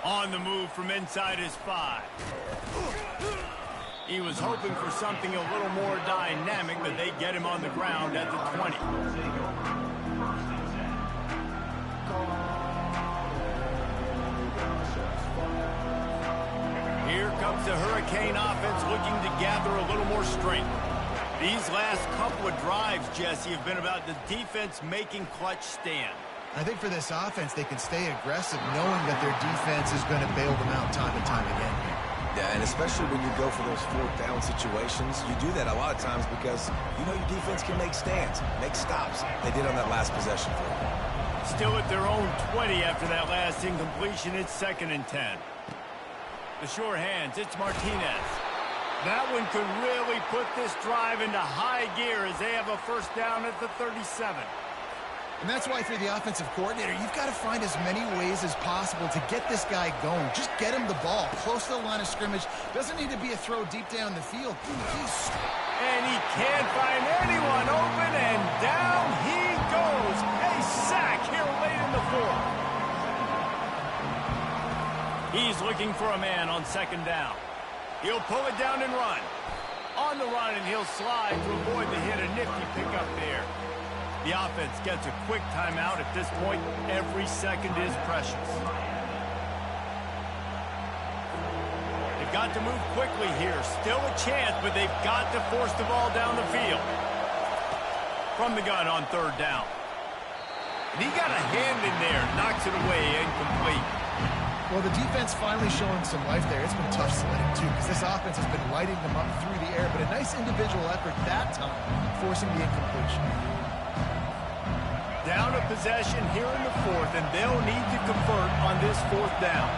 A: On the move from inside his 5. He was hoping for something a little more dynamic, but they get him on the ground at the 20. Here comes the Hurricane offense looking to gather a little more strength. These last couple of drives, Jesse, have been about the defense making clutch stand.
B: I think for this offense, they can stay aggressive knowing that their defense is going to bail them out time and time again.
C: Yeah, and especially when you go for those fourth down situations, you do that a lot of times because you know your defense can make stands, make stops. They did on that last possession for them.
A: Still at their own 20 after that last incompletion. It's 2nd and 10. The sure hands, it's Martinez. That one could really put this drive into high gear as they have a first down at the 37.
B: And that's why, if you're the offensive coordinator, you've got to find as many ways as possible to get this guy going. Just get him the ball close to the line of scrimmage. Doesn't need to be a throw deep down the field.
A: And he can't find anyone open, and down he goes. A sack here late in the fourth. He's looking for a man on 2nd down. He'll pull it down and run. On the run, and he'll slide to avoid the hit. A nifty pickup there. The offense gets a quick timeout at this point. Every second is precious. They've got to move quickly here. Still a chance, but they've got to force the ball down the field. From the gun on 3rd down. And he got a hand in there. Knocks it away, incomplete.
B: Well, the defense finally showing some life there. It's been tough sledding, too, because this offense has been lighting them up through the air. But a nice individual effort that time, forcing the incompletion.
A: Down a possession here in the fourth, and they'll need to convert on this 4th down.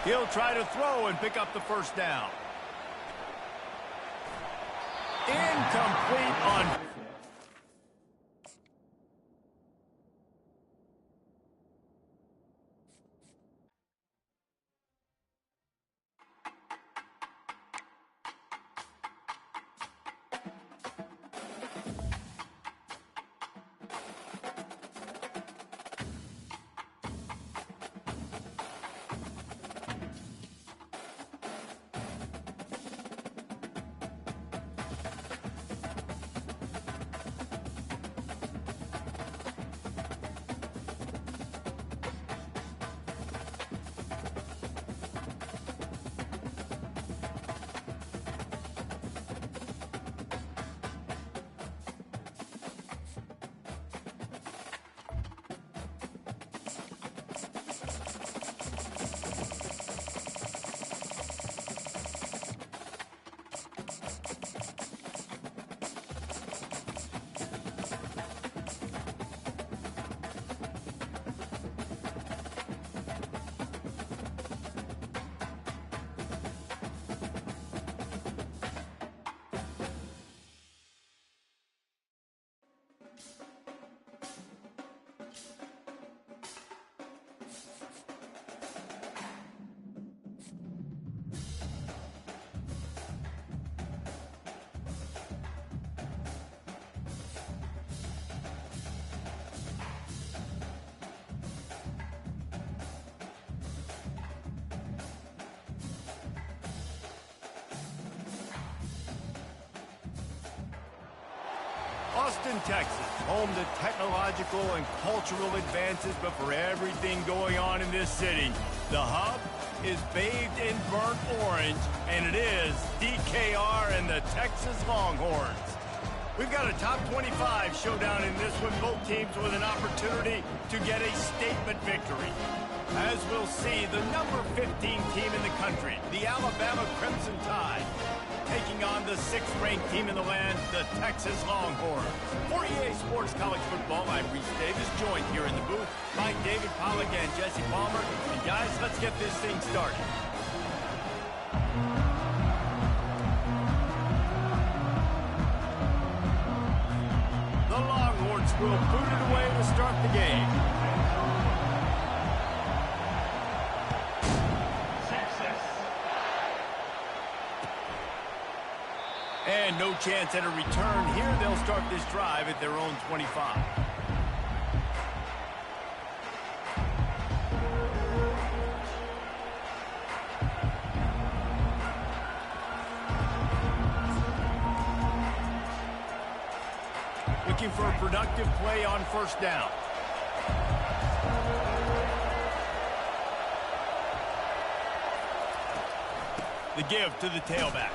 A: He'll try to throw and pick up the first down. Incomplete on... Austin, Texas, home to technological and cultural advances, but for everything going on in this city, the hub is bathed in burnt orange, and it is DKR and the Texas Longhorns. We've got a top 25 showdown in this one, both teams with an opportunity to get a statement victory. As we'll see, the number 15 team in the country, the Alabama Crimson Tide, taking on the 6th-ranked team in the land, the Texas Longhorns. For EA Sports College Football, I'm Reese Davis, joined here in the booth by David Pollack and Jesse Palmer. And guys, let's get this thing started. The Longhorns will boot it away to start the game. And no chance at a return here. They'll start this drive at their own 25. Looking for a productive play on first down. The give to the tailback.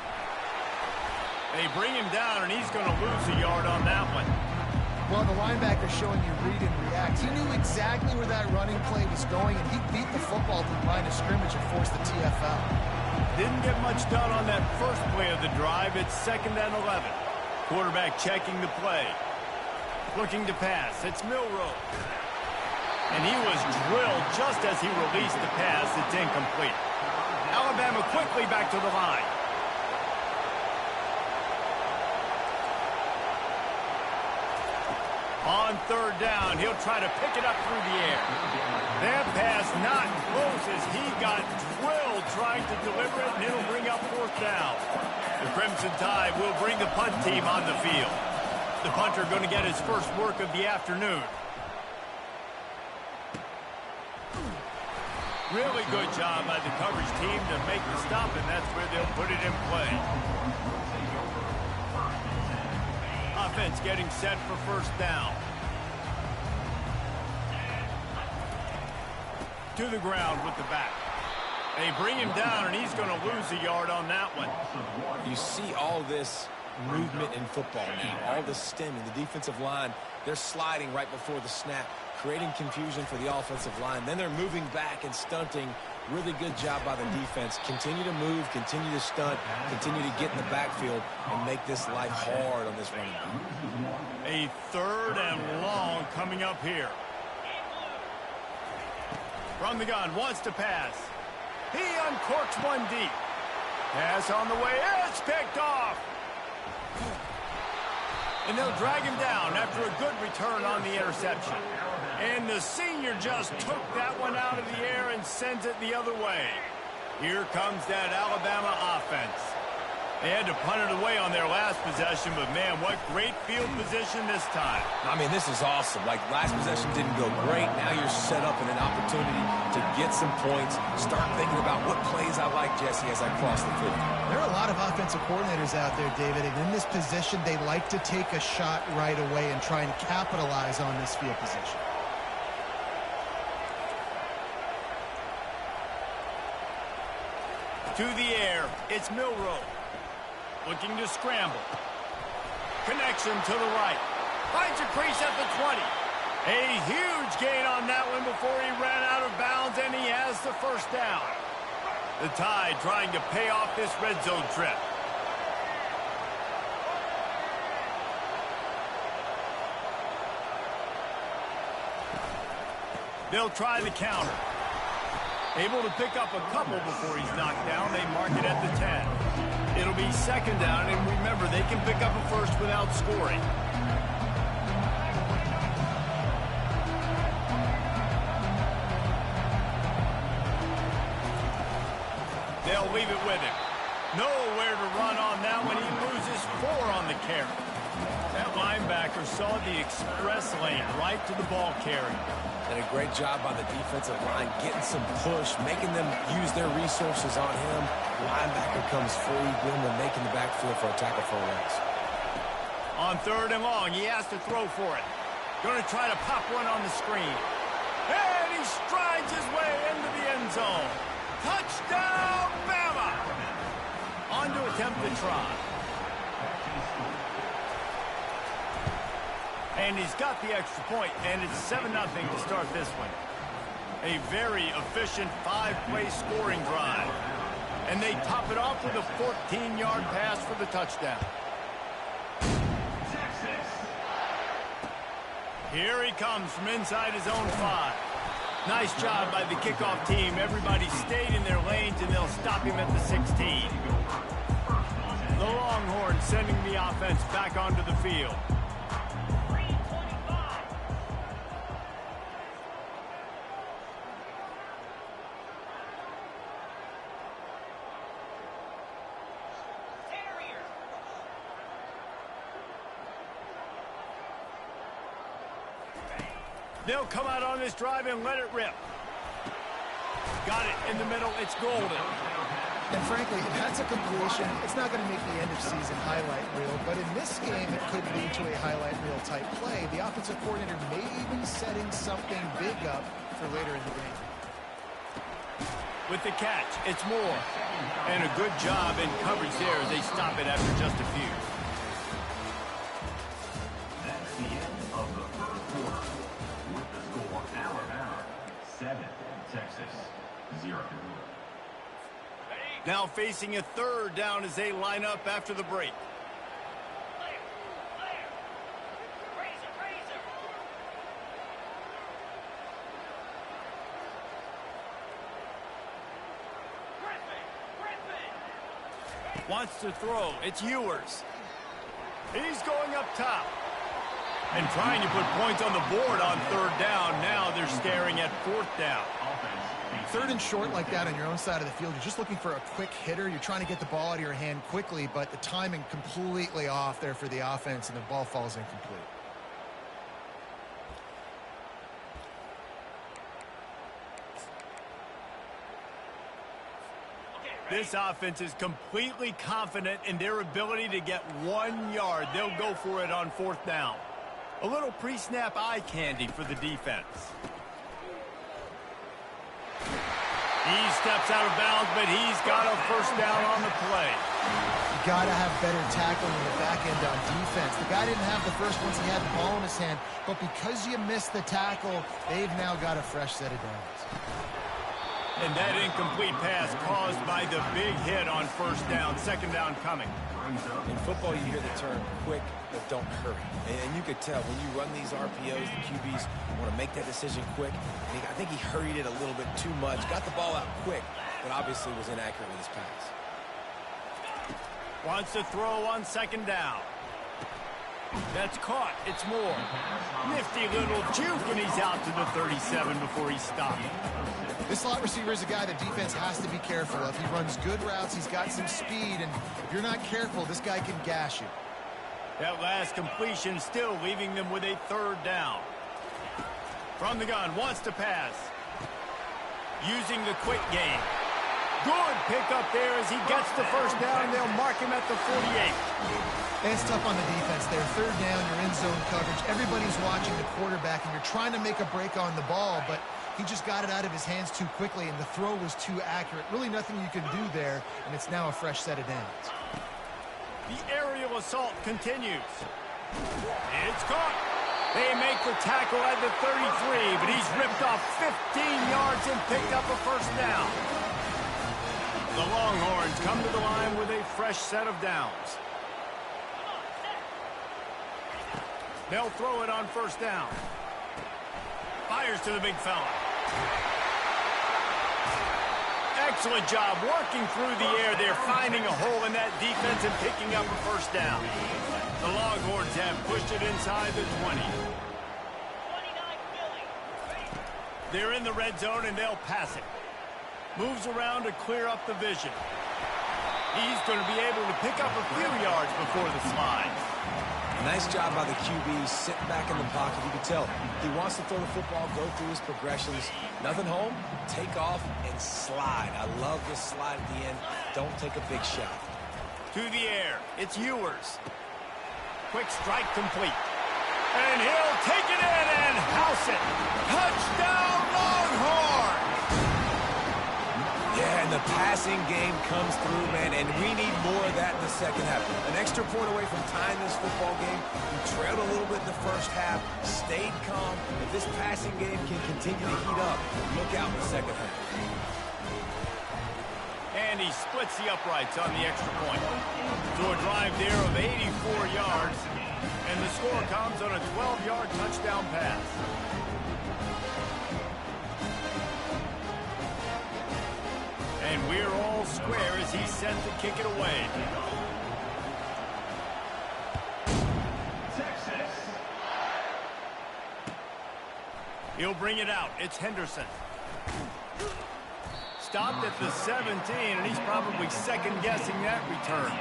A: They bring him down, and he's going to lose a yard on that one.
B: Well, the linebacker's showing you read and react. He knew exactly where that running play was going, and he beat the football to the line of scrimmage and forced the TFL.
A: Didn't get much done on that first play of the drive. It's 2nd and 11. Quarterback checking the play. Looking to pass. It's Milroe. And he was drilled just as he released the pass. It's incomplete. Alabama quickly back to the line. On 3rd down, he'll try to pick it up through the air. That pass not close as he got drilled trying to deliver it, and it'll bring up 4th down. The Crimson Tide will bring the punt team on the field. The punter going to get his first work of the afternoon. Really good job by the coverage team to make the stop, and that's where they'll put it in play. Offense getting set for 1st down. To the ground with the back. They bring him down, and he's going to lose a yard on that one.
C: You see all this movement in football now, all this stemming. The defensive line, they're sliding right before the snap, creating confusion for the offensive line. Then they're moving back and stunting. Really good job by the defense. Continue to move, continue to stunt, continue to get in the backfield, and make this life hard on this running back.
A: A 3rd and long coming up here. From the gun, wants to pass. He uncorks one deep. Pass on the way. It's picked off. And they'll drag him down after a good return on the interception. And the senior just took that one out of the air and sends it the other way. Here comes that Alabama offense. They had to punt it away on their last possession, but man, what great field position this time.
C: I mean, this is awesome. Like, last possession didn't go great. Now you're set up in an opportunity to get some points. Start thinking about what plays I like, Jesse, as I cross the field.
B: There are a lot of offensive coordinators out there, David, and in this position, they like to take a shot right away and try and capitalize on this field position.
A: To the air, it's Milroe. Looking to scramble. Connection to the right. Finds a crease at the 20. A huge gain on that one before he ran out of bounds, and he has the 1st down. The Tide trying to pay off this red zone trip. They'll try the counter. Able to pick up a couple before he's knocked down. They mark it at the 10. It'll be 2nd down, and remember, they can pick up a first without scoring. They'll leave it with him. Nowhere to run on that one. He loses 4 on the carry. That linebacker saw the express lane right to the ball carrier.
C: And a great job by the defensive line, getting some push, making them use their resources on him. Linebacker comes free, Gilman making the backfield for a tackle for a loss.
A: On 3rd and long, he has to throw for it. Going to try to pop one on the screen. And he strides his way into the end zone. Touchdown, Bama! On to attempt the try. And he's got the extra point, and it's 7-0 to start this one. A very efficient 5-play scoring drive. And they top it off with a 14-yard pass for the touchdown. Here he comes from inside his own 5. Nice job by the kickoff team. Everybody stayed in their lanes, and they'll stop him at the 16. The Longhorns sending the offense back onto the field. They'll come out on this drive and let it rip. Got it in the middle. It's golden.
B: And frankly, if that's a completion, it's not going to make the end-of-season highlight reel. But in this game, it could lead to a highlight reel type play. The offensive coordinator may be setting something big up for later in the game.
A: With the catch, it's Moore. And a good job in coverage there. They stop it after just a few.
D: That's the end of the first quarter. With the score, Alabama 7, Texas 0.
A: Now facing a 3rd down as they line up after the break. Wants to throw. It's Ewers. He's going up top. And trying to put points on the board on 3rd down. Now they're staring at 4th down.
B: 3rd and short like that on your own side of the field, you're just looking for a quick hitter. You're trying to get the ball out of your hand quickly, but the timing completely off there for the offense, and the ball falls incomplete.
A: This offense is completely confident in their ability to get 1 yard. They'll go for it on 4th down. A little pre-snap eye candy for the defense. He steps out of bounds, but he's got a 1st down on the play.
B: You got to have better tackling in the back end on defense. The guy didn't have the first once he had the ball in his hand, but because you missed the tackle, they've now got a fresh set of downs.
A: And that incomplete pass caused by the big hit on 1st down. 2nd down coming.
C: In football, you hear the term quick, but don't hurry. And you could tell when you run these RPOs, the QBs want to make that decision quick. And I think he hurried it a little bit too much. Got the ball out quick, but obviously was inaccurate with his pass.
A: Wants to throw on 2nd down. That's caught. It's Moore. Nifty little juke, and he's out to the 37 before he stopped.
B: This slot receiver is a guy the defense has to be careful of. He runs good routes. He's got some speed, and if you're not careful, this guy can gash you.
A: That last completion still leaving them with a 3rd down. From the gun, wants to pass. Using the quick game. Good pickup there as he gets the 1st down. They'll mark him at the 48.
B: It's tough on the defense there. 3rd down, you're in zone coverage. Everybody's watching the quarterback, and you're trying to make a break on the ball, but he just got it out of his hands too quickly, and the throw was too accurate. Really nothing you can do there, and it's now a fresh set of downs.
A: The aerial assault continues. It's caught. They make the tackle at the 33, but he's ripped off 15 yards and picked up a 1st down. The Longhorns come to the line with a fresh set of downs. They'll throw it on 1st down. Fires to the big fella. Excellent job working through the air there, finding a hole in that defense and picking up a 1st down. The Longhorns have pushed it inside the 20. They're in the red zone, and they'll pass it. Moves around to clear up the vision. He's going to be able to pick up a few yards before the slide.
C: Nice job by the QB, sitting back in the pocket. You can tell he wants to throw the football, go through his progressions. Nothing home, take off, and slide. I love this slide at the end. Don't take a big shot.
A: To the air, it's Ewers. quick strike complete. And he'll take it in and house it. Touchdown, Longhorns!
C: Yeah, and the passing game comes through, man, and we need more of that in the second half. An extra point away from tying this football game. We trailed a little bit in the first half, stayed calm. If this passing game can continue to heat up, look out in the second half.
A: And he splits the uprights on the extra point. So a drive there of 84 yards. And the score comes on a 12-yard touchdown pass. And we're all square as he's set to kick it away.
D: Texas.
A: He'll bring it out. It's Henderson. Stopped at the 17, and he's probably second-guessing that return.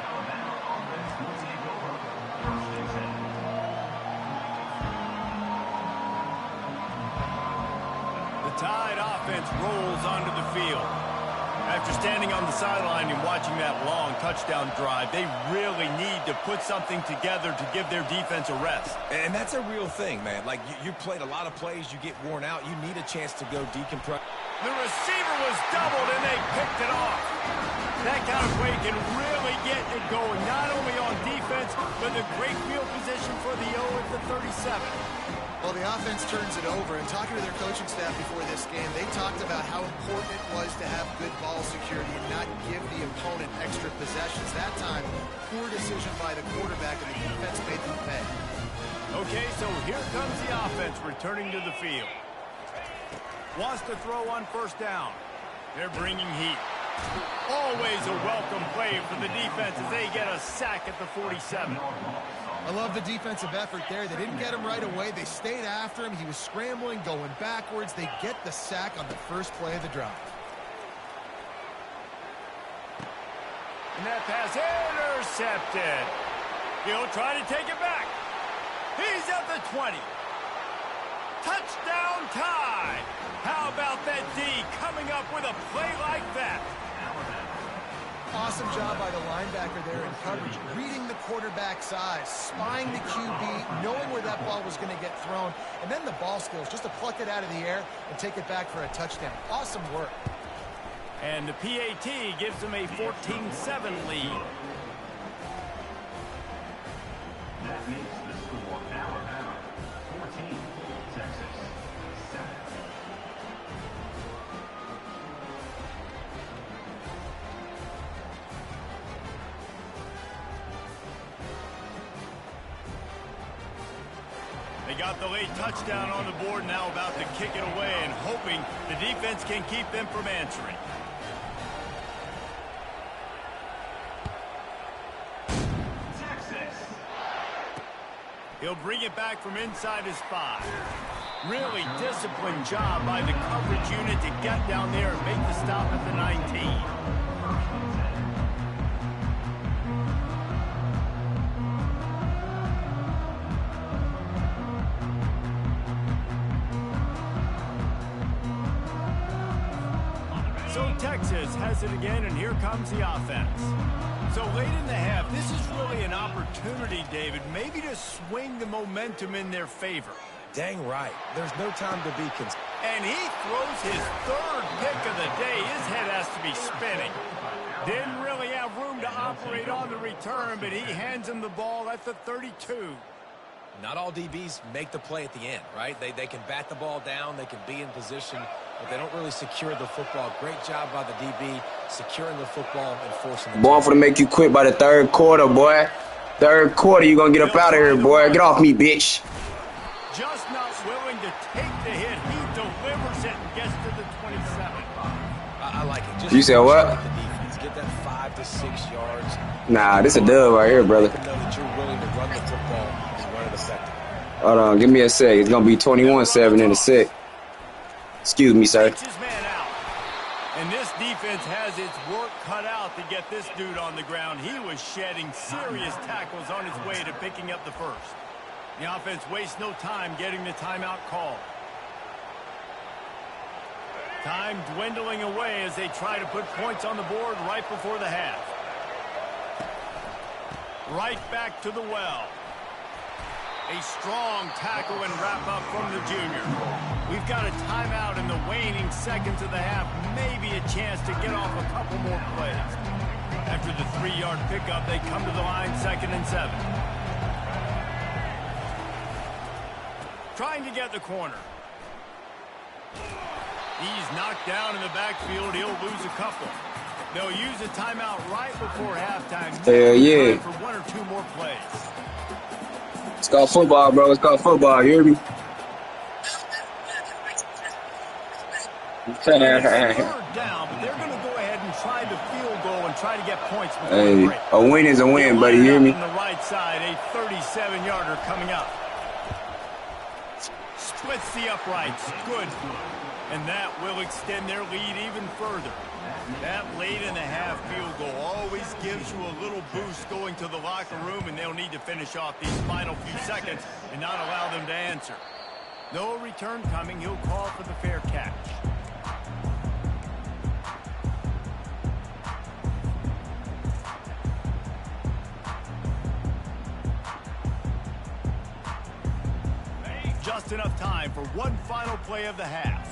A: The Tide offense rolls onto the field. After standing on the sideline and watching that long touchdown drive, they really need to put something together to give their defense a rest.
C: And that's a real thing, man. Like, you played a lot of plays, you get worn out, you need a chance to go decompress.
A: The receiver was doubled, and they picked it off. That kind of play can really get it going, not only on defense, but the great field position for the O at the 37.
B: Well, the offense turns it over, and talking to their coaching staff before this game, they talked about how important it was to have good ball security and not give the opponent extra possessions. That time, poor decision by the quarterback, and the defense made them pay.
A: Okay, so here comes the offense returning to the field. Wants to throw on first down. They're bringing heat. Always a welcome play for the defense as they get a sack at the 47.
B: I love the defensive effort there. They didn't get him right away. They stayed after him. He was scrambling, going backwards. They get the sack on the first play of the drive.
A: And that pass intercepted. He'll try to take it back. He's at the 20. Touchdown Tide. How about that D coming up with a play like that?
B: Awesome job by the linebacker there in coverage, reading the quarterback's eyes, spying the QB, knowing where that ball was going to get thrown, and then the ball skills just to pluck it out of the air and take it back for a touchdown. Awesome work.
A: And the PAT gives them a 14-7 lead.
D: That makes the score Alabama 14, Texas 7.
A: They got the late touchdown on the board, now about to kick it away and hoping the defense can keep them from answering.
D: Texas.
A: He'll bring it back from inside his 5. Really disciplined job by the coverage unit to get down there and make the stop at the 19. So Texas has it again, and here comes the offense. So late in the half, this is really an opportunity, David, maybe to swing the momentum in their favor.
C: Dang right. There's no time to be
A: And he throws his third pick of the day. His head has to be spinning. Didn't really have room to operate on the return, but he hands him the ball at the 32.
C: Not all DBs make the play at the end, right? They can bat the ball down, they can be in position, but they don't really secure the football. Great job by the DB securing the football and forcing the
F: Boy, I'm finna make you quit by the third quarter, boy. Third quarter, you gonna get up out of here, boy. Get off me, bitch.
A: Just not willing to take the hit. He delivers it and gets to the 27.
C: I like it. Just
F: You said what?
C: the defense. Get that 5 to 6 yards.
F: Nah, this a dub right here, brother.
C: Know that you're willing to run the football and run it effectively.
F: Hold on, give me a sec. It's gonna be 21-7 in a sec. Excuse me, sir.
A: Takes his man out. And this defense has its work cut out to get this dude on the ground. He was shedding serious tackles on his way to picking up the first. The offense wastes no time getting the timeout call. Time dwindling away as they try to put points on the board right before the half. Right back to the well. A strong tackle and wrap up from the junior. We've got a timeout in the waning seconds of the half. Maybe a chance to get off a couple more plays. After the 3-yard pickup, they come to the line 2nd and 7. Trying to get the corner. He's knocked down in the backfield. He'll lose a couple. They'll use a timeout right before halftime.
F: Hell yeah.
A: For 1 or 2 more plays.
F: It's called football, bro. It's called football. You hear me?
A: Third down, but they're going to go ahead and try the field goal and try to get points before the break.
F: A win is a win, buddy. You hear me?
A: On the right side, a 37-yarder coming up. Splits the uprights. Good. And that will extend their lead even further. That late in the half field goal always gives you a little boost going to the locker room, and they'll need to finish off these final few seconds and not allow them to answer. No return coming. He'll call for the fair catch. Just enough time for one final play of the half.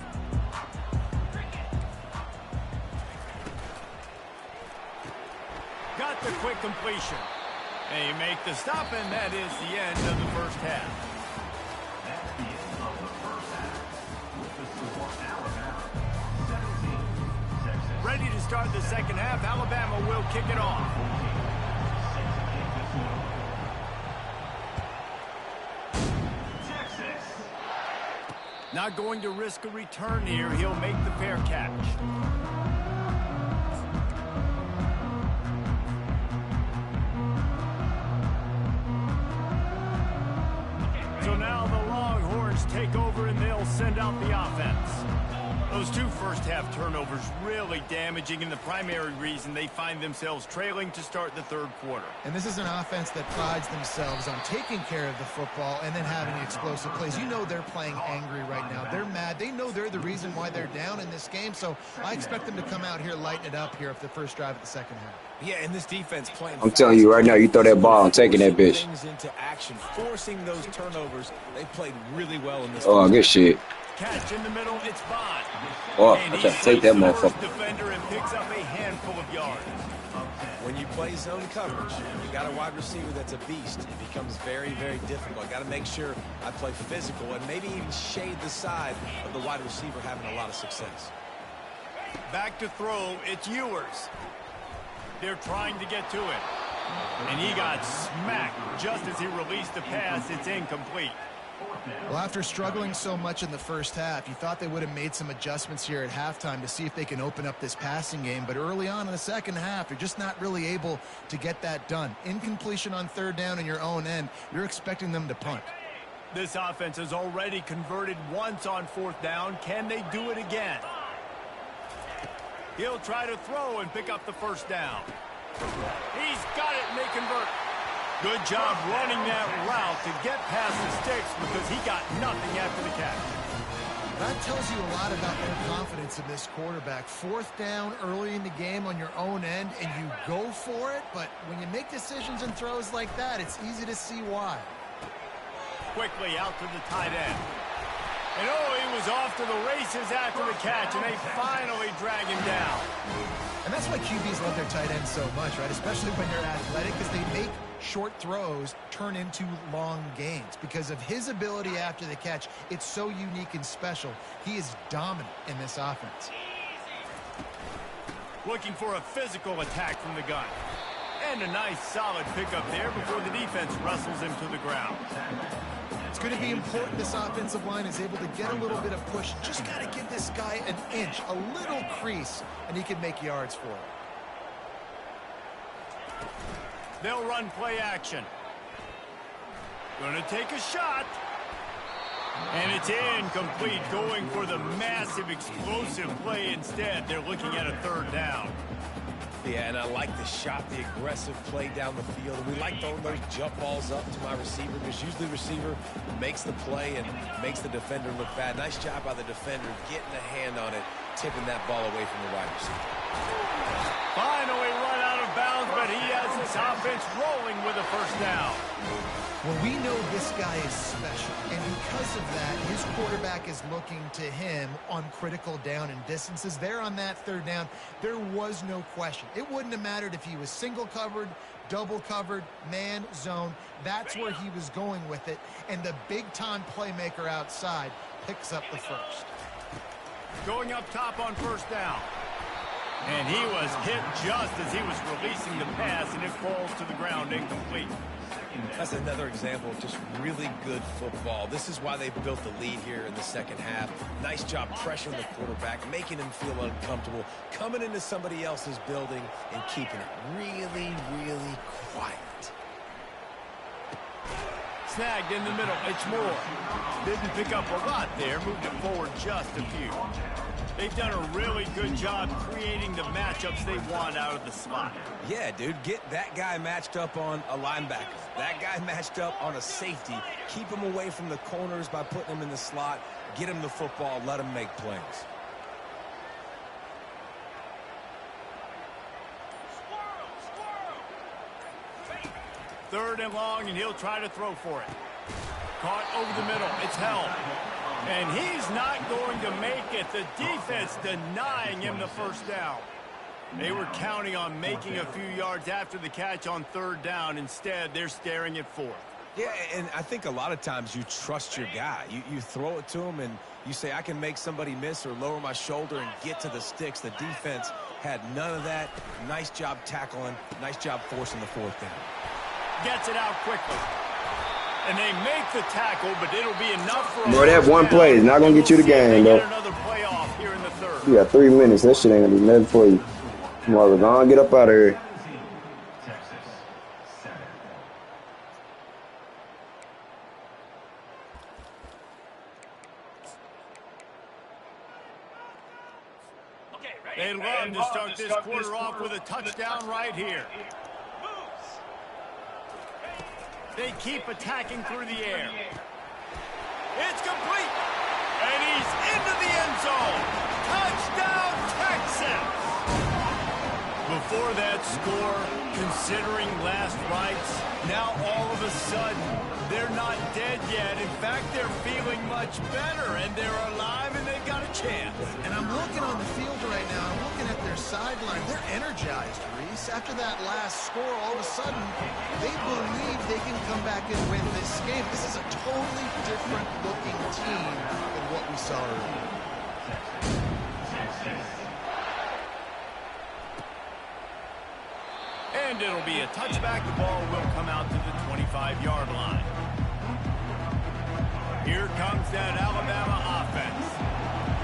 A: Got the quick completion. They make the stop, and that is the end of the first half.
D: That's the end of the first half. With the score, Alabama 17, Texas.
A: Ready to start the second half. Alabama will kick it off.
D: Texas.
A: Not going to risk a return here. He'll make the fair catch. So now the Longhorns take over and they'll send out the offense. Those 2 first-half turnovers really damaging, and the primary reason they find themselves trailing to start the third quarter.
B: And this is an offense that prides themselves on taking care of the football and then having explosive plays. You know they're playing angry right now. They're mad. They know they're the reason why they're down in this game, so I expect them to come out here, lighten it up here for the first drive of the second half.
C: Yeah, and this defense playing.
F: I'm telling you right now, you throw that ball, I'm taking that bitch.
C: Things into action, forcing those turnovers. They played really well in this.
F: Oh, good shit.
A: Catch in the middle, it's Bond.
F: Oh, I try to take that motherfucker.
A: Defender and picks up a handful of yards.
C: When you play zone coverage, you got a wide receiver that's a beast. It becomes very, very difficult. Got to make sure I play physical and maybe even shade the side of the wide receiver having a lot of success.
A: Back to throw, it's Ewers. They're trying to get to it. And he got smacked just as he released the pass. It's incomplete.
B: Well, after struggling so much in the first half, you thought they would have made some adjustments here at halftime to see if they can open up this passing game. But early on in the second half, they're just not really able to get that done. Incompletion on third down in your own end, you're expecting them to punt.
A: This offense has already converted once on fourth down. Can they do it again? He'll try to throw and pick up the first down. He's got it, and they convert. Good job running that route to get past the sticks because he got nothing after the catch.
B: That tells you a lot about their confidence in this quarterback. Fourth down early in the game on your own end, and you go for it. But when you make decisions and throws like that, it's easy to see why.
A: Quickly out to the tight end. And he was off to the races after the catch, and they finally drag him down.
B: And that's why QBs love their tight ends so much, right? Especially when they're athletic, because they make short throws turn into long gains. Because of his ability after the catch, it's so unique and special. He is dominant in this offense.
A: Looking for a physical attack from the gun. And a nice solid pickup there before the defense wrestles him to the ground.
B: It's going to be important this offensive line is able to get a little bit of push. Just got to give this guy an inch, a little crease, and he can make yards for it.
A: They'll run play action. Going to take a shot. And it's incomplete, going for the massive explosive play instead. They're looking at a third down.
C: Yeah, and I like the shot, the aggressive play down the field. We like throwing those jump balls up to my receiver because usually the receiver makes the play and makes the defender look bad. Nice job by the defender getting a hand on it, tipping that ball away from the wide receiver.
A: Finally run out of bounds but he has this offense rolling with a first down.
B: Well, we know this guy is special, and because of that, his quarterback is looking to him on critical down and distances. There on that third down, there was no question. It wouldn't have mattered if he was single covered, double covered, man, zone. That's where he was going with it, and the big-time playmaker outside picks up the first.
A: Going up top on first down. And he was hit just as he was releasing the pass, and it falls to the ground incomplete.
C: That's another example of just really good football. This is why they built the lead here in the second half. Nice job pressuring the quarterback, making him feel uncomfortable, coming into somebody else's building and keeping it really, really quiet.
A: Snagged in the middle. It's Moore. Didn't pick up a lot there. Moved it forward just a few. They've done a really good job creating the matchups they want out of the slot.
C: Yeah, dude, get that guy matched up on a linebacker. That guy matched up on a safety. Keep him away from the corners by putting him in the slot. Get him the football. Let him make plays.
A: Third and long, and he'll try to throw for it. Caught over the middle. It's held. And he's not going to make it. The defense denying him the first down. They were counting on making a few yards after the catch on third down. Instead, they're staring at fourth.
C: Yeah, and I think a lot of times you trust your guy. You throw it to him, and you say, I can make somebody miss or lower my shoulder and get to the sticks. The defense had none of that. Nice job tackling. Nice job forcing the fourth down.
A: Gets it out quickly. And they make the tackle, but it'll be enough for
F: Bro, that one play is not going to get you the game, though.
A: Another play off here in the third.
F: You got 3 minutes. That shit ain't going to be nothing for you. Tomorrow, go on, get up out of here.
A: They'd love to start this quarter off with a touchdown right here. They keep attacking through the air. It's complete. And he's into the end zone. Touchdown, Texans. Before that score, considering last rites, now all of a sudden, they're not dead yet. In fact, they're feeling much better, and they're alive, and they've got a chance.
B: And I'm looking on the field right now. I'm looking at their sideline. They're energized, Reese. After that last score, all of a sudden, they believe they can come back and win this game. This is a totally different-looking team than what we saw earlier.
A: And it'll be a touchback. The ball will come out to the 25-yard line. Here comes that Alabama offense.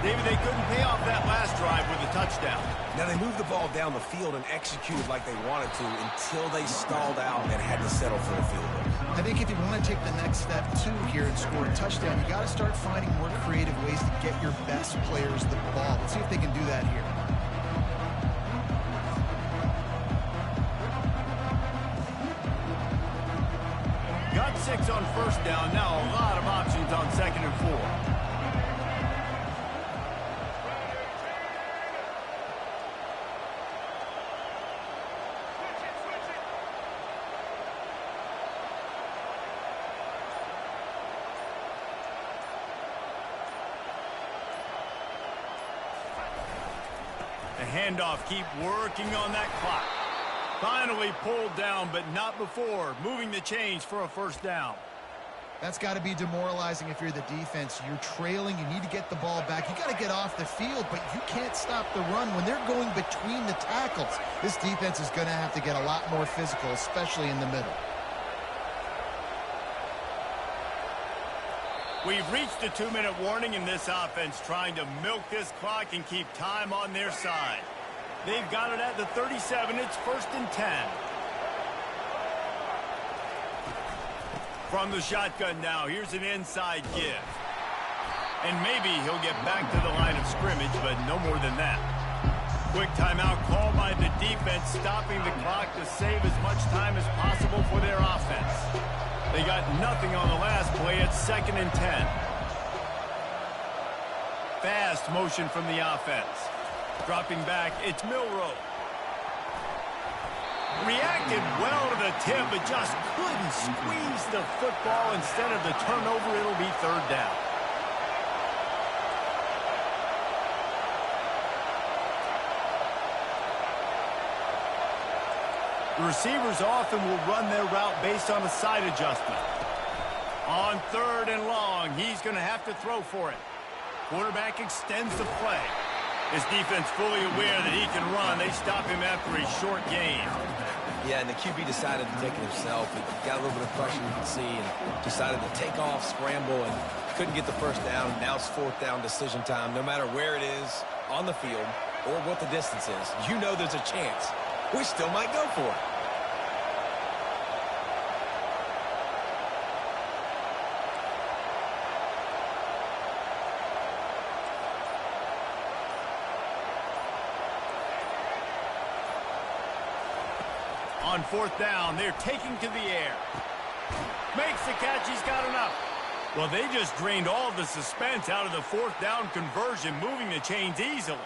A: David, they couldn't pay off that last drive with a touchdown.
C: Now, they moved the ball down the field and executed like they wanted to until they stalled out and had to settle for a field goal.
B: I think if you want to take the next step, too, here and score a touchdown, you got to start finding more creative ways to get your best players the ball. Let's see if they can do that here.
A: Got 6 on first down. Now a lot of options on second and 4. The handoff, keep working on that clock. Finally pulled down, but not before. Moving the chains for a first down.
B: That's got to be demoralizing if you're the defense. You're trailing. You need to get the ball back. You got to get off the field, but you can't stop the run. When they're going between the tackles, this defense is going to have to get a lot more physical, especially in the middle.
A: We've reached a 2-minute warning in this offense, trying to milk this clock and keep time on their side. They've got it at the 37. It's 1st and 10. From the shotgun now, here's an inside give. And maybe he'll get back to the line of scrimmage, but no more than that. Quick timeout called by the defense, stopping the clock to save as much time as possible for their offense. They got nothing on the last play. It's 2nd and 10. Fast motion from the offense. Dropping back, it's Milroe. Reacted well to the tip, but just couldn't squeeze the football. Instead of the turnover, it'll be third down. The receivers often will run their route based on a side adjustment. On third and long, he's going to have to throw for it. Quarterback extends the play. His defense fully aware that he can run. They stop him after a short gain.
C: Yeah, and the QB decided to take it himself. He got a little bit of pressure, you can see, and decided to take off, scramble, and couldn't get the first down. Now it's fourth down decision time. No matter where it is on the field or what the distance is, you know there's a chance. We still might go for it.
A: On fourth down, they're taking to the air. Makes the catch, he's got enough. Well, they just drained all of the suspense out of the fourth down conversion, moving the chains easily.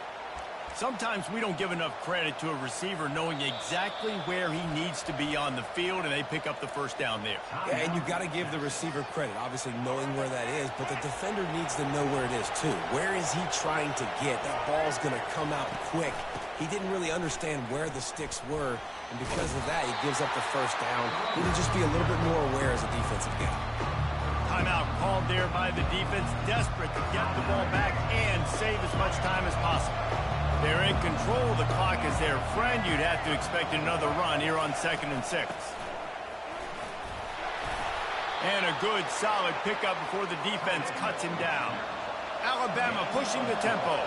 A: Sometimes we don't give enough credit to a receiver knowing exactly where he needs to be on the field, and they pick up the first down there.
C: Yeah, and you've got to give the receiver credit, obviously knowing where that is, but the defender needs to know where it is too. Where is he trying to get? That ball's going to come out quick. He didn't really understand where the sticks were, and because of that, he gives up the first down. He can just be a little bit more aware as a defensive guy.
A: Timeout called there by the defense, desperate to get the ball back and save as much time as possible. They're in control. The clock is their friend. You'd have to expect another run here on 2nd and 6. And a good, solid pickup before the defense cuts him down. Alabama pushing the tempo.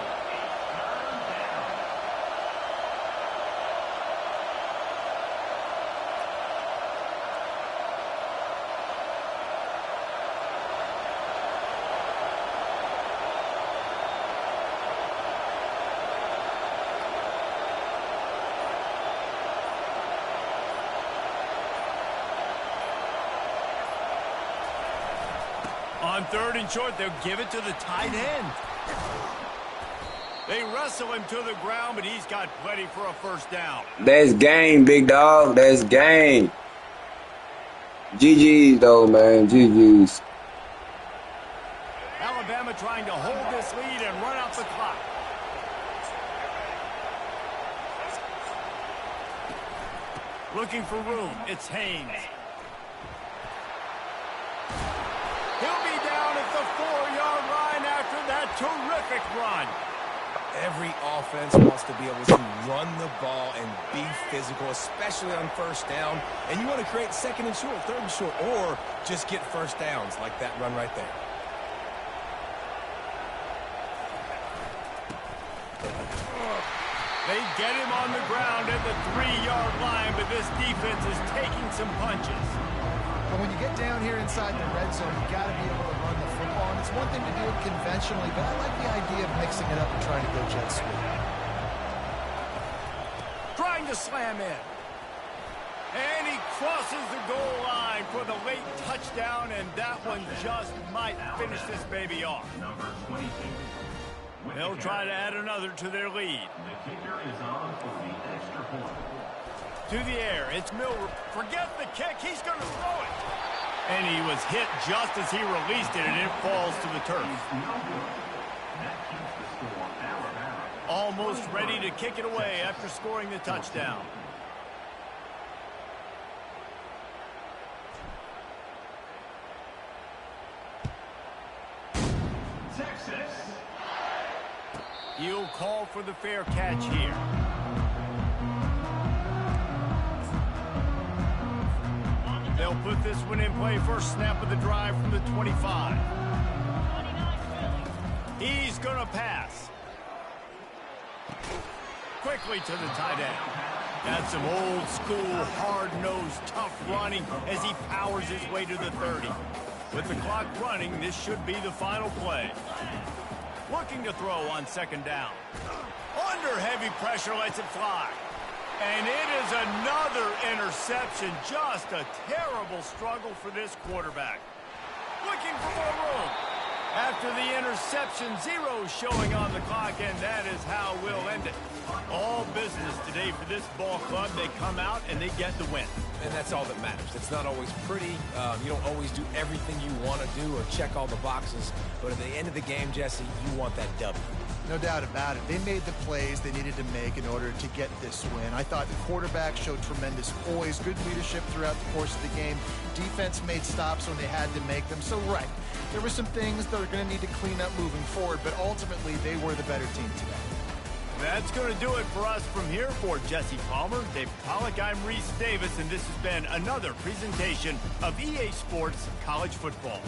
A: On third and short, they'll give it to the tight end. They wrestle him to the ground, but he's got plenty for a first down.
F: That's game, big dog. That's game. GG's, though, man. GG's.
A: Alabama trying to hold this lead and run out the clock. Looking for room. It's Haynes. He'll be down at the 4-yard line after that terrific run.
C: Every offense wants to be able to run the ball and be physical, especially on first down. And you want to create second and short, third and short, or just get first downs like that run right there.
A: They get him on the ground at the 3-yard line, but this defense is taking some punches.
B: But when you get down here inside the red zone, you got to be able to run the football. And it's one thing to do it conventionally, but I like the idea of mixing it up and trying to go jet sweep.
A: Trying to slam in. And he crosses the goal line for the late touchdown, and that one just might finish this baby off.
D: Number 22.
A: They'll try to add another to their lead.
D: The kicker is on for the extra point.
A: To the air, it's Miller. Forget the kick, he's going to throw it. And he was hit just as he released it, and it falls to the turf.
D: No good. That keeps the score Alabama.
A: Almost ready to kick it away after scoring the touchdown.
D: Texas.
A: He'll call for the fair catch here. They'll put this one in play. First snap of the drive from the 25. He's going to pass. Quickly to the tight end. That's some old school, hard-nosed, tough running as he powers his way to the 30. With the clock running, this should be the final play. Looking to throw on second down. Under heavy pressure, lets it fly. And it is another interception. Just a terrible struggle for this quarterback. Looking for more room. After the interception, 0 showing on the clock, and that is how we'll end it. All business today for this ball club. They come out and they get the win.
C: And that's all that matters. It's not always pretty. You don't always do everything you want to do or check all the boxes. But at the end of the game, Jesse, you want that W.
B: No doubt about it. They made the plays they needed to make in order to get this win. I thought the quarterback showed tremendous poise, good leadership throughout the course of the game. Defense made stops when they had to make them. So, right, there were some things that are going to need to clean up moving forward, but ultimately they were the better team today.
A: That's going to do it for us from here. For Jesse Palmer, Dave Pollack, I'm Reese Davis, and this has been another presentation of EA Sports College Football.